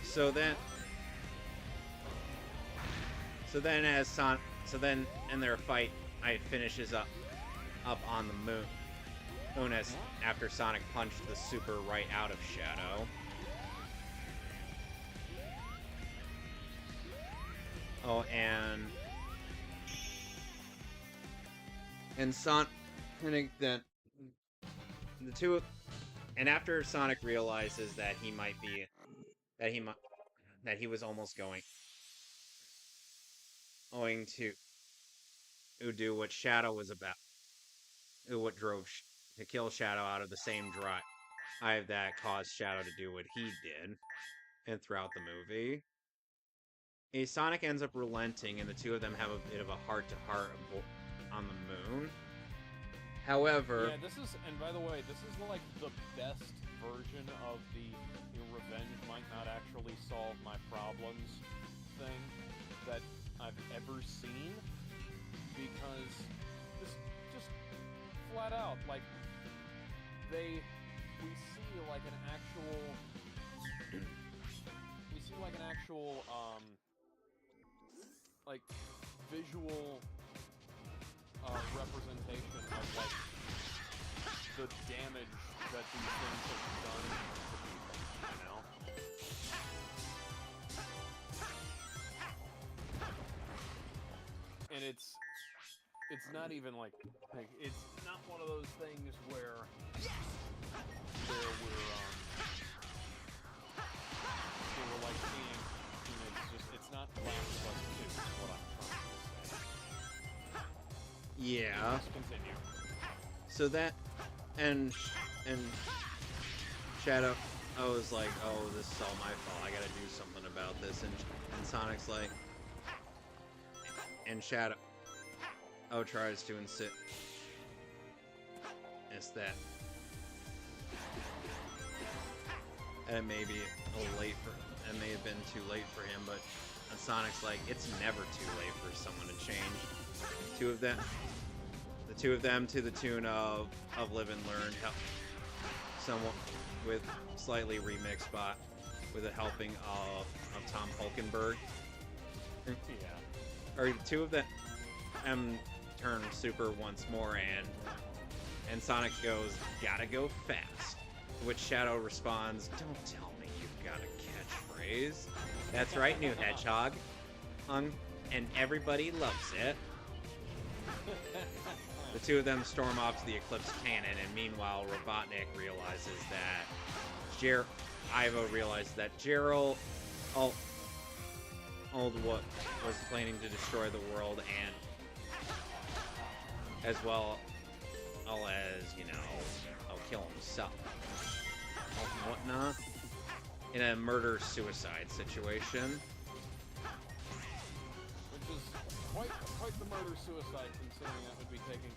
So then in their fight, it finishes up on the moon. As after Sonic punched the super right out of Shadow. And after Sonic realizes that he was almost going to do what Shadow was about, what drove to kill Shadow out of the same drive that caused Shadow to do what he did, and throughout the movie. Sonic ends up relenting, and the two of them have a bit of a heart-to-heart on the moon. However... Yeah, and by the way, this is like the best version of the revenge might not actually solve my problems thing that I've ever seen, because this just flat out, like, we see like an actual like visual representation of like the damage that these things have done to people, you know? And it's not even like it's not one of those things where we're like seeing, it's not Last of Us 2 is what I'm trying to say. Yeah. Just continue. So that, and Shadow, I was like, oh, this is all my fault, I gotta do something about this, and Sonic's like, and Shadow, tries to insist, that, and it may be it may have been too late for him, but Sonic's like, it's never too late for someone to change. The two of them to the tune of Live and Learn, somewhat with slightly remixed, but with a helping of Tom Hulkenberg. Yeah. Or two of them turn super once more, and Sonic goes, gotta go fast. To which Shadow responds, don't tell me you've got a catchphrase. That's right, new Hedgehog. And everybody loves it. The two of them storm off to the Eclipse Cannon, and meanwhile, Robotnik realizes that Ivo realizes that Gerald what was planning to destroy the world, and as well as, kill himself and whatnot in a murder-suicide situation. Which is quite the murder-suicide, considering that would be taking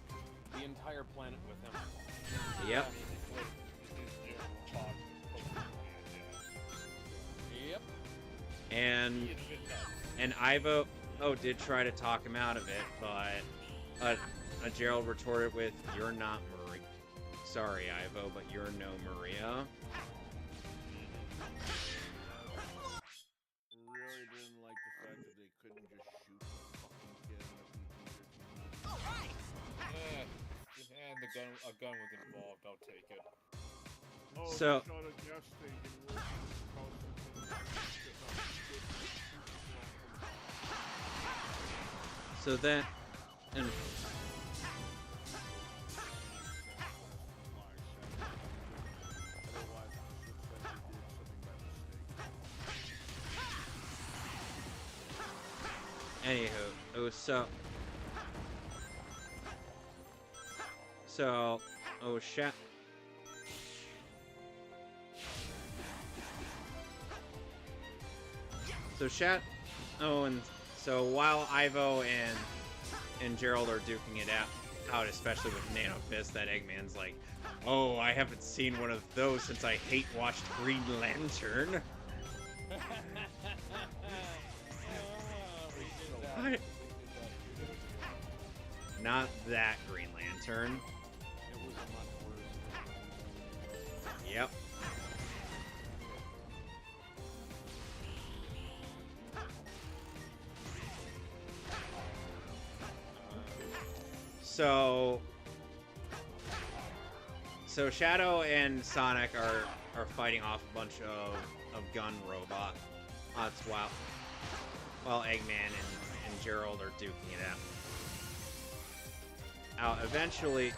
the entire planet with him. Yep. Yep. And Ivo did try to talk him out of it, but Gerald retorted with, "You're not Maria. Sorry, Ivo, but you're no Maria." Really didn't like the fact that they couldn't just shoot the fucking kid in the PG-13 movie. And a gun was involved, I'll take it. Oh, So- they shot a gas tank and rolled So then, and anywho, it was oh shit. So and so while Ivo and Gerald are duking it out, especially with Nano Fist, that Eggman's like, oh, I haven't seen one of those since I hate watched Green Lantern. Not that Green Lantern. It was a much worse. Yep. So Shadow and Sonic are fighting off a bunch of gun robots while Eggman and Gerald are duking it out. Eventually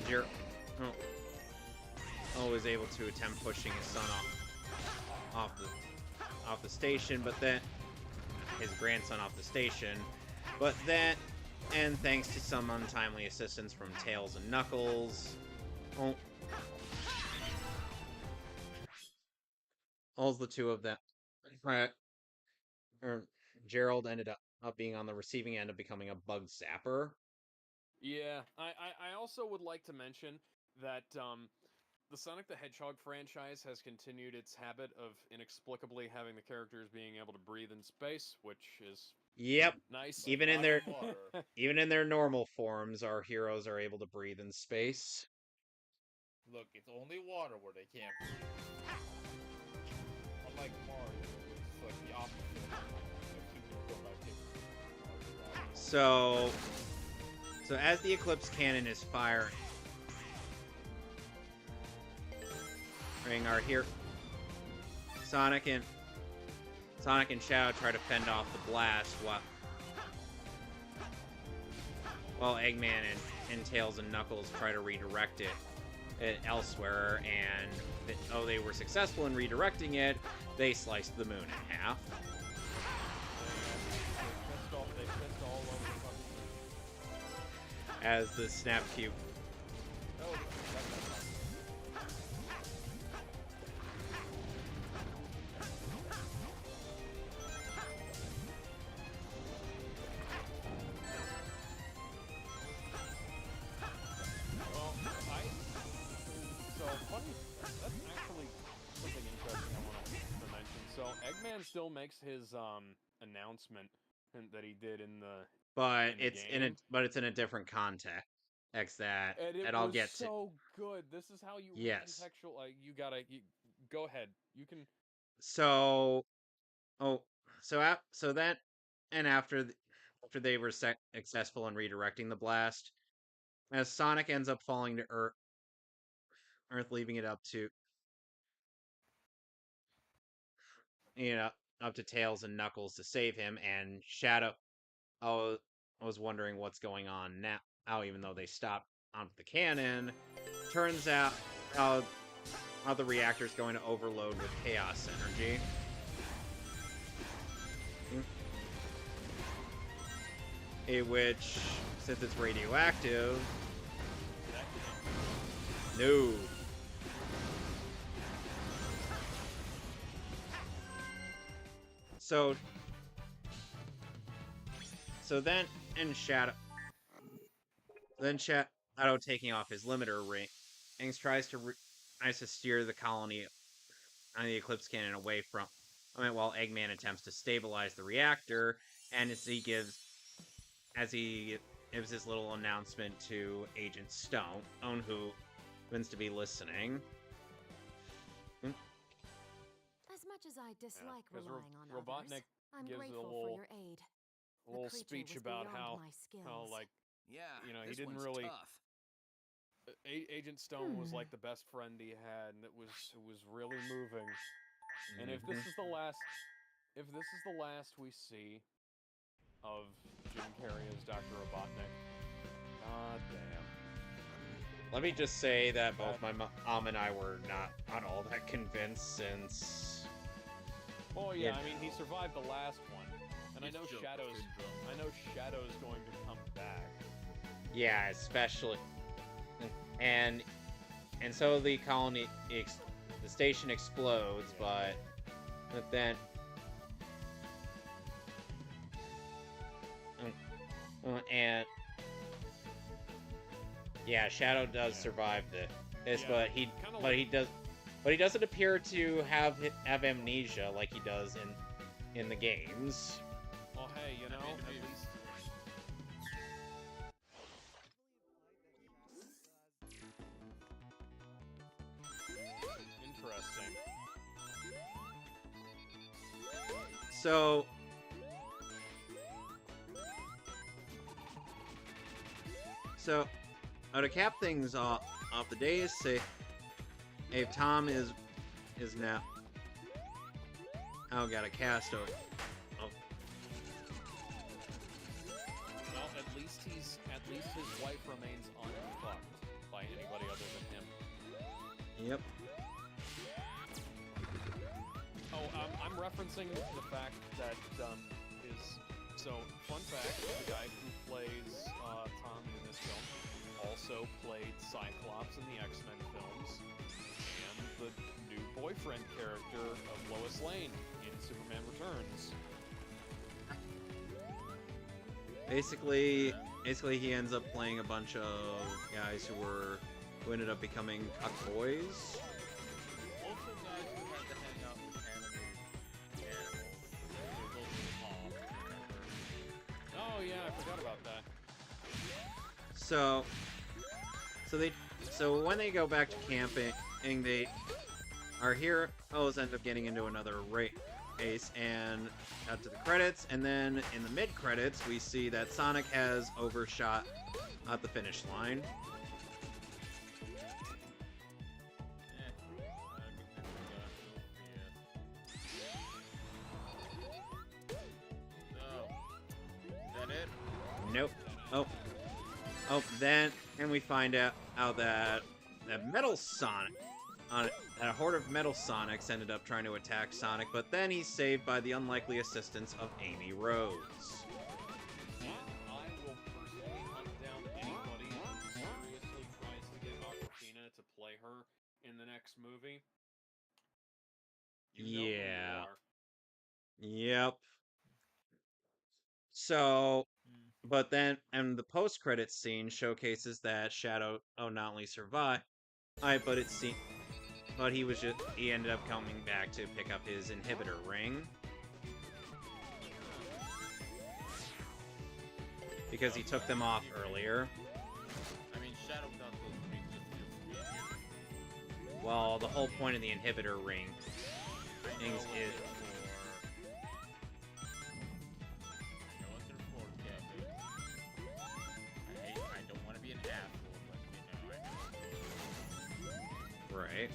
Gerald was able to attempt pushing his son off the station, but then his grandson off the station, but then, and thanks to some untimely assistance from Tails and Knuckles, all the two of them, Gerald ended up being on the receiving end of becoming a bug zapper. Yeah, I also would like to mention that the Sonic the Hedgehog franchise has continued its habit of inexplicably having the characters being able to breathe in space, which is Yep. nice. Even in Not their water. normal forms, our heroes are able to breathe in space. Look, it's only water where they can't breathe. Unlike Mario, it's like the opposite. So as the Eclipse Cannon is firing, our here, Sonic and Shadow try to fend off the blast while Eggman and Tails and Knuckles try to redirect it elsewhere, and they were successful in redirecting it. They sliced the moon in half. As the Snap Cube. Eggman still makes his announcement that he did in the But game. it's in a different context. That and it I'll was get so good. This is how you recontextual. You gotta go ahead. You can. So that, and after they were successful in redirecting the blast, as Sonic ends up falling to Earth, leaving it up to Tails and Knuckles to save him, and Shadow. I was wondering what's going on now. Even though they stopped onto the cannon, turns out how the reactor's going to overload with chaos energy. Which, since it's radioactive, no. So then, in Shadow, taking off his limiter ring, tries to steer the colony on the Eclipse Cannon away from. While Eggman attempts to stabilize the reactor, and as he gives his little announcement to Agent Stone, who happens to be listening. As much as I dislike relying on Robotnik others, I'm gives grateful a little, for your aid. a little speech about how my like Yeah, he didn't really tough. Agent Stone was like the best friend he had, and it was really moving. And if this is the last, we see of Jim Carrey as Dr. Robotnik, god damn. Let me just say that both my mom and I were not all that convinced since. Well, yeah, I mean, he survived the last one, and I know Shadow's going to come back. Yeah, especially, and so the colony, the station explodes, but then. And yeah, Shadow does survive this, but he doesn't appear to have amnesia like he does in the games. Well, hey, you know, at least. Interesting. So, to cap things off the days, say, if Tom is now got a cast of. Well, at least his wife remains unfucked by anybody other than him. Yep. Oh, I'm referencing the fact that so fun fact, the guy who plays Tom in this film also played Cyclops in the X-Men films, and the new boyfriend character of Lois Lane in Superman Returns. Basically, he ends up playing a bunch of guys who ended up becoming cuckboys. Also guys who had to hang out with animated animals. Oh yeah, I forgot about that. So when they go back to camping, our heroes end up getting into another race and cut to the credits, and then in the mid-credits we see that Sonic has overshot at the finish line. Nope. Then we find out that Metal Sonic, that a horde of Metal Sonics ended up trying to attack Sonic, but then he's saved by the unlikely assistance of Amy Rhodes. And I will personally hunt down anybody who seriously tries to get Aquafina to play her in the next movie. You know who you are. Yep. So, but then, and the post-credits scene showcases that Shadow not only survived, but he ended up coming back to pick up his inhibitor ring. Because he took them off earlier. I mean, Shadow got those rings just Well, the whole point of the inhibitor ring is I don't want to be an asshole, but right.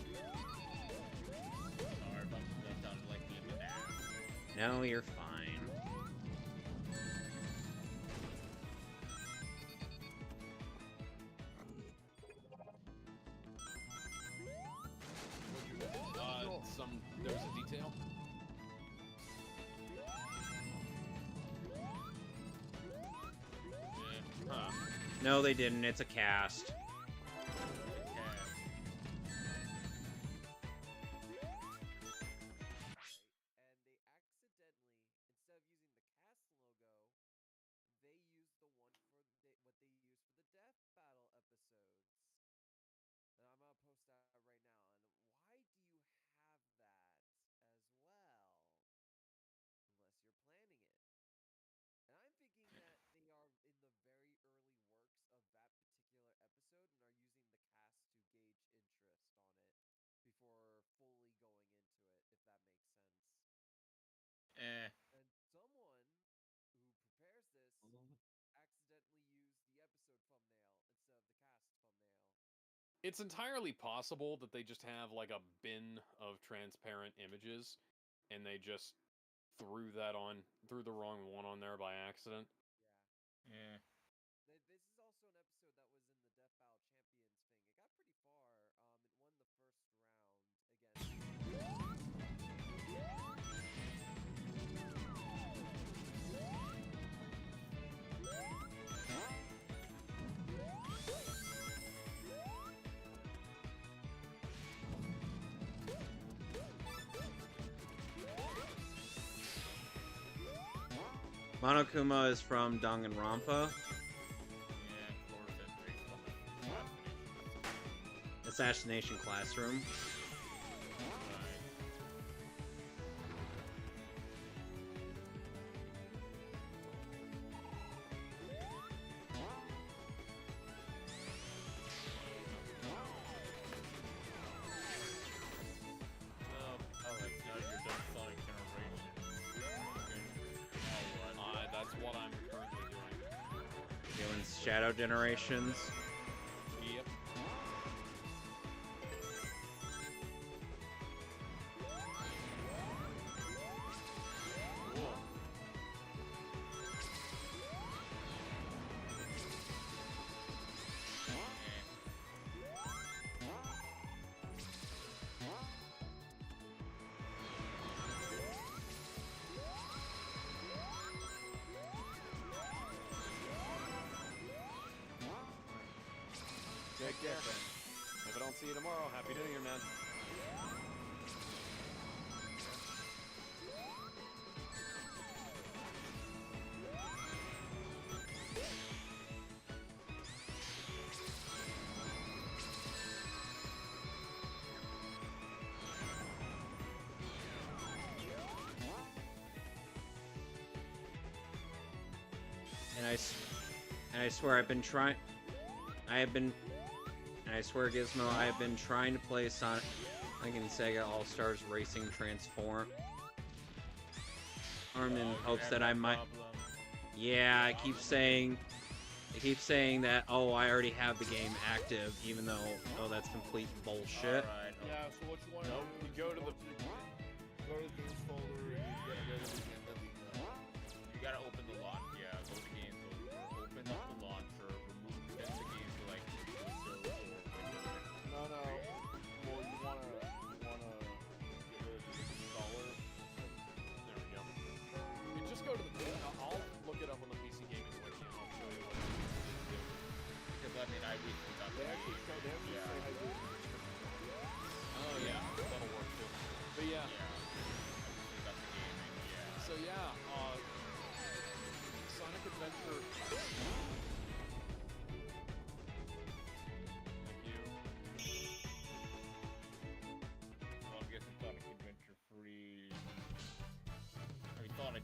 Sorry if that sounded like being an ass. No, you're fine. There's a detail. Huh. No, they didn't. It's a cast. Eh. And someone who prepares this accidentally used the episode thumbnail instead of the cast thumbnail. It's entirely possible that they just have like a bin of transparent images, and they just threw the wrong one on there by accident. Yeah. Yeah. This is also an episode that was in the Death Battle Champions thing. It got pretty far. It won the first round against. Monokuma is from Danganronpa. Yeah, of course, that's based on the Assassination Classroom. Right. Oh, that's now you're done Sonic Generations. Alright. That's what I'm currently doing. Doing Shadow Generations. Yep. Cool. Take care. If I don't see you tomorrow, Happy New Year, man. And I swear I've been trying. And I swear, Gizmo, I have been trying to play Sonic and Sega All-Stars Racing Transform. In hopes that I might. Yeah, I keep saying that. Oh, I already have the game active, even though that's complete bullshit. Alright. Yeah, so what you want Nope, to do you is go to the games folder and you get everything and then You gotta open the launch. Yeah, go to games folder, open up the launcher, remove get the game to like Windows or Windows. No. Well, you wanna get rid of the installer. There we go. You just go to the bin. I'll look it up on the PC Gaming Wiki and I'll show you what it do. Because I mean, I recently got They the actually game. say how to do it. Oh yeah, that'll work too. But yeah, Yeah. I recently got the game and yeah. so yeah, Sonic Adventure. Thank you. Well, I'm guessing Sonic Adventure free. I mean, Sonic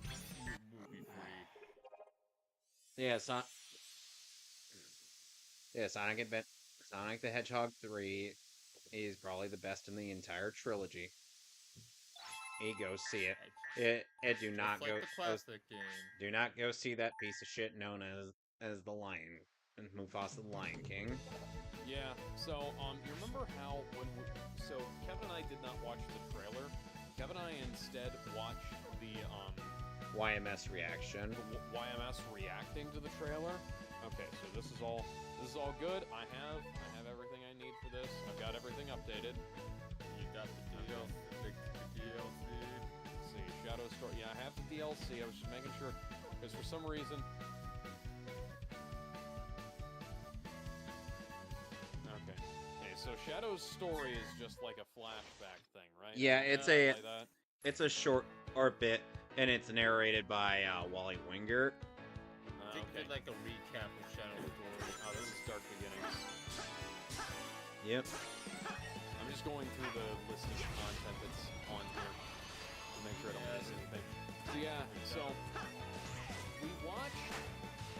movie free. Yeah, Sonic the Hedgehog 3 is probably the best in the entire trilogy. Hey, go see it. Do not Just like go. the classic game. Do not go see that piece of shit known as the Lion, Mufasa the Lion King. Yeah. So you remember how so Kevin and I did not watch the trailer. Kevin and I instead watched the YMS reaction. YMS reacting to the trailer. Okay, so this is all good. I have everything I need for this. I've got everything updated. You got the DLC. The DLC. Let's see, Shadow Story. Yeah, I have the DLC. I was just making sure because for some reason. Okay, so Shadow's story is just like a flashback thing, right? Yeah, it's like that. it's a short bit, and it's narrated by Wally Wingert. I think Okay. they like a recap of Shadow Story. Oh, this is Dark Beginnings. Yep. I'm just going through the list of content that's on here to make sure I don't miss anything. So yeah, so we watched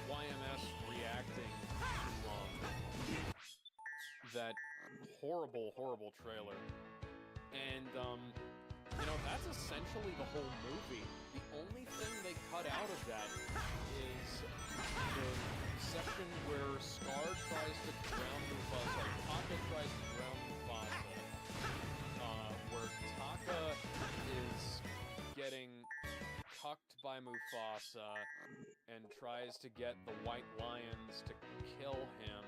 YMS reacting to that horrible trailer, and that's essentially the whole movie. The only thing they cut out of that is the section where Scar tries to drown Mufasa, Taka tries to drown Mufasa, where Taka is getting cucked by Mufasa and tries to get the White Lions to kill him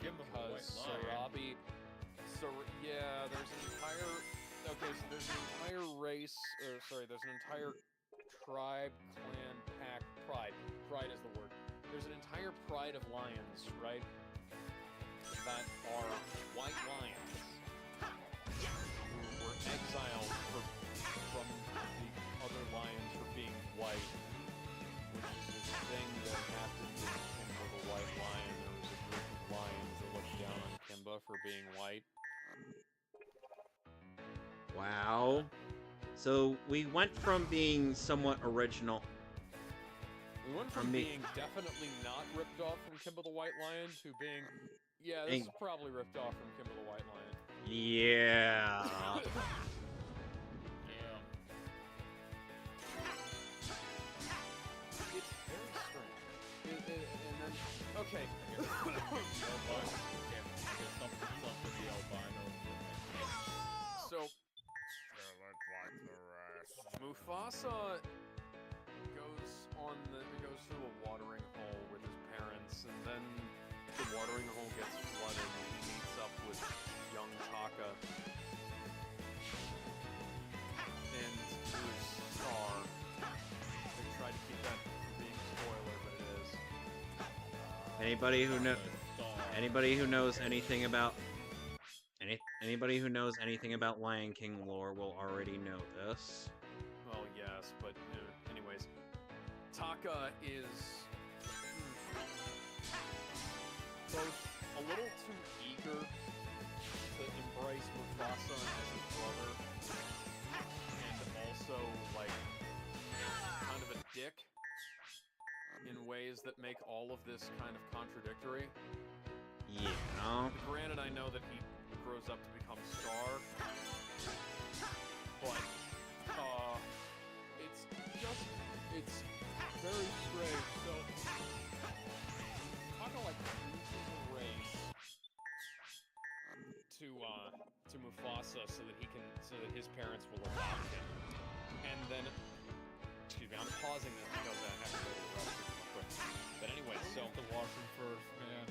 because Sarabi... yeah, there's an entire... Okay, so there's an entire race... there's an entire tribe, clan, pack, pride. Pride is the word. There's an entire pride of lions, right? That are white lions who were exiled from the other lions for being white, which is a thing that happened in Kimba the White Lion. There was a group of lions that looked down on Kimba for being white. Wow. So we went from being somewhat original. We went from being definitely not ripped off from Kimba the White Lion to being, yeah, this is probably ripped off from Kimba the White Lion. Yeah. It's very strange. And then, okay. So, Mufasa goes through a watering hole with his parents, and then the watering hole gets flooded, and he meets up with young Taka and his Scar. They tried to keep that from being a spoiler, but it is. Anybody who knows anything about anybody who knows anything about Lion King lore will already know this. Well, yes, but anyways, Taka is both a little too eager to embrace Mufasa as his brother, and also, like, kind of a dick in ways that make all of this kind of contradictory. Yeah. Granted, I know that he grows up to become Scar, but it's very strange. So Taka like chooses a race to Mufasa so that his parents will adopt him, and then excuse me, I'm pausing this because I have to go to the restroom real quick. But anyway, so the washroom first, man.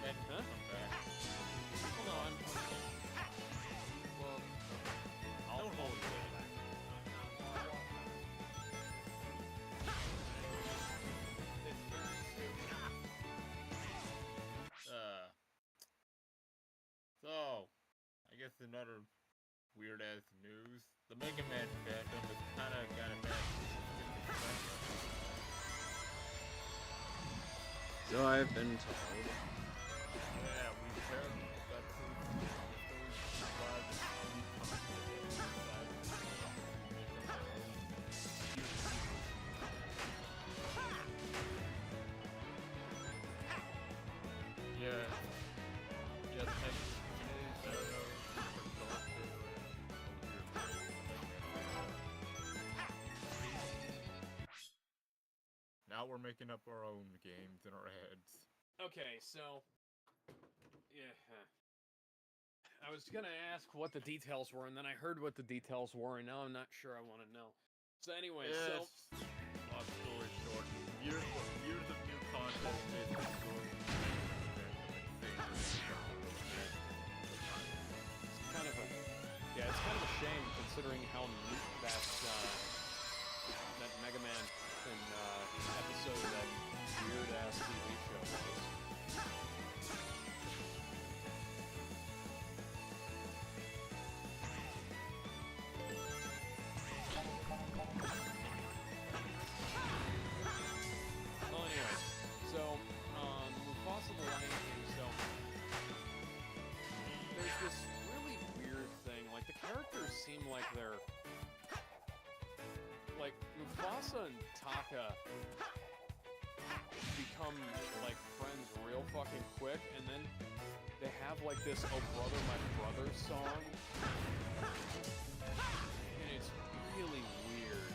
And huh? Come back. Hold on. Well, I'll hold you. So, I guess another weird ass news. The Mega Man fandom has kind of got a bad. So I've been told. Yeah, we've heard that yeah. Yeah, the next now we're making up our own games in our heads. Okay, so yeah, I was gonna ask what the details were, and then I heard what the details were, and now I'm not sure I want to know. So anyway, Long story short, years of new content, basically going it's kind of a shame considering how neat that Mega Man episode of that weird ass TV show was. Well, anyway, so Mufasa the Lion King. So there's this really weird thing. Like the characters seem like they're like Mufasa and Taka become like friends real fucking quick, and then they have like this "Oh Brother, My Brother" song, and it's really weird.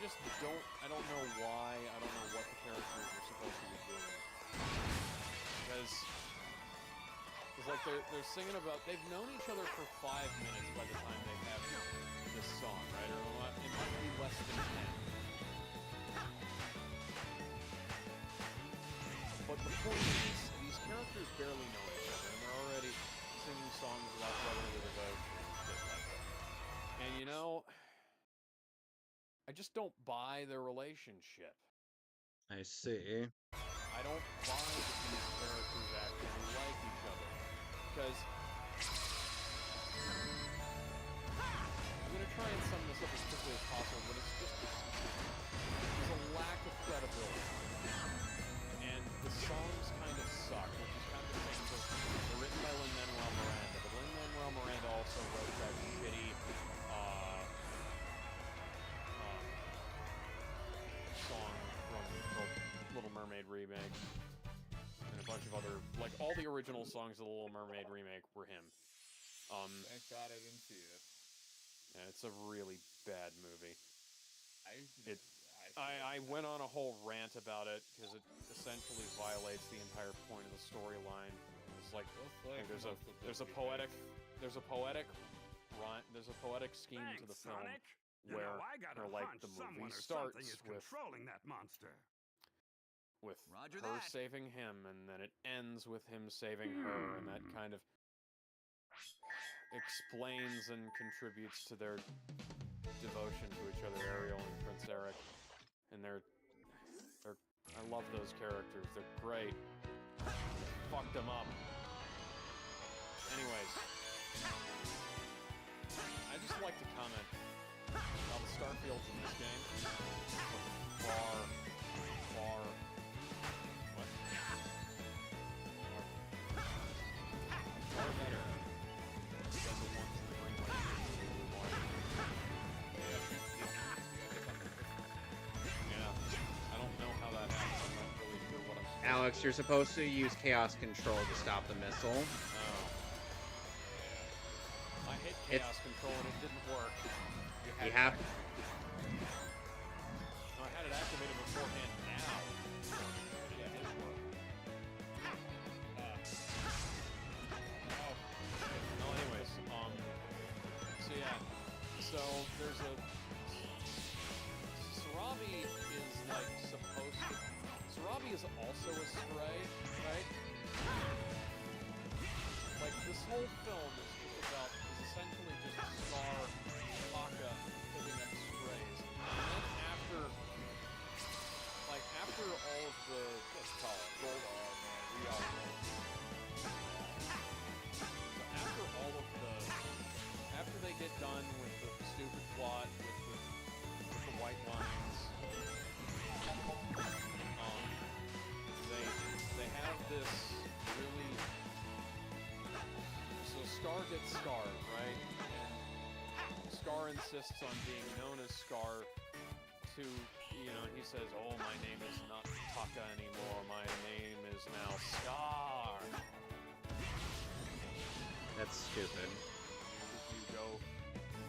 I don't know why, I don't know what the characters are supposed to be doing. Because like they're singing about, they've known each other for 5 minutes by the time they have this song, right? Or it might be less than 10. But the point is, these characters barely know each other, and they're already singing songs about brotherly devotion and shit like that. And you know, I just don't buy their relationship. I see. I don't buy that these characters actually like each other. Because I'm going to try and sum this up as quickly as possible, but it's just there's a lack of credibility. And the songs kind of suck, which is kind of the same because they're written by Lin-Manuel Miranda, but Lin-Manuel Miranda also wrote that shitty song from the Little Mermaid remake. And a bunch of other, like, all the original songs of the Little Mermaid remake were him. Thank God I didn't see it. Yeah, it's a really bad movie. I went on a whole rant about it because it essentially violates the entire point of the storyline. It's like there's a poetic scheme to the film where like the movie starts with controlling that monster. With her saving him, and then it ends with him saving her, and that kind of explains and contributes to their devotion to each other, Ariel and Prince Eric. And they're I love those characters. They're great. Fucked them up. Anyways, I just like to comment how the Starfields in this game are far better than the ones in the Green Lantern. Yeah, I don't know how that happened. I'm not really sure what I'm Alex, you're supposed to use Chaos Control to stop the missile. Oh. Yeah. I hit Chaos Control and it didn't work. You have... I had it activated beforehand now. It didn't work. No, anyways, so yeah, so there's a... Sarabi is, like, supposed to... Sarabi is also a stray, right? Like, this whole film is just about, is essentially just Scar, Taka, picking up strays. And then after all of the... Let's call it gold, man, we all know. After they get done with the stupid plot with the white lines, they have this really... So Scar gets Scar, right? And Scar insists on being known as Scar to, you know, he says, oh, my name is not Taka anymore, my name is now Scar. That's stupid. You go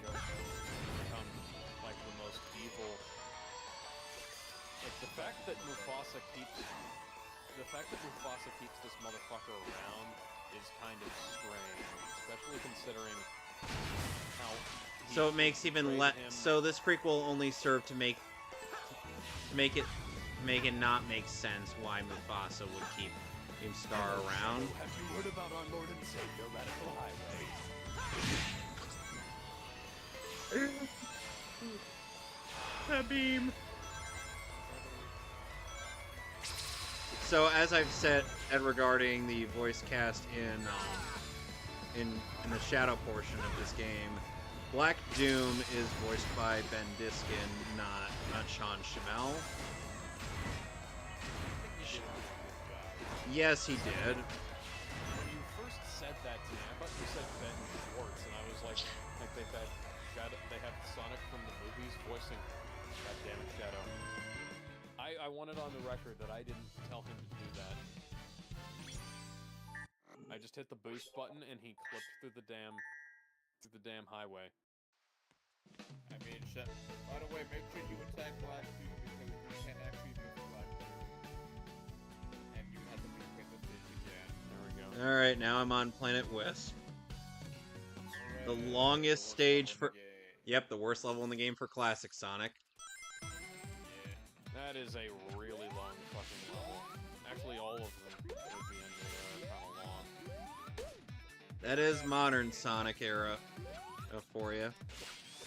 become like the most evil. Like the fact that Mufasa keeps this motherfucker around is kind of strange, especially considering how. So it makes even less. So this prequel only served to make it not make sense why Mufasa would keep Scar around. Have you heard about our Lord and Savior, Radical Highway? Habib. So as I've said regarding the voice cast in the Shadow portion of this game, Black Doom is voiced by Ben Diskin, not Sean Schemmel. Yes, he did. When you first said that to me, I thought you said Ben Schwartz, and I was like they have Sonic from the movies voicing. God damn it, Shadow. I want it on the record that I didn't tell him to do that. I just hit the boost button and he clipped through the damn highway. I mean, by the way, make sure you attack Black too, because you can't actually move Black too. And you have to make quick decisions again. There we go. All right, now I'm on Planet Wisp. The Hooray, longest the worst stage level for. in the game. Yep, the worst level in the game for Classic Sonic. Yeah. That is a really long fucking level. Actually, all of them at the end of there are kind of long. That is modern Sonic era for you.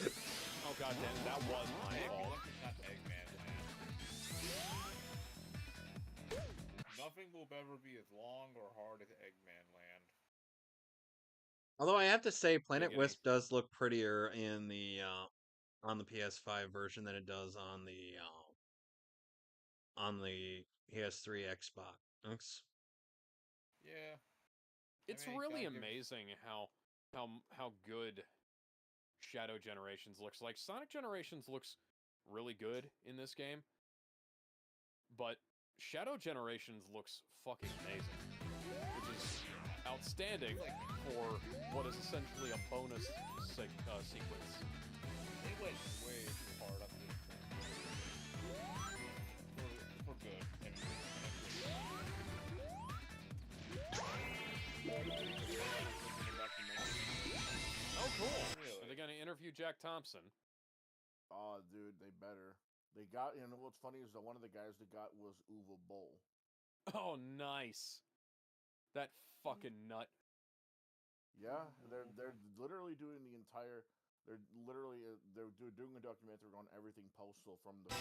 Oh god damn, that was my fault. Lucky not Eggman Land. Nothing will ever be as long or hard as Eggman Land. Although I have to say, Planet Giggity. Wisp does look prettier in the on the PS5 version than it does on the PS3 Xbox. Yeah. It's I mean, really gotta give- amazing how good Shadow Generations looks. Like Sonic Generations looks really good in this game, but Shadow Generations looks fucking amazing, which is outstanding for what is essentially a bonus sequence. They went way too hard up this for good. Oh, cool. Really? Are they going to interview Jack Thompson? Oh, dude, they better. They got, you know what's funny is that one of the guys they got was Uwe Boll. Oh, nice. That fucking nut. Yeah, they're literally doing the entire. They're literally they're doing a documentary on everything Postal from the.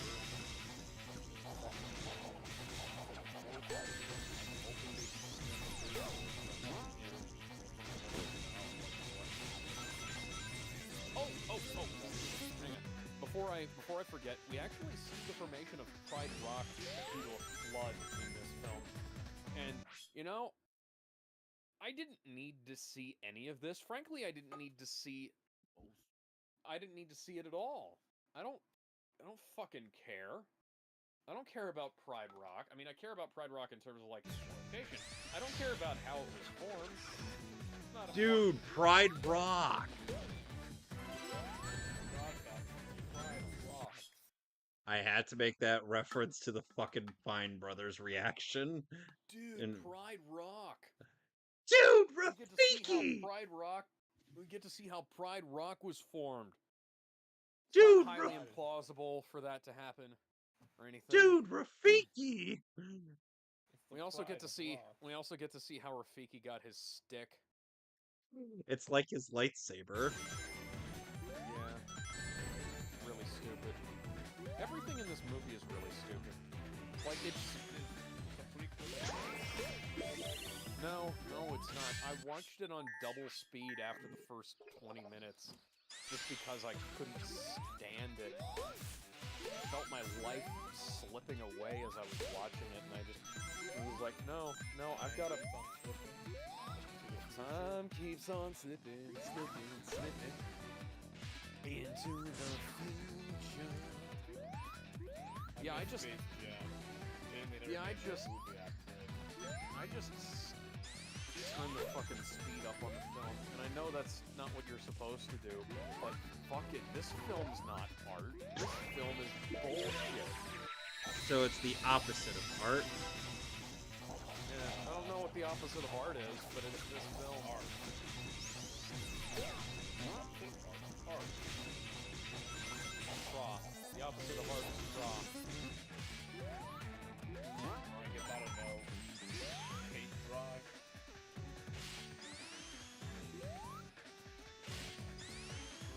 Oh, hang on. Before I forget, we actually see the formation of Pride Rock due to a flood in this film. And, you know, I didn't need to see any of this. Frankly, I didn't need to see it at all. I don't fucking care. I don't care about Pride Rock. I mean, I care about Pride Rock in terms of, like, its location. I don't care about how it was formed. It's not a Dude, Pride Rock. I had to make that reference to the fucking Fine Brothers reaction. Dude, And- Pride Rock. Dude, We get to see how Rafiki! Pride Rock. We get to see how Pride Rock was formed. It's Dude, not highly implausible for that to happen or anything. Dude, Rafiki! We also get to see how Rafiki got his stick. It's like his lightsaber. Yeah. Really stupid. Everything in this movie is really stupid. Like, No, it's not. I watched it on double speed after the first 20 minutes. Just because I couldn't stand it. I felt my life slipping away as I was watching it, and I was like, no, I've got to... Time keeps on slipping into the future. Yeah, I just turn the fucking speed up on the film, and I know that's not what you're supposed to do, but fuck it, this film's not art. This film is bullshit. So it's the opposite of art. Yeah, I don't know what the opposite of art is, but it's this film. Art. Draw. The opposite of art is draw. I guess I don't know. Paint dry.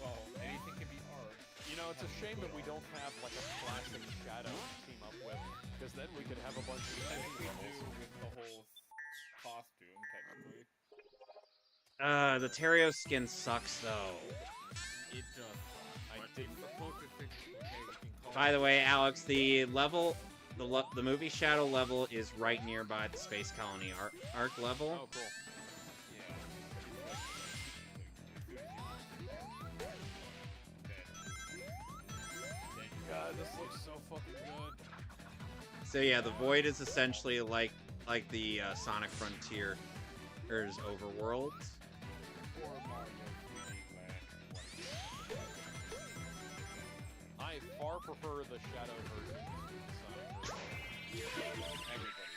Well, anything can be art. You know, it's a shame that we don't have like a classic Shadow to team up with, because then we could have a bunch of I think we levels. do with the whole costume, technically. The Terrio skin sucks though. It does. I didn't. By the way, Alex, the level, the movie Shadow level is right nearby the Space Colony arc level. Oh, cool. God, this looks so fucking good. So yeah, the Void is essentially like the Sonic Frontier's overworld. I far prefer the Shadow version to the Sonic version. Everybody.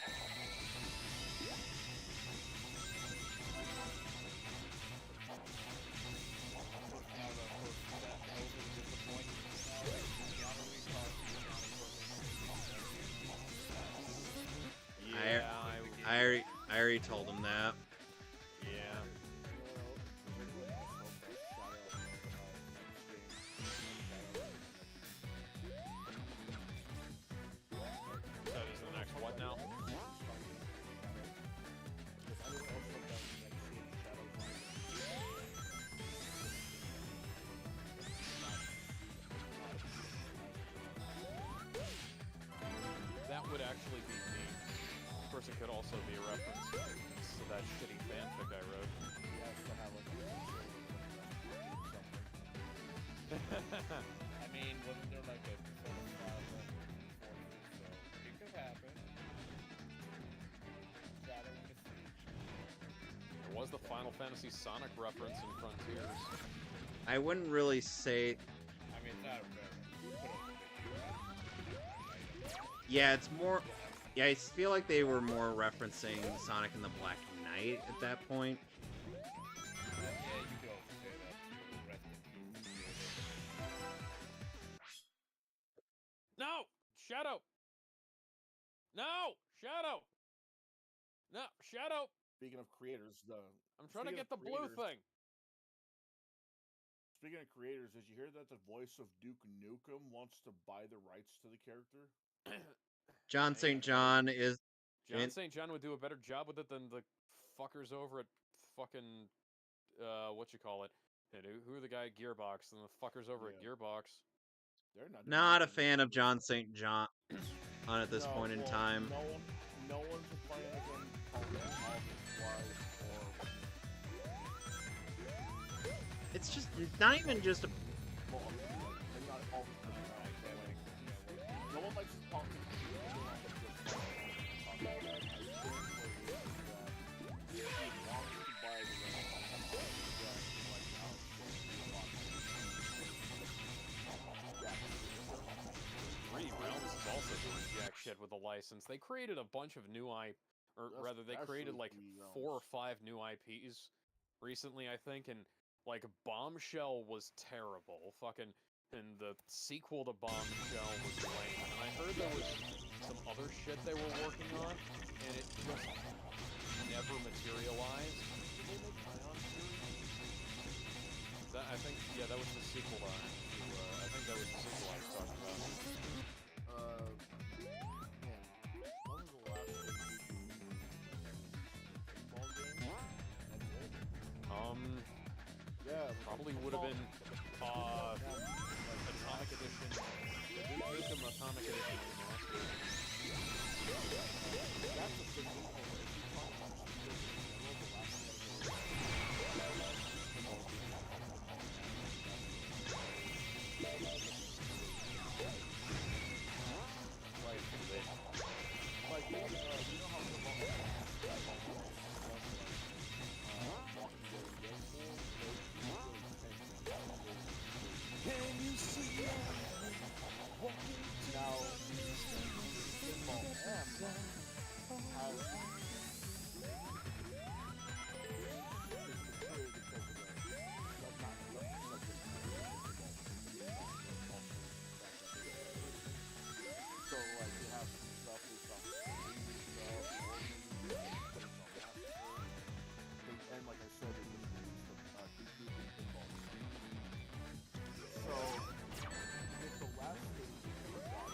I already told him that. Yeah. That is the next what now? That would actually be neat. Of course, it could also be a reference to that shitty fanfic I wrote. I mean, wasn't there like a Persona 5 forces, so it could happen. Shadow in the sea. There was the Final Fantasy Sonic reference in Frontiers. I wouldn't really say. I mean, it's not a very. Yeah, it's more. Yeah, I feel like they were more referencing Sonic and the Black Knight at that point. Yeah, you could also say that. Rest in peace. No! Shadow! No! Shadow! No! Shadow! Speaking of creators, I'm trying to get the blue thing. Speaking of creators, did you hear that the voice of Duke Nukem wants to buy the rights to the character? John St. John is. John St. John would do a better job with it than the fuckers over at fucking what you call it? Who are the guy at Gearbox and the fuckers over at Gearbox? They're Not a fan of John St. John at this point in time. No one's a fan of him politics-wise or. It's just. It's not even just a. Well, maybe not all the time. No one likes his politics. Three Realms is also doing jack shit with the license. They created a bunch of new they created like 4 or 5 new IPs recently, I think, and like Bombshell was terrible. Fucking, and the sequel to Bombshell was lame. And I heard there was some other shit they were working on, and it just never materialized. I think, yeah, that was the sequel to, I think that was the sequel I was talking about. When was the last yeah, probably would have been, Atomic Edition, Duke Nukem Atomic Edition Remastered. That's a good one. Like, you know how can you see now Pinball M has so like you have stuff and like I said, they just released the Pinball. So it's the last thing we got.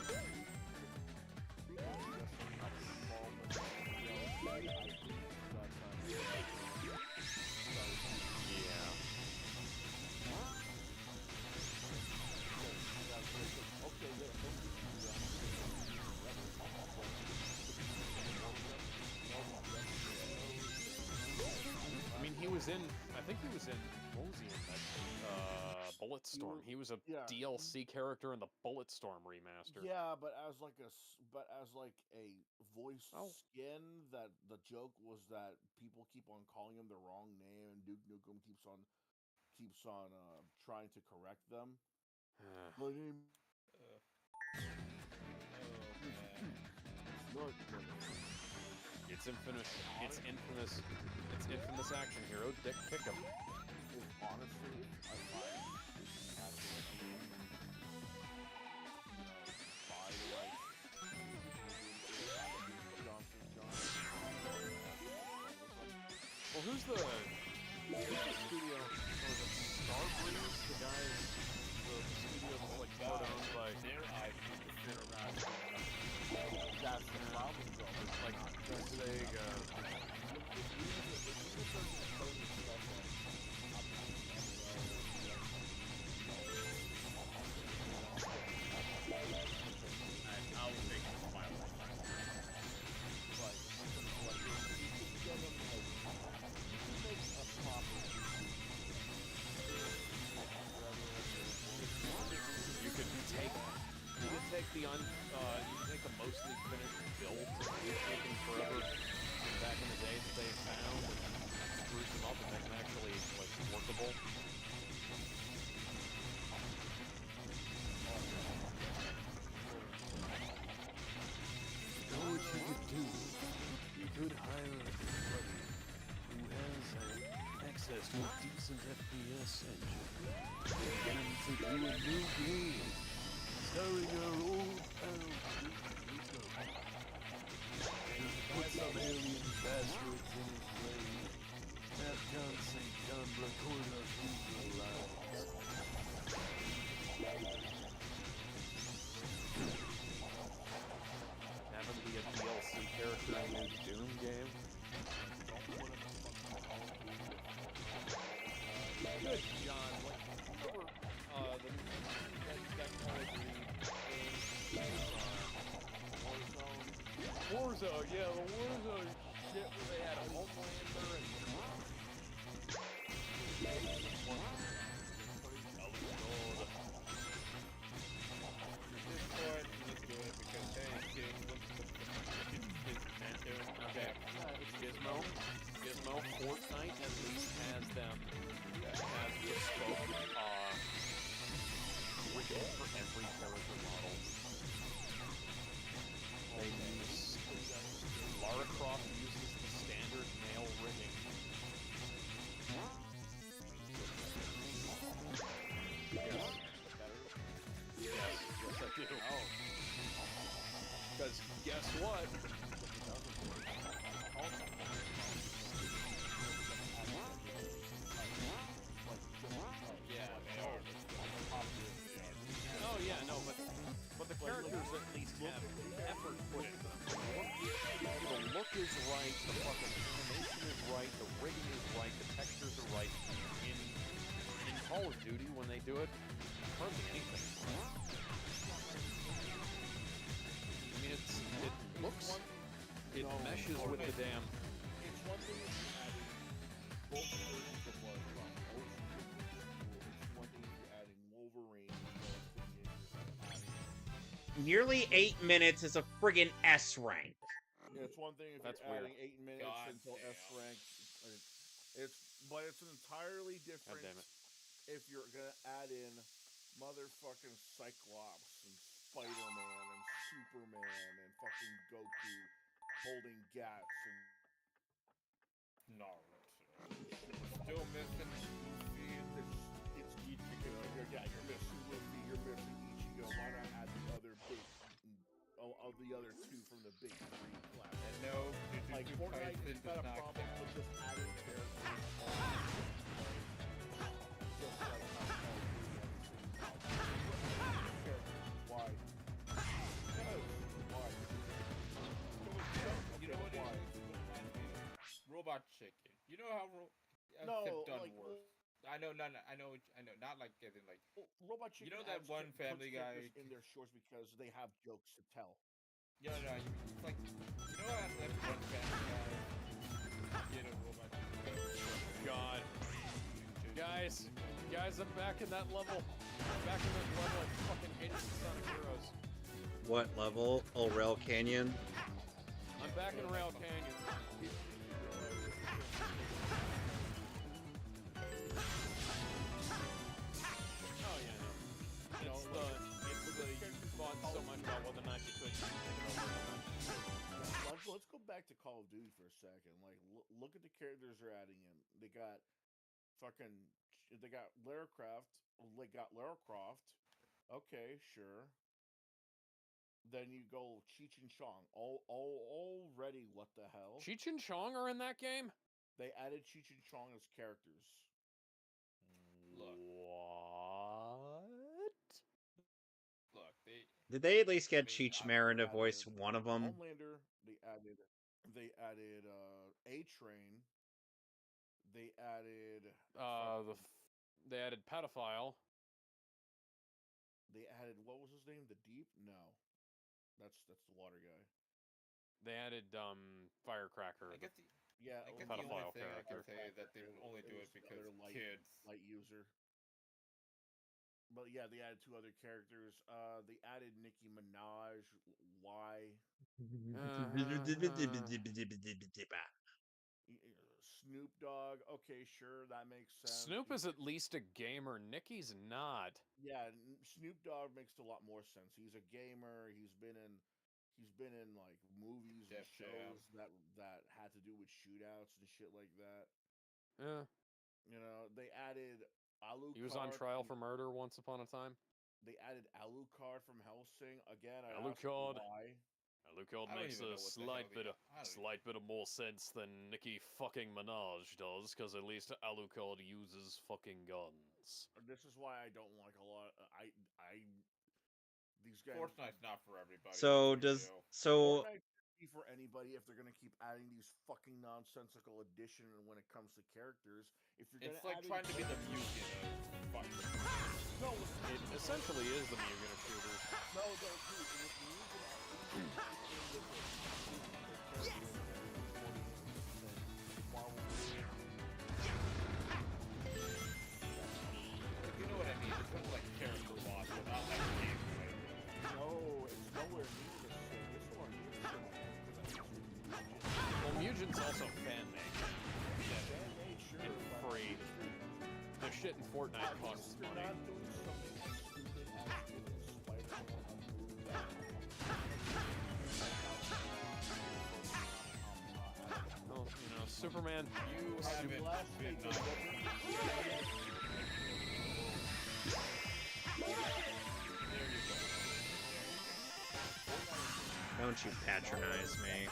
I mean, he was in, I think he was in, what was he in that, Bulletstorm. He was a DLC character in the Bulletstorm remaster. Yeah, but as like a voice skin, that the joke was that people keep on calling him the wrong name, and Duke Nukem keeps on trying to correct them. My name It's infamous. It's infamous action hero Dick Pickup. Honestly, I find Well, who's the studio? Was it Starbreeze? The guys, the studio that's like part owned by. that's the problem, though. Like Sega. I will take it to my life. You could take the mostly finished build that was taken forever back in the day that they found and spruce them up and make them actually like workable. Know what you could do? You could hire a buddy who has access to a decent FPS engine and get him to do a new game starring our old pal Rico. Put some alien bastards in his brain. Have John St. John record our funeral lines. Having be a DLC character in a Doom game. Good, John. Like, remember that Call of Duty Warzone? Yeah, the Warzone shit where they had a Homelander and Discord is good because they did okay. Gizmo, Fortnite at least has them has bespoke rigging for every character model. They use Lara Croft uses the standard male rigging. Yes, I do. Because guess what? Yeah, they are. Oh yeah, no, but the characters at least have effort put into them. The look is right, the fucking animation is right, the rigging is right, the textures are right. In Call of Duty, when they do it, hardly anything. I mean, it looks, it meshes with the damn. It's one thing if you're adding both versions of what it's one thing if you're adding Wolverine Nearly 8 minutes is a friggin' S rank. Yeah, it's one thing if That's you're adding weird. 8 minutes until S rank. But it's an entirely different. God damn it. If you're gonna add in motherfucking Cyclops and Spider-Man and Superman and fucking Goku holding gats and Naruto. Still missing Luffy. It's Ichigo. You're missing Luffy. You're missing Ichigo. Why not add the other big, of the other two from the big three class? And no, Like Fortnite is not a problem with just adding characters. Just like why? Why? You know what it is? Robot Chicken. You know how have done like, worse. I know, not like getting like. Robot Chicken. You know that one Family Guy in their shorts because they have jokes to tell. No, it's like, you know how that one Family Guy get a Robot Chicken? God. Guys, I'm back in that level. I'm back in that level of fucking hating Sonic Heroes. What level? Oh, Rail Canyon? I'm back in Rail Canyon. Oh yeah, no. It's the second. Like, look at the characters they're adding in. They got Lara Croft. They got Lara Croft. Okay, sure. Then you go Cheech and Chong. Already, what the hell? Cheech and Chong are in that game? They added Cheech and Chong as characters. Look. What? Look, Did they at least get I mean, Cheech Marin to voice Added one of them? Homelander. They added A-Train. They added They added Pedophile. They added, what was his name? The Deep? No, that's the water guy. They added Firecracker. I guess the only pedophile thing I character. can say is that they only do it because kids. Light user. But yeah, they added 2 other characters. They added Nicki Minaj. Why? Snoop Dogg. Okay, sure, that makes sense. Snoop is at least a gamer. Nicki's not. Yeah, Snoop Dogg makes a lot more sense. He's a gamer. He's been in like movies and shows that had to do with shootouts and shit like that. Yeah. You know, they added Alucard. He was on trial for murder once upon a time. They added Alucard from Hellsing again. Alucard. Why? Alucard makes a slight bit of more sense than Nicki fucking Minaj does, because at least Alucard uses fucking guns. This is why I don't like a lot. These guys. Fortnite's not for everybody. Fortnite should be for anybody if they're gonna keep adding these fucking nonsensical addition when it comes to characters. If you're it's like trying to be the Mugen of fucking. No, it essentially is the Mugen of shooters. No, You know what I mean? It's kind of like character loss, but not like gameplay. No, it's nowhere near the same. It's nowhere near the same. Well, Mugen's also fan-made. Sure, and free. The shit in Fortnite costs money. Not doing something as stupid as giving Spider-Man a move that. Well, you know, Superman. You haven't been Don't you patronize me.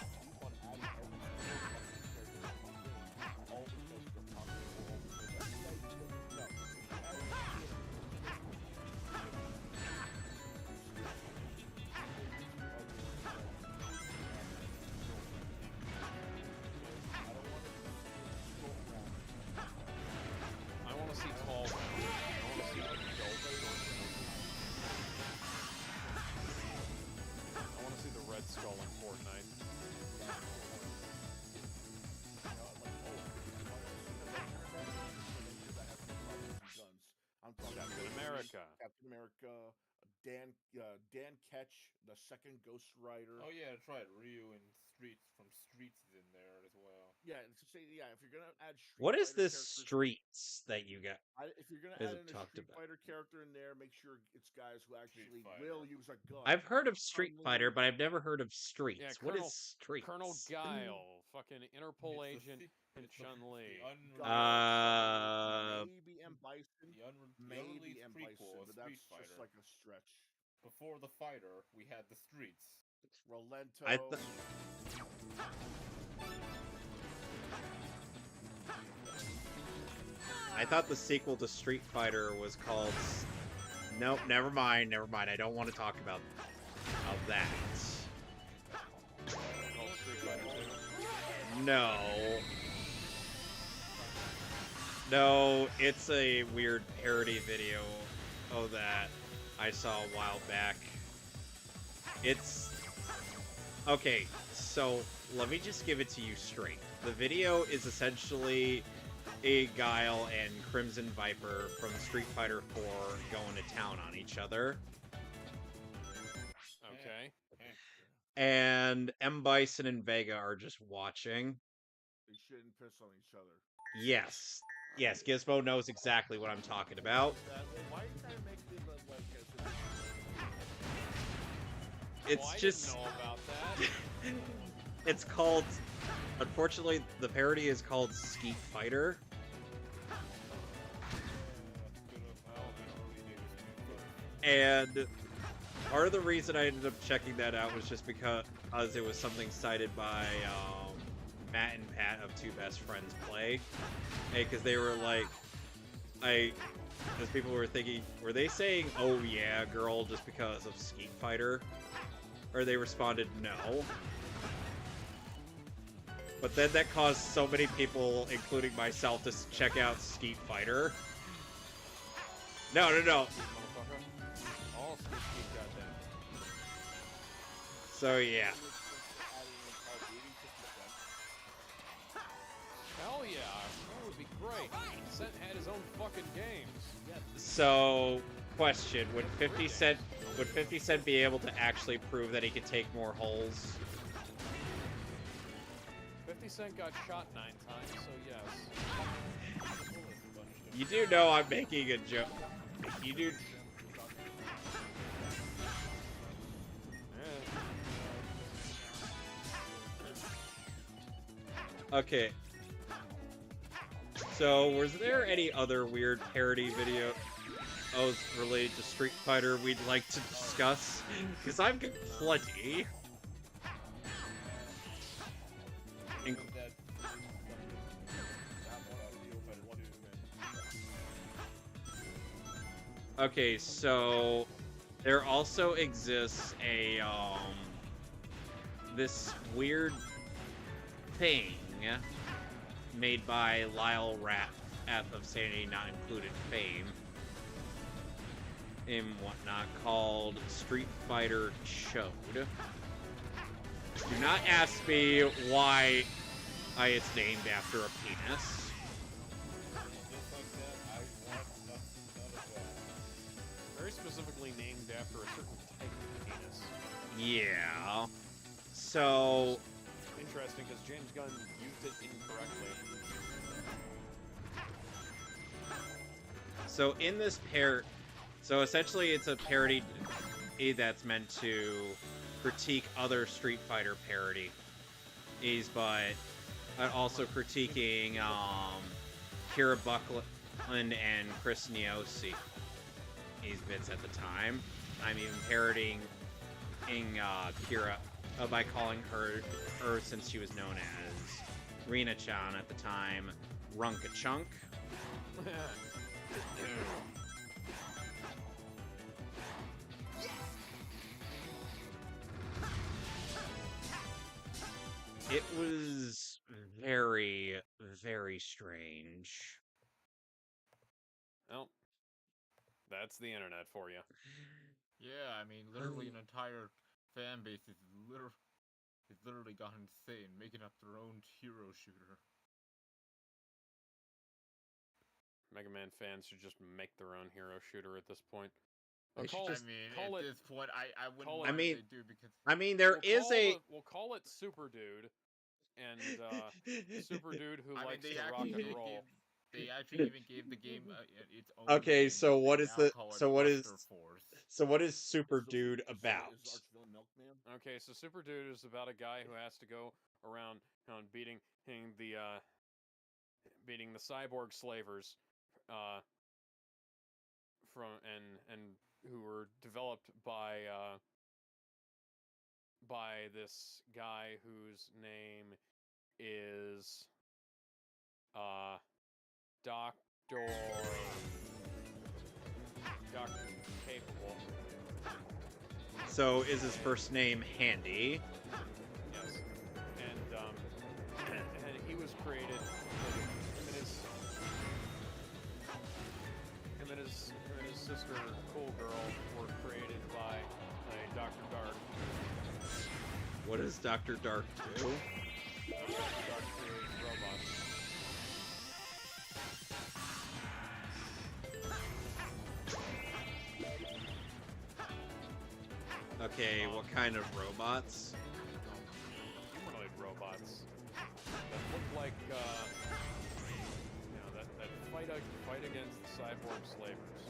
I want to see tall. I want to see adult. I want to see the Red Skull in Fortnite. I'm talking Captain America. Captain America. Dan Ketch, the second Ghost Rider. Oh yeah, that's right. Ryu and Streets is in there as well. Yeah, if you're gonna add what is this Streets that you got? If you're gonna add in a Street Fighter character in there, make sure it's guys who actually will use a gun. I've heard of Street Fighter, but I've never heard of Streets. Yeah, what is Streets? Colonel Guile, fucking Interpol agent, and Chun-Li. Maybe M. Bison. Maybe M. Bison, but that's just like a stretch. Before the fighter, we had the Streets. Rolento. I thought the sequel to Street Fighter was called... Nope, never mind. I don't want to talk about that. No, it's a weird parody video of that I saw a while back. It's... Okay, so let me just give it to you straight. The video is essentially a Guile and Crimson Viper from Street Fighter 4 going to town on each other. Okay. And M. Bison and Vega are just watching. They shouldn't piss on each other. Yes, Gizmo knows exactly what I'm talking about. Why are you trying to make them like it's I just didn't know about It's called. Unfortunately, the parody is called Skeet Fighter. And part of the reason I ended up checking that out was just because it was something cited by Matt and Pat of Two Best Friends Play. Because they were like, as people were thinking, were they saying, oh yeah, girl, just because of Skeet Fighter? Or they responded, no. But then that caused so many people, including myself, to check out Skeet Fighter. No. So yeah. Hell yeah, that would be great. Cent had his own fucking games. So, question: Would 50 Cent be able to actually prove that he could take more holes? 50 Cent got shot 9 times, so yes. You do know I'm making a joke. You do. Okay. So, was there any other weird parody videos related to Street Fighter we'd like to discuss? Because I've got plenty. Okay, so there also exists a this weird thing made by Lyle Rapp of Sanity Not Included fame and whatnot called Street Fighter Chode. Do not ask me why it's named after a penis. Very specifically named after a certain type of penis. Yeah. So interesting, because James Gunn used it incorrectly. So in this so essentially it's a parody that's meant to critique other Street Fighter parodies, but also critiquing Kira Buckland and Chris Neosi bits at the time. I'm even parodying Kira by calling her, since she was known as Rina-chan at the time, Runka Chunk. It was very, very strange. Well, that's the internet for you. Yeah, I mean, literally an entire fan base is literally gone insane, making up their own hero shooter. Mega Man fans should just make their own hero shooter at this point. At this point, I wouldn't mind if they do, because we'll call it Super Dude, and Super Dude who likes to rock and roll. They actually even gave the game its own. Okay, name. so what is the what is Super So Dude is about? Archville Milkman? Okay, so Super Dude is about a guy who has to go around beating the cyborg slavers, from and who were developed by this guy whose name is Dr. Capable. So is his first name Handy? Yes, and he was created. Him and his sister, Cool Girl, were created by Dr. Dark. What does Dr. Dark do? Dr. Dark creates robots. Okay, what kind of robots? Humanoid robots that look like, that fight against the cyborg slavers.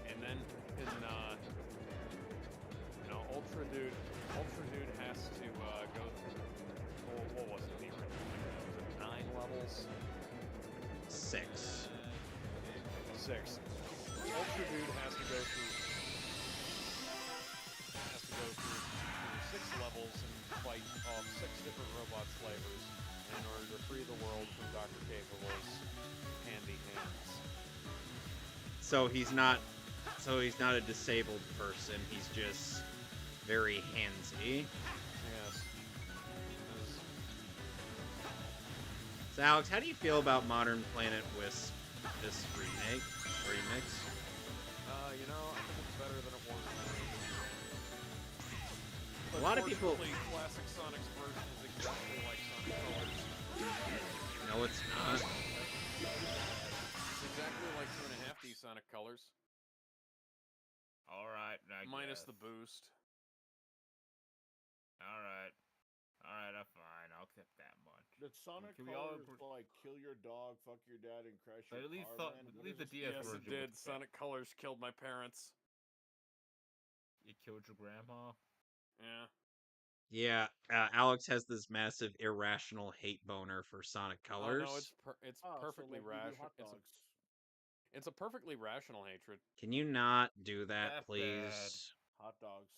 And then levels? 6. 6. Ultra Dude has to go through 6 levels and fight off 6 different robot slavers in order to free the world from Dr. Capable's handy hands. So he's not a disabled person. He's just very handsy. Yes. So Alex, how do you feel about Modern Planet Wisp, this remix? You know, I think it's better than it was. A lot of people. Classic Sonic's version is exactly like Sonic Colors. No, it's not. It's exactly like 2.5D Sonic Colors. Alright, Minus the boost. Alright, I'm fine. I'll accept that much. Did Sonic Can we all Colors like kill your dog, fuck your dad, and crash But your at least car? thought- Man? at What least is the this? DS Yes, version it did. was Sonic Colors killed my parents. You killed your grandma? Yeah. Yeah, Alex has this massive irrational hate boner for Sonic Colors. Oh no, it's perfectly so, like, you do rational. hot dogs. It's a perfectly rational hatred. Can you not do that, That please? bad. Hot dogs.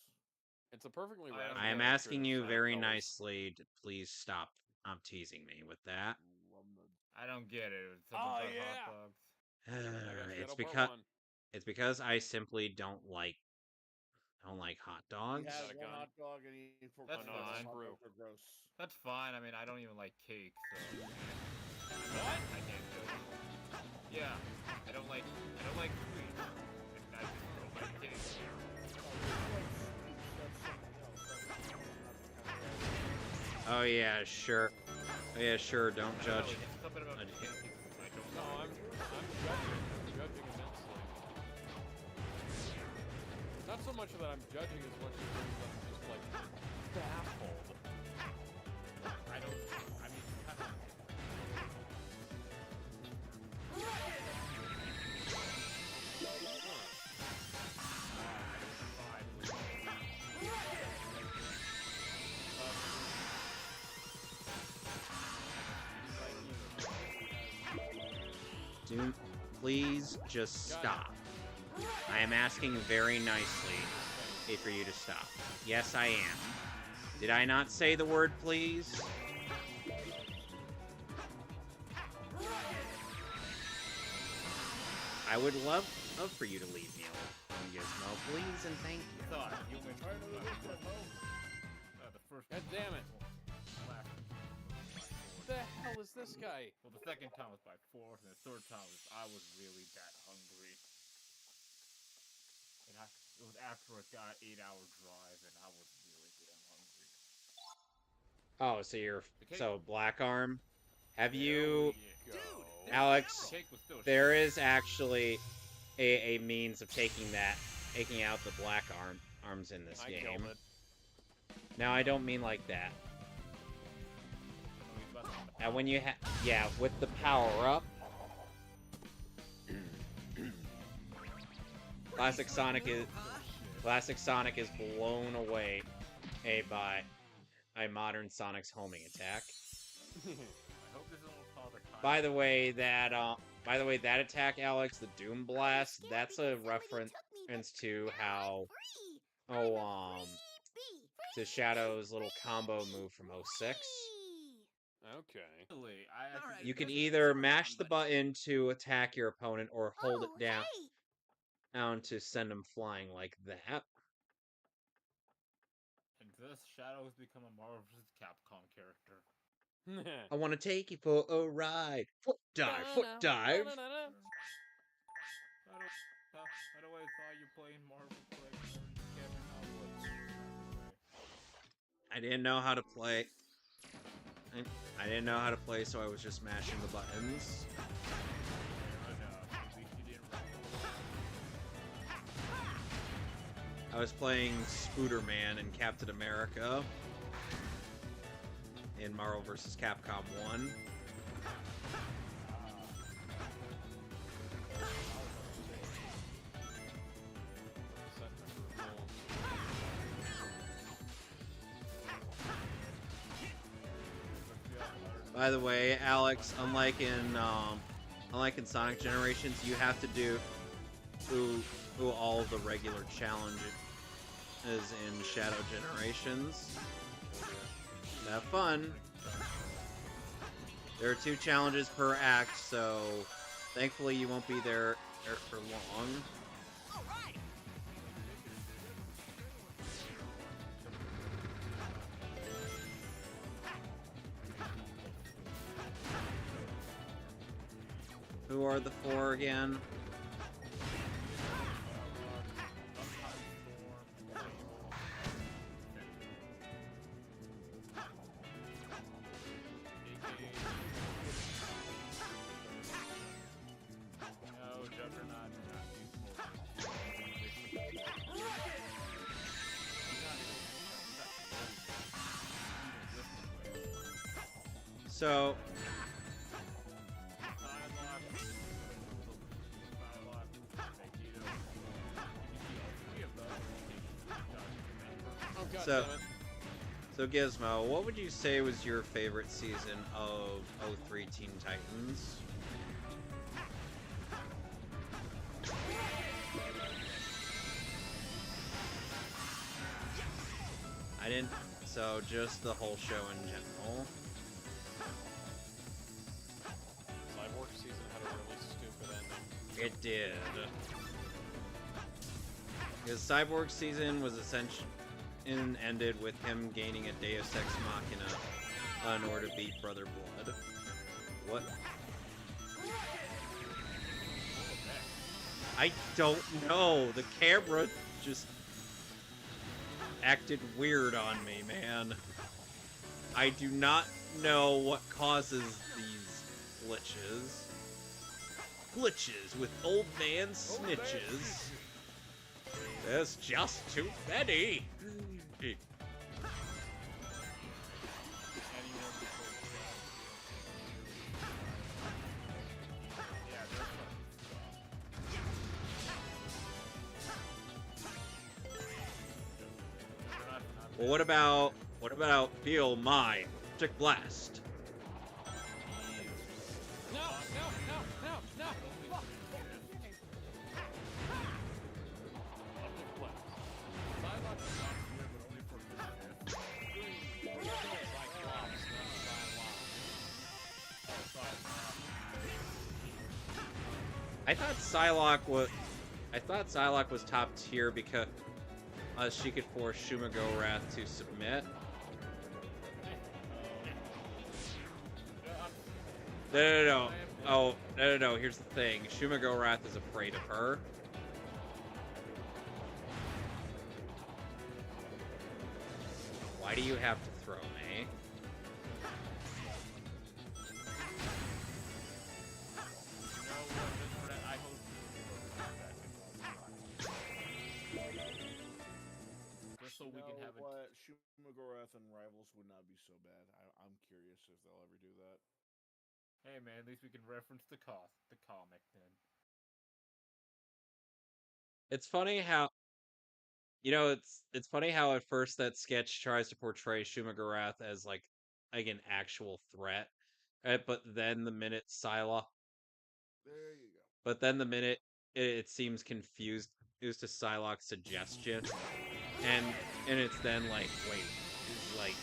It's a perfectly I rational. I am hatred asking of you Sonic very Colors. nicely to please stop teasing me with that. I don't get it. It's something about hot dogs. It's Shadow because Part 1. it's because I simply don't like hot He dogs. has Got a one gun? hot dog and he That's no, it's fine. screw. Hot dogs are gross. That's fine. I mean, I don't even like cake, so What? I can't do it. Yeah, I don't like sweets. I just don't like cake. Oh yeah, sure. Oh yeah, sure. Don't I don't judge. know, it's something about I- cake. I don't No, know. I'm judging immensely. Not so much that I'm judging as much as that I'm just like baffled. I don't. I mean, Dude, please just stop. I am asking very nicely for you to stop. Yes, I am. Did I not say the word please? I would love for you to leave me alone, Gizmo, please and thank you. thought you went the first. God damn it. Last. What the hell is this guy? Well, the second time was by force, and the third time was I was really that hungry. And it was after a 8-hour drive, and I was really damn hungry. Oh, so you're Black Arm. Have There you, we go. Alex? The cake was still There is actually a means of taking out the Black Arms in this I game. killed it. Now I don't mean like that. Now when you with the power up, Classic Sonic is blown away by modern Sonic's homing attack. I hope this isn't called a time. By the way, that attack, Alex, the Doom Blast, that's a reference to how to Shadow's little combo move from 06. Okay. Really, I actually You can either mash the button to attack your opponent or hold it down to send them flying like that. And thus, Shadow has become a Marvel vs. Capcom character. I want to take you for a ride. Foot dive, foot dive. By the way, I thought you playing Marvel character I didn't know how to play. I didn't know how to play, so I was just mashing the buttons. I was playing Spooderman and Captain America in Marvel vs. Capcom 1. By the way, Alex, unlike in Sonic Generations, you have to do all the regular challenges in Shadow Generations. Have fun. There are 2 challenges per act, so thankfully you won't be there for long. Who are the 4 again? So So Gizmo, what would you say was your favorite season of 03 Teen Titans? I didn't, so just the whole show in general. Cyborg season had a really stupid ending. It did. Because Cyborg season was essentially ended with him gaining a Deus Ex Machina in order to beat Brother Blood. What? I don't know. The camera just acted weird on me, man. I do not know what causes these glitches. Glitches with old man snitches. There's just too many. Well, what about Feel My Magic Blast? No! I thought Psylocke was top tier because she could force Shumago Wrath to submit. No. Oh, no. Here's the thing. Shumago Wrath is afraid of her. Why do you have to throw me? So we can have what Shumagorath and Rivals would not be so bad. I'm curious if they'll ever do that. Hey man, at least we can reference the comic then. It's funny how it's funny how at first that sketch tries to portray Shumagorath as like an actual threat, right? But then the minute Psylocke, There you go. but then the minute it seems confused as to Psylocke's suggestion, and it's then like, wait, it's like.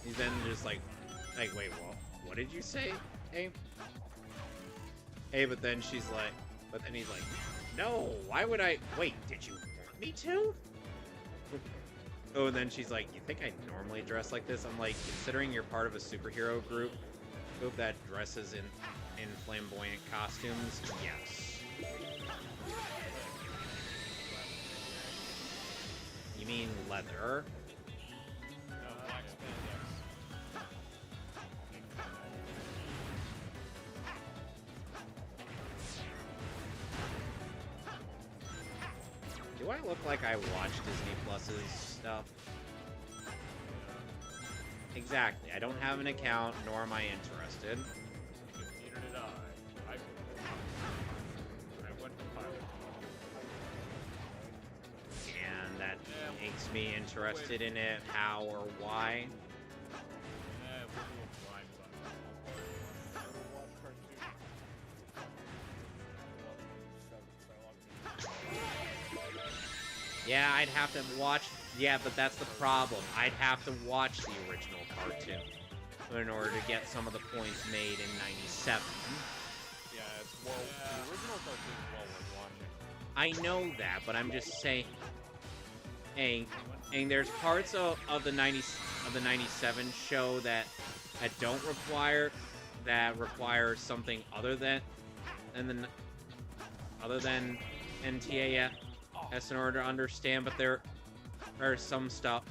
He's then just like, wait, what did you say, Hey? Hey, but then he's like, no, why would I, wait, did you want me to? Oh, and then she's like, you think I normally dress like this? I'm like, considering you're part of a superhero group that dresses in flamboyant costumes, yes. You mean leather? Do I look like I watch Disney Plus's stuff? Exactly. I don't have an account, nor am I interested. Neither did I. I went to Pilot. And that makes makes me interested in it, how or why. We'll do a blind spot. Yeah, I'd have to watch. Yeah, but that's the problem. I'd have to watch the original cartoon in order to get some of the points made in '97. Yeah, it's the original cartoon is well worth watching. I know that, but I'm just saying. And there's parts of the '97 show that don't require something other than NTAS in order to understand, but there are some stuff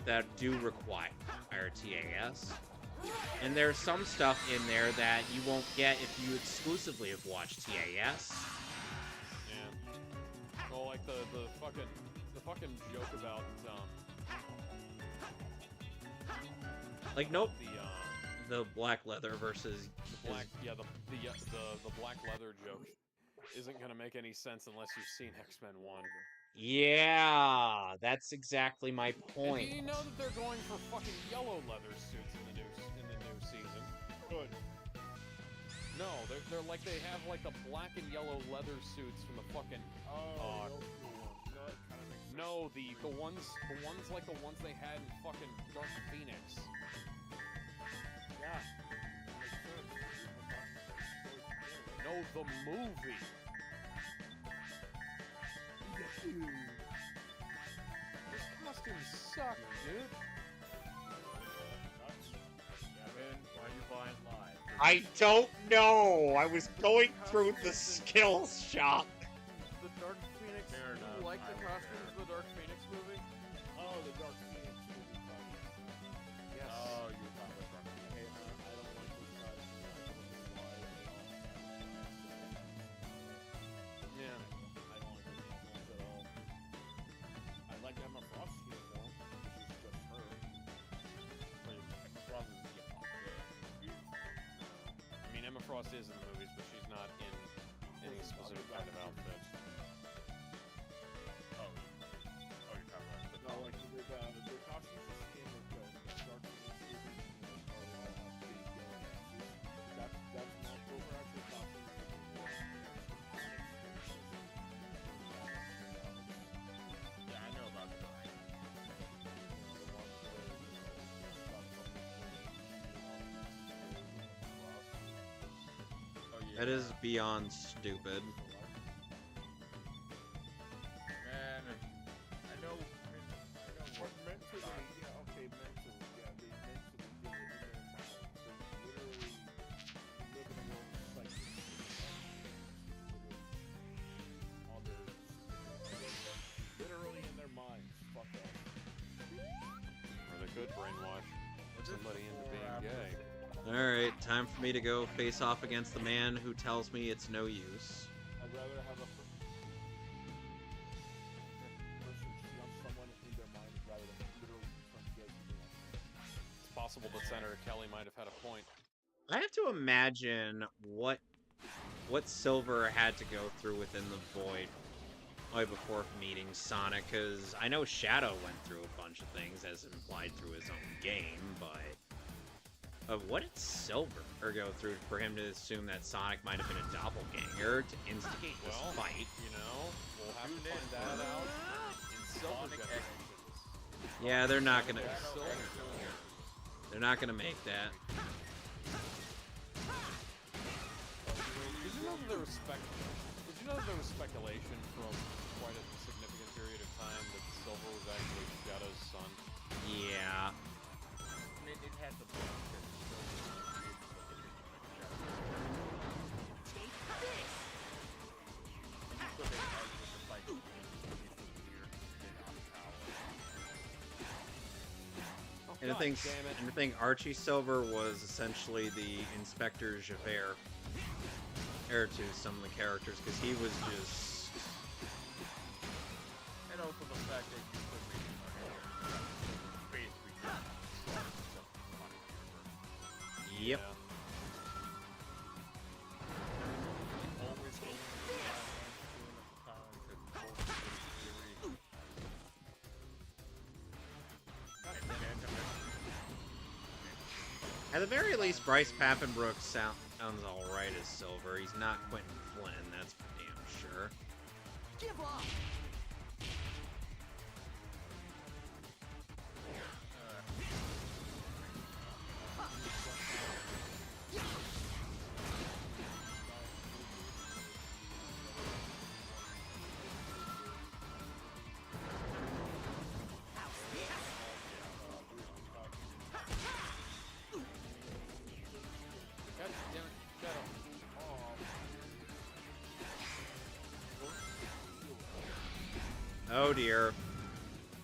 that do require TAS. And there's some stuff in there that you won't get if you exclusively have watched TAS. Yeah. Well, like the fucking joke about like nope. The black leather versus the black the black leather joke isn't gonna make any sense unless you've seen X-Men 1. Yeah, that's exactly my point. And do you know that they're going for fucking yellow leather suits in the new season? Good. No, they're like they have like the black and yellow leather suits from the fucking. No, the ones like the ones they had in fucking Dark Phoenix. Yeah. No, the movie. These costumes suck, dude. Kevin, why are you buying live? I don't know. I was going through the skills shop. The Dark Phoenix. Fair Do enough, you like the I costumes of the Dark Phoenix movie? Oh, the Dark Phoenix movie. Yes. Oh, you thought it was Dark Hey, I don't like this costume. I don't know why. Yeah. I don't like those uniforms at all. I like Emma Frost's uniform, which is just her. I mean, Emma Frost is in the movies, but she's not in any specific kind of outfit. Oh, you're talking about No, like the costumes you see in the Dark Phoenix movie are all have big yellow axes. That's not those are actual costumes. Yeah, I know about that. Oh, yeah. That is beyond stupid. Man, I know. Or mentally, yeah, okay, mentally, yeah, they mentally get it in their mind. They literally live in a world of psychics. Literally in their minds. Fuck off. Or they could brainwash somebody into being gay. Alright, time for me to go face off against the man who tells me it's no use. I'd rather have a person jump someone in their mind rather than literally turn gay to me. It's possible that Senator Kelly might have had a point. I have to imagine what Silver had to go through within the Void before meeting Sonic, because I know Shadow went through a bunch of things as implied through his own game, but what did Silver go through for him to assume that Sonic might have been a doppelganger to instigate this fight? You know, we'll have to find that out in Silver Generations. Yeah, they're not gonna make that. Did you know that there was speculation from quite a significant period of time that Silver was actually Shadow's son? Yeah. It had the book. And I think Archie Silver was essentially the Inspector Javert heir to some of the characters, because he was just... And also the fact that you could basically Yep. always the very least, Bryce Papenbrook sounds alright as Silver. He's not Quentin Flynn, that's for damn sure. Give up! Oh dear.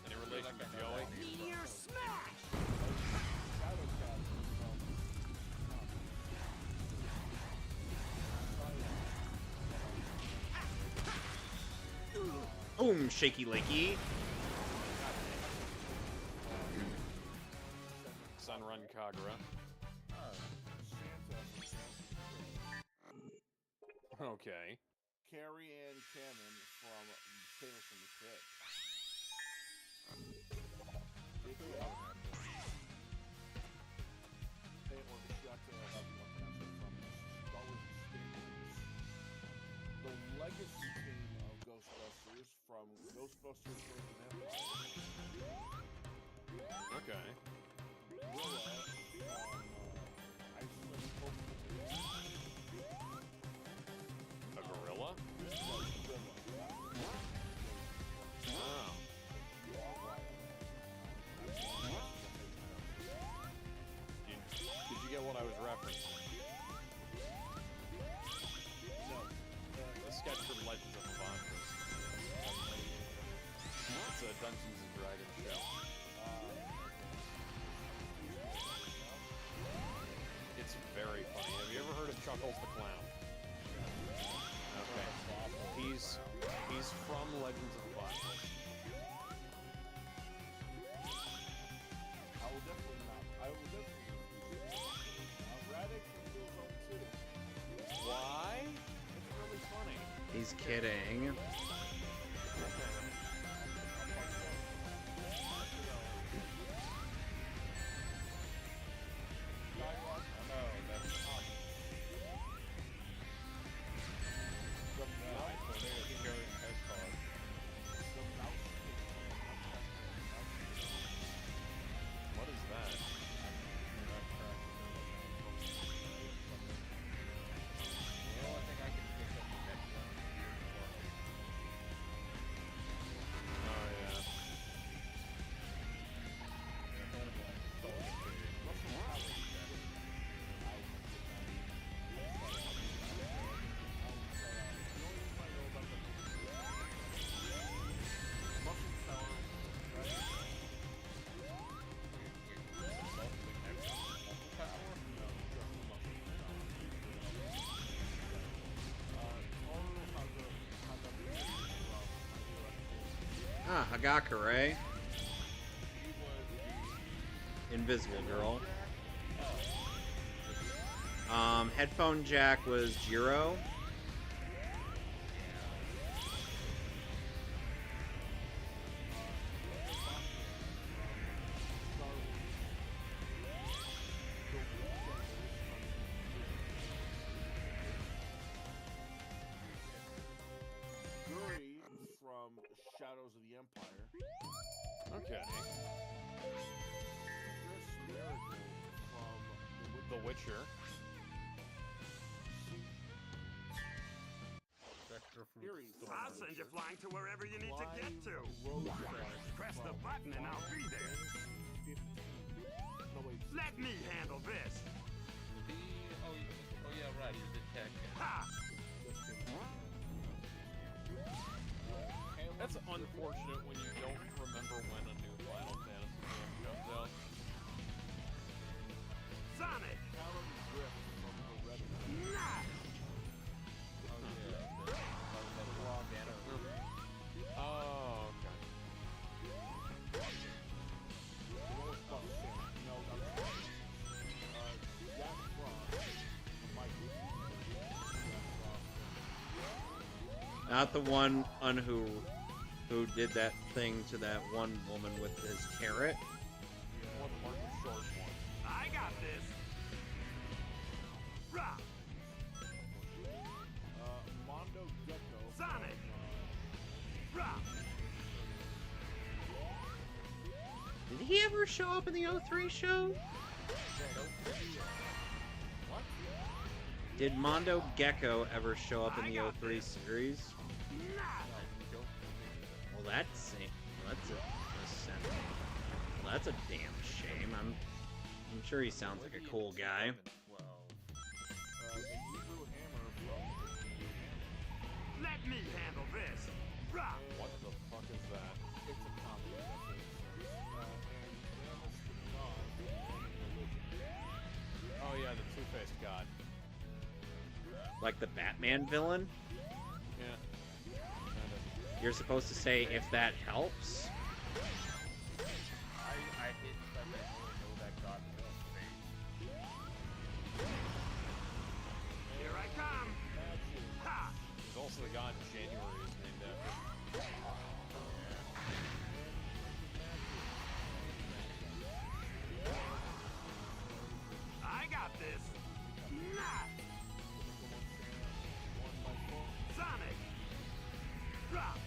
Any relation to Joey? Meteor smash! Boom, shaky lakey. Sunrun Kagura. Okay. Carrie Ann Cannon from Tales from the Crypt. The legacy team of Ghostbusters from Ghostbusters Frozen Empire. Okay. Willa from Iceland A gorilla? Oh. Did you get what I was referencing? No. The sketch from Legends of Avantras. It's a Dungeons and Dragons show. It's very funny. Have you ever heard of Chuckles the Clown? Okay. He's from Legends of Avantras. I will definitely not. I will definitely. Radic from Killzone 2. Why? It's really funny. He's kidding. What is that? Oh yeah. Ah, Hagakure. Invisible Girl. Headphone Jack was Jiro. Guri from Shadows of the Empire. Okay. Chris Marigold from The Witcher. I'll send you flying to wherever you need to get to. Press the button and I'll be there. Let me handle this. Oh yeah, right. He's the tech. Ha! That's unfortunate when you don't remember when a new Final Fantasy game comes out. Sonic! Nah! Oh, okay. Not the one on who did that thing to that one woman with his carrot. Or the Martin Short one. I got this! Mondo Gecko. Sonic! Did he ever show up in the 03 show? What? Did Mondo Gecko ever show up in the 03 series? Well, that's a damn shame. I'm sure he sounds like a cool guy. Let me handle this! What the fuck is that? It's a comedy episode. Oh yeah, the two-faced god. Like the Batman villain? Yeah. Kinda. You're supposed to say if that helps? I hate that I know that god face. Here I come! Ha! There's also the god January is named after. I got this! Nah! Sonic! Drop!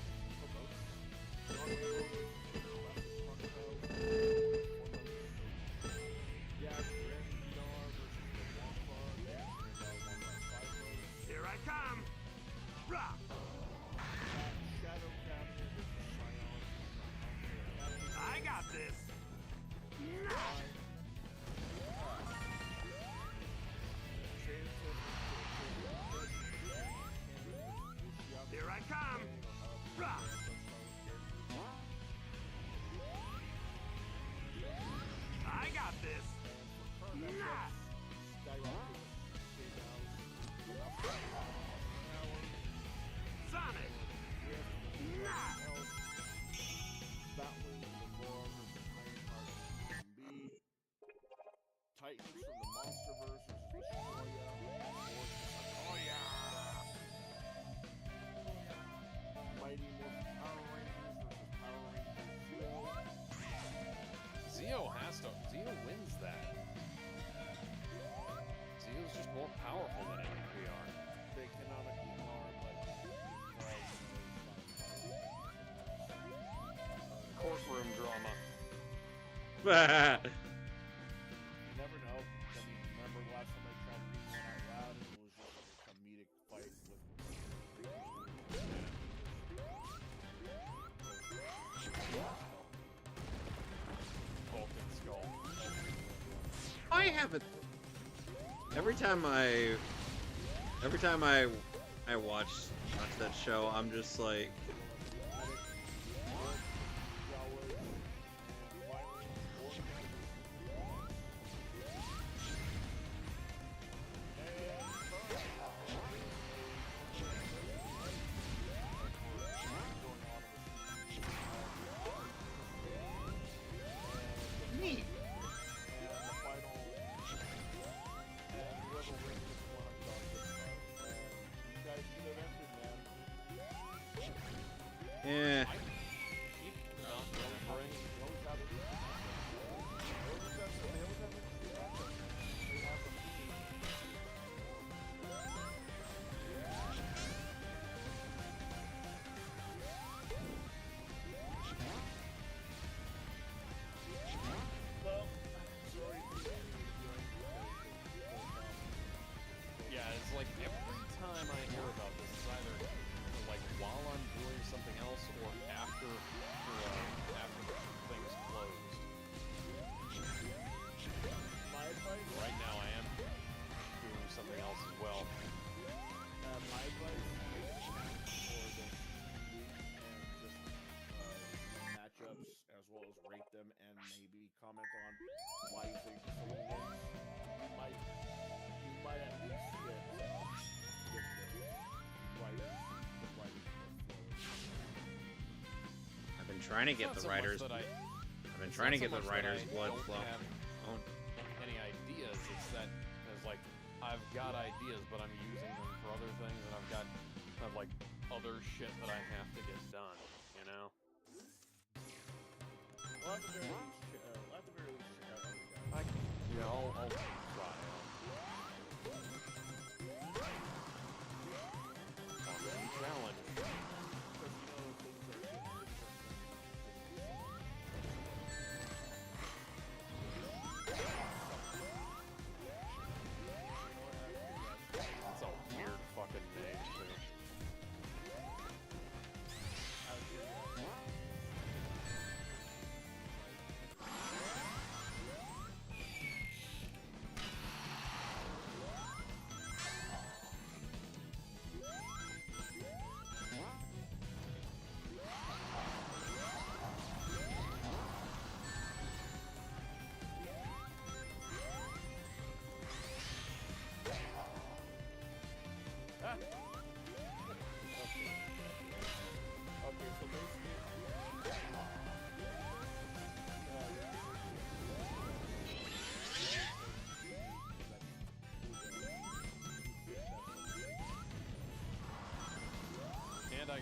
Here I come! Drop! I got this! Nah! Here I come! Drop! I got this! Nah! Sonic! Nah! Titans from the Monsterverse versus Destroya. Oh yeah! Mighty Morphin Power Rangers versus Power Rangers Zeo. Zeo wins that. Zeo's just more powerful than we are. They canonically are, but Courtroom drama. you never know. I mean, remember the last time I tried reading one out loud, and it was just like a comedic fight with. Vulcan skull. I haven't. Every time I watch that show, I'm just like, neat. Yeah. Yeah, it's like every time I hear about this, it's either like while I'm doing something else or after the thing's closed. My advice. Right now I am doing something else as well. My advice for the week and just matchups as well as rate them and maybe comment on why you think someone wins. You might at least get the writers. I've been trying to get the writers. I've been trying to get the writers' blood flow. Oh. Any ideas? It's that it's like I've got ideas, but I'm using them for other things, and I've like other shit that I have to get done. You know. Well, at the very least, check out other guys. Yeah, I'll try.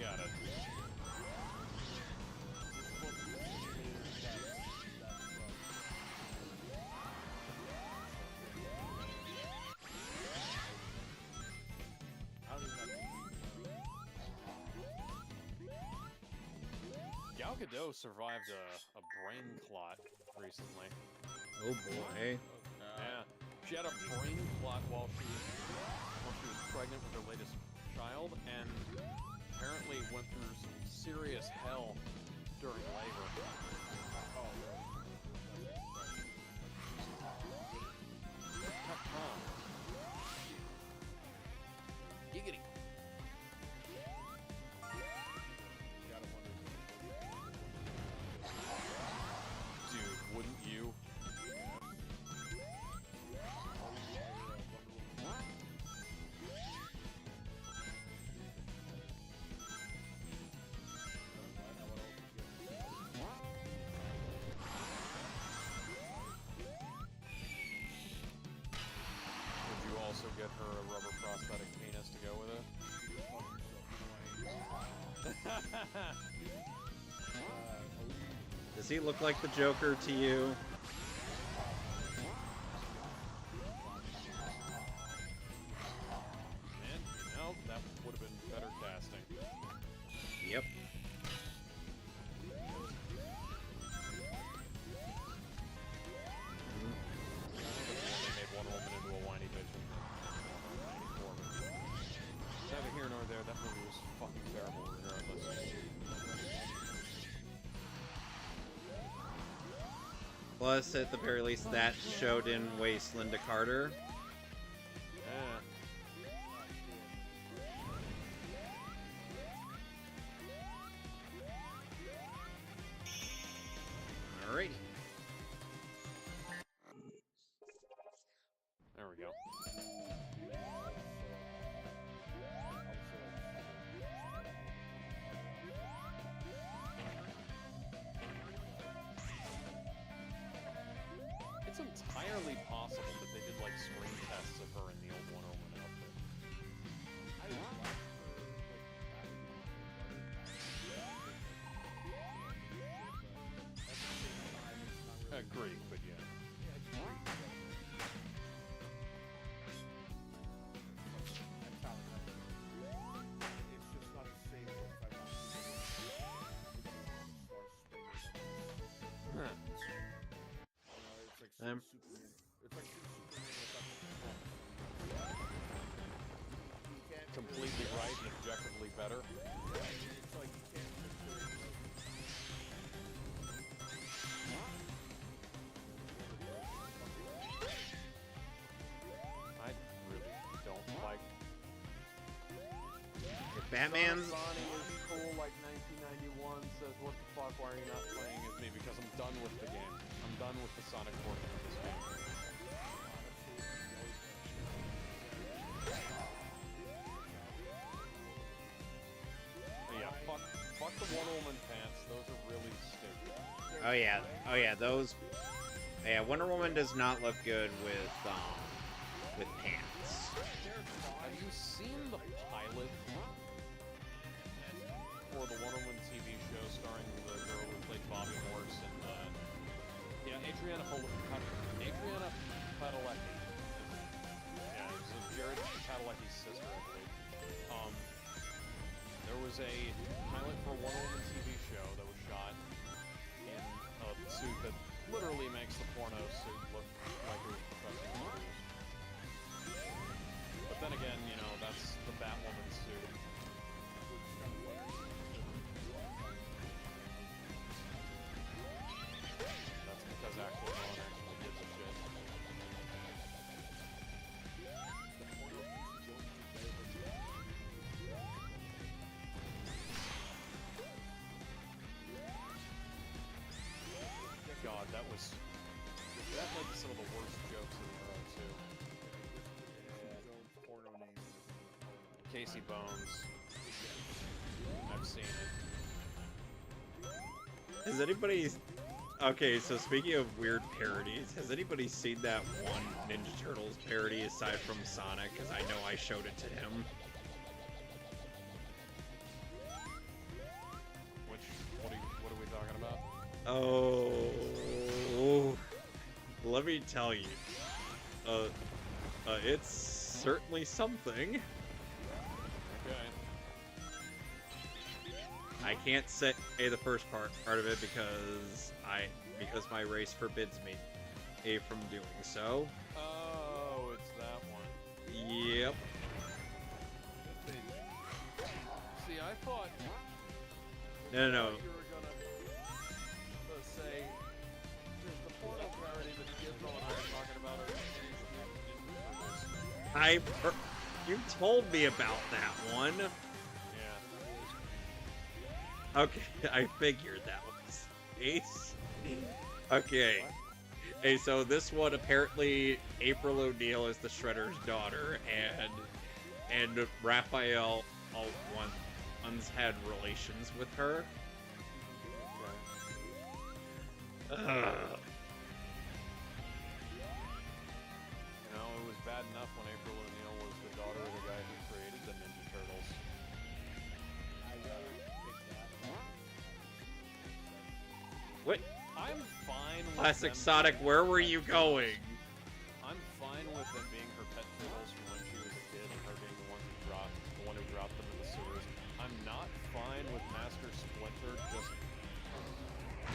got it. Gal Gadot survived a brain clot recently. Oh boy. Yeah, she had a brain clot while she was pregnant with her latest child, and apparently went through some serious hell during labor. Giggity. Dude, wouldn't you? Would you also get her a rubber prosthetic penis to go with it? Does he look like the Joker to you? And, you know, that would have been better casting. Yep. They made Wonder Woman into a whiny bitch in 1994. Neither here nor there, that movie was fucking terrible regardless. Plus, at the very least, that show didn't waste Linda Carter. Yeah. Alrighty. There we go. It's entirely possible that they did like screen tests of her in the old Wonder Woman outfit. Agreed, but yeah. It's like Completely right and objectively better. it's like you can't I really don't like. Batman's. Bonnie is cool like 1991 says, what the fuck, why are you not playing as me? Because I'm done with the game. I'm done with the Sonic portion of this game. But yeah, fuck the Wonder Woman pants. Those are really stupid. Oh yeah. Oh yeah. Those. Yeah. Wonder Woman does not look good with pants. Have you seen the pilot for the Wonder Woman TV show starring the girl who played Bobby Morse and Adriana Padalecki. Yeah, it was Jared Padalecki's sister, I believe. There was a pilot for a Wonder Woman TV show that was shot in a suit that literally makes the porno suit look like it was professionally produced. But then again, you know, that's the Batwoman suit. That's because actually no one actually gives a shit. God, that led to some of the worst jokes in the row, too. porno names. Casey Bones. I've seen it. Has anybody... Okay, so speaking of weird parodies, has anybody seen that one Ninja Turtles parody aside from Sonic? Because I know I showed it to him. Oh, let me tell you, it's certainly something. Okay. I can't say the first part of it because my race forbids me from doing so. Oh, it's that one. Yep. See, I thought. No. You were gonna say there's the porno parody that Gizmo and I are talking about. You told me about that one. Yeah. Okay, I figured that was Ace. Okay. Hey, so this one apparently April O'Neil is the Shredder's daughter, and Raphael once had relations with her. You know, it was bad enough when April O'Neil was the daughter of the guy who created the Ninja Turtles. What? I'm fine with Classic them Sonic, being where her were pet you turtles. going? I'm fine with them being her pet turtles from when she was a kid and her being the one who dropped them in the sewers. I'm not fine with Master Splinter just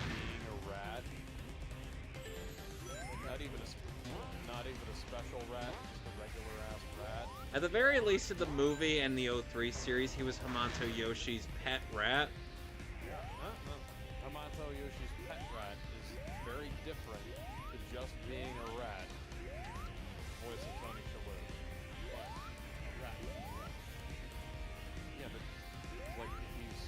being a rat. Not even a special rat, just a regular ass rat. At the very least, in the movie and the 03 series, he was Hamato Yoshi's pet rat. Hamato Yoshi's pet rat is very different to just being a rat. Voice of Tony Shalhoub. But a rat. Yeah, but like he's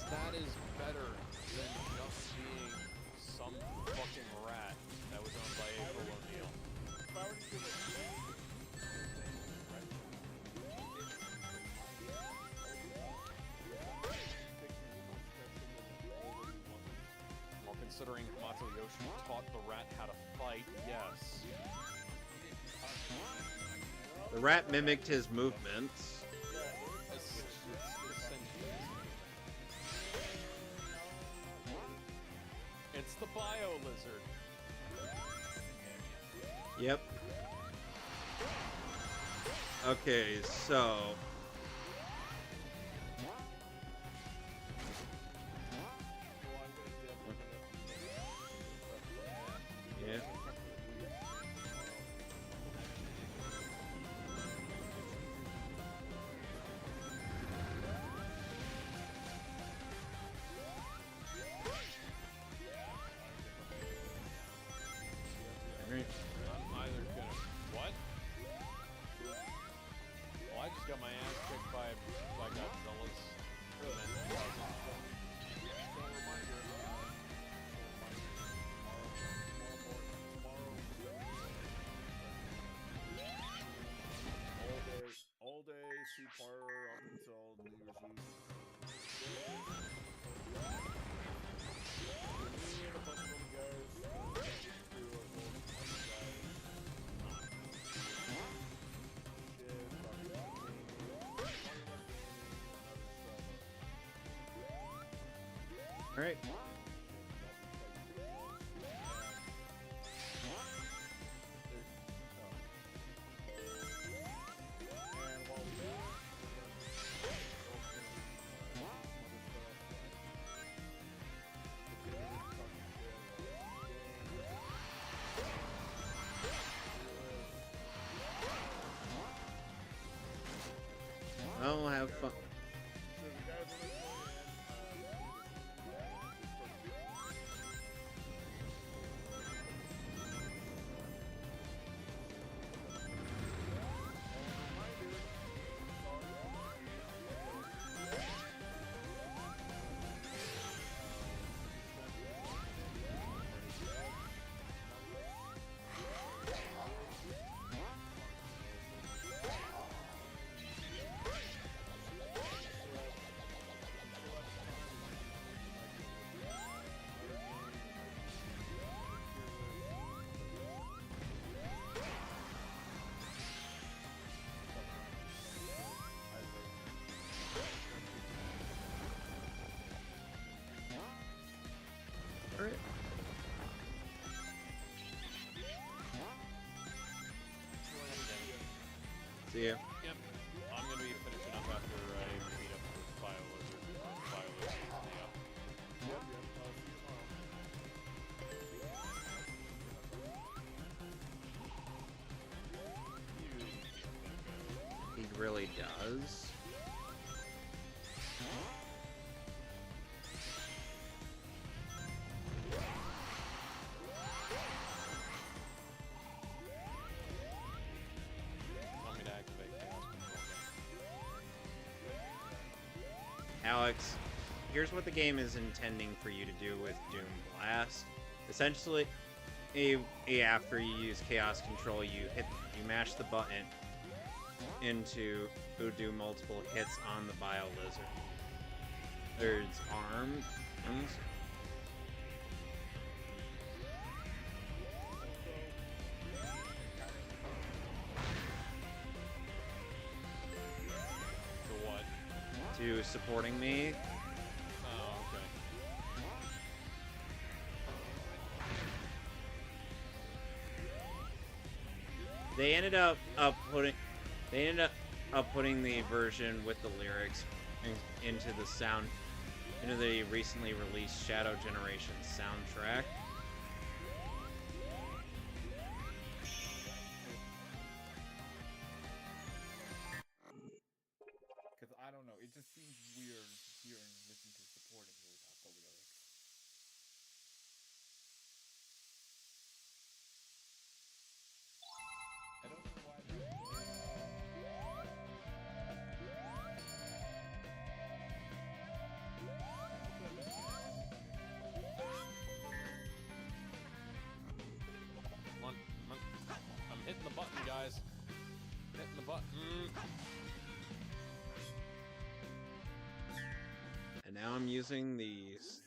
that is better than just being some fucking rat that was owned by April O'Neil. Well, considering Hamato Yoshi taught the rat how to fight, yes. The rat mimicked his movements. It's the Bio Lizard. Yep. Okay, so... Yeah. Right. I'm either gonna... What? Well, I just got my ass kicked by Godzilla's. All day, two-parter up until New Year's Eve. Me and a bunch of other guys, All right. I'll have fun. Alright. See ya. Yep. I'm gonna be finishing up after I meet up with BioLizard. BioLizard. Yeah. He really does. Want me to activate Chaos Control again? Alex, here's what the game is intending for you to do with Doom Blast. Essentially, after you use Chaos Control, you mash the button into do multiple hits on the BioLizard. There's arms. To what? To supporting me. Oh, okay. They ended up putting the version with the lyrics into the recently released Shadow Generation soundtrack. Because I don't know, it just seems weird hearing listen to supporting you without the lyrics. I don't know why that Come on, come on. I'm hitting the button, guys. Hitting the button. And now I'm using these.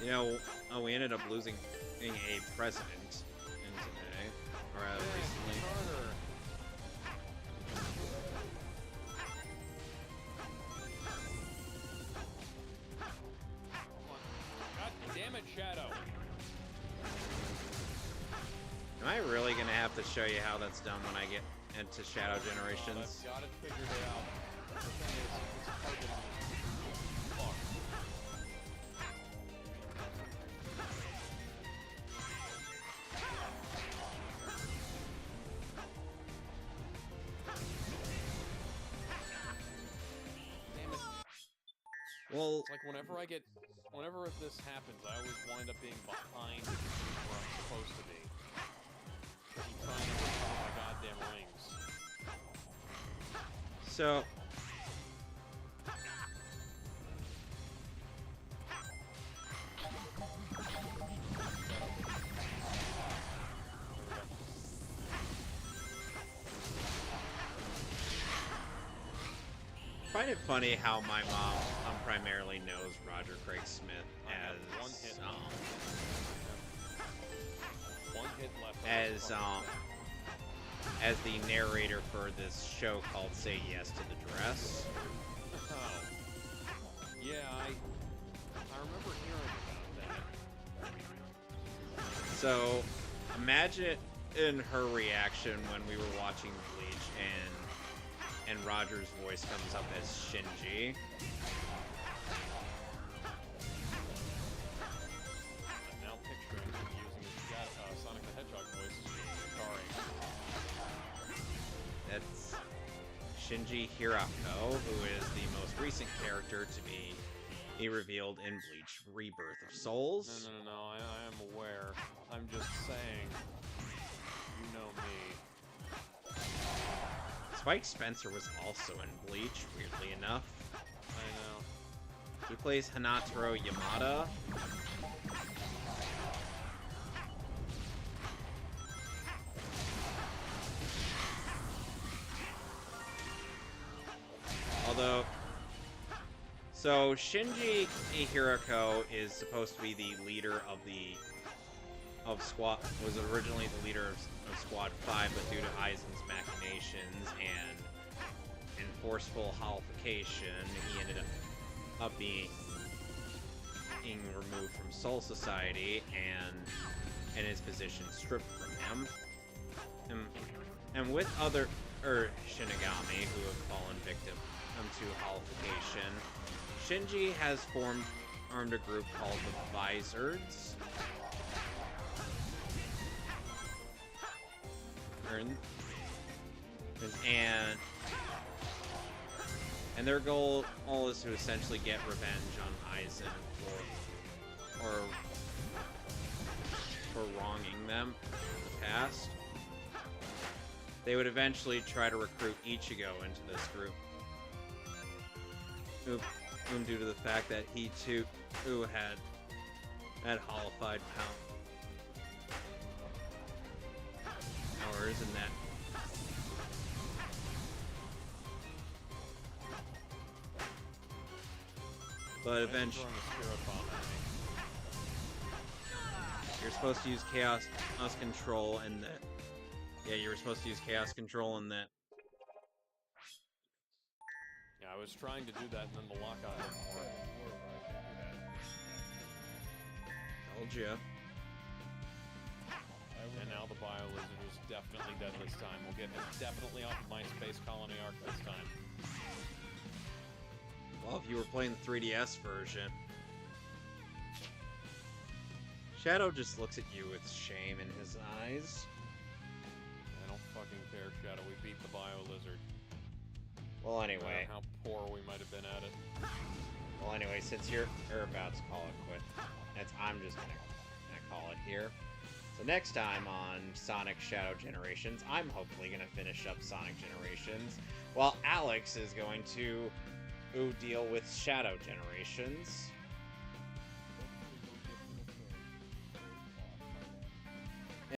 You know, we ended up losing a president in today, or recently. God damn it, Shadow. Am I really gonna have to show you how that's done when I get into Shadow Generations? I've got it figured out. The thing is, it's targeting me. Fuck. Damn it. Well, It's like whenever this happens, I always wind up being behind where I'm supposed to be. I'm trying to recover my goddamn rings. so I find it funny how my mom primarily knows Roger Craig Smith I have one hit as left. One hit left. as the narrator for this show called Say Yes to the Dress. Oh. Yeah, I remember hearing about that. So imagine her reaction when we were watching Bleach and Roger's voice comes up as Shinji. I'm now picturing him using his Sonic the Hedgehog voice as Atari. That's Shinji Hirako, who is the most recent character to be revealed in Bleach Rebirth of Souls. No, I am aware. I'm just saying, you know me. Spike Spencer was also in Bleach, weirdly enough. I know. He plays Hanataro Yamada. although... So, Shinji Hirako is supposed to be the leader of Squad... was originally the leader of Squad 5, but due to Aizen's machinations and forceful holification, he ended up being removed from Soul Society and his position stripped from him. And with other Shinigami who have fallen victim to holification, Shinji has armed a group called the Vizards. And their goal is to essentially get revenge on Aizen for wronging them in the past. They would eventually try to recruit Ichigo into this group. Due to the fact that he too had holified powers and that. But eventually, you're supposed to use chaos control, and that. Yeah, you were supposed to use chaos control, and that. Yeah, I was trying to do that, and then the lockout didn't work. Told ya. And now the Bio-Lizard is definitely dead this time. We'll get him definitely off of my Space Colony arc this time. Well, if you were playing the 3DS version. Shadow just looks at you with shame in his eyes. I don't fucking care, Shadow. We beat the Bio-Lizard. Well, anyway. How poor we might have been at it. Well, anyway, since you're about to call it quit, I'm just gonna call it here. So next time on Sonic Shadow Generations, I'm hopefully gonna finish up Sonic Generations, while Alex is going to deal with Shadow Generations.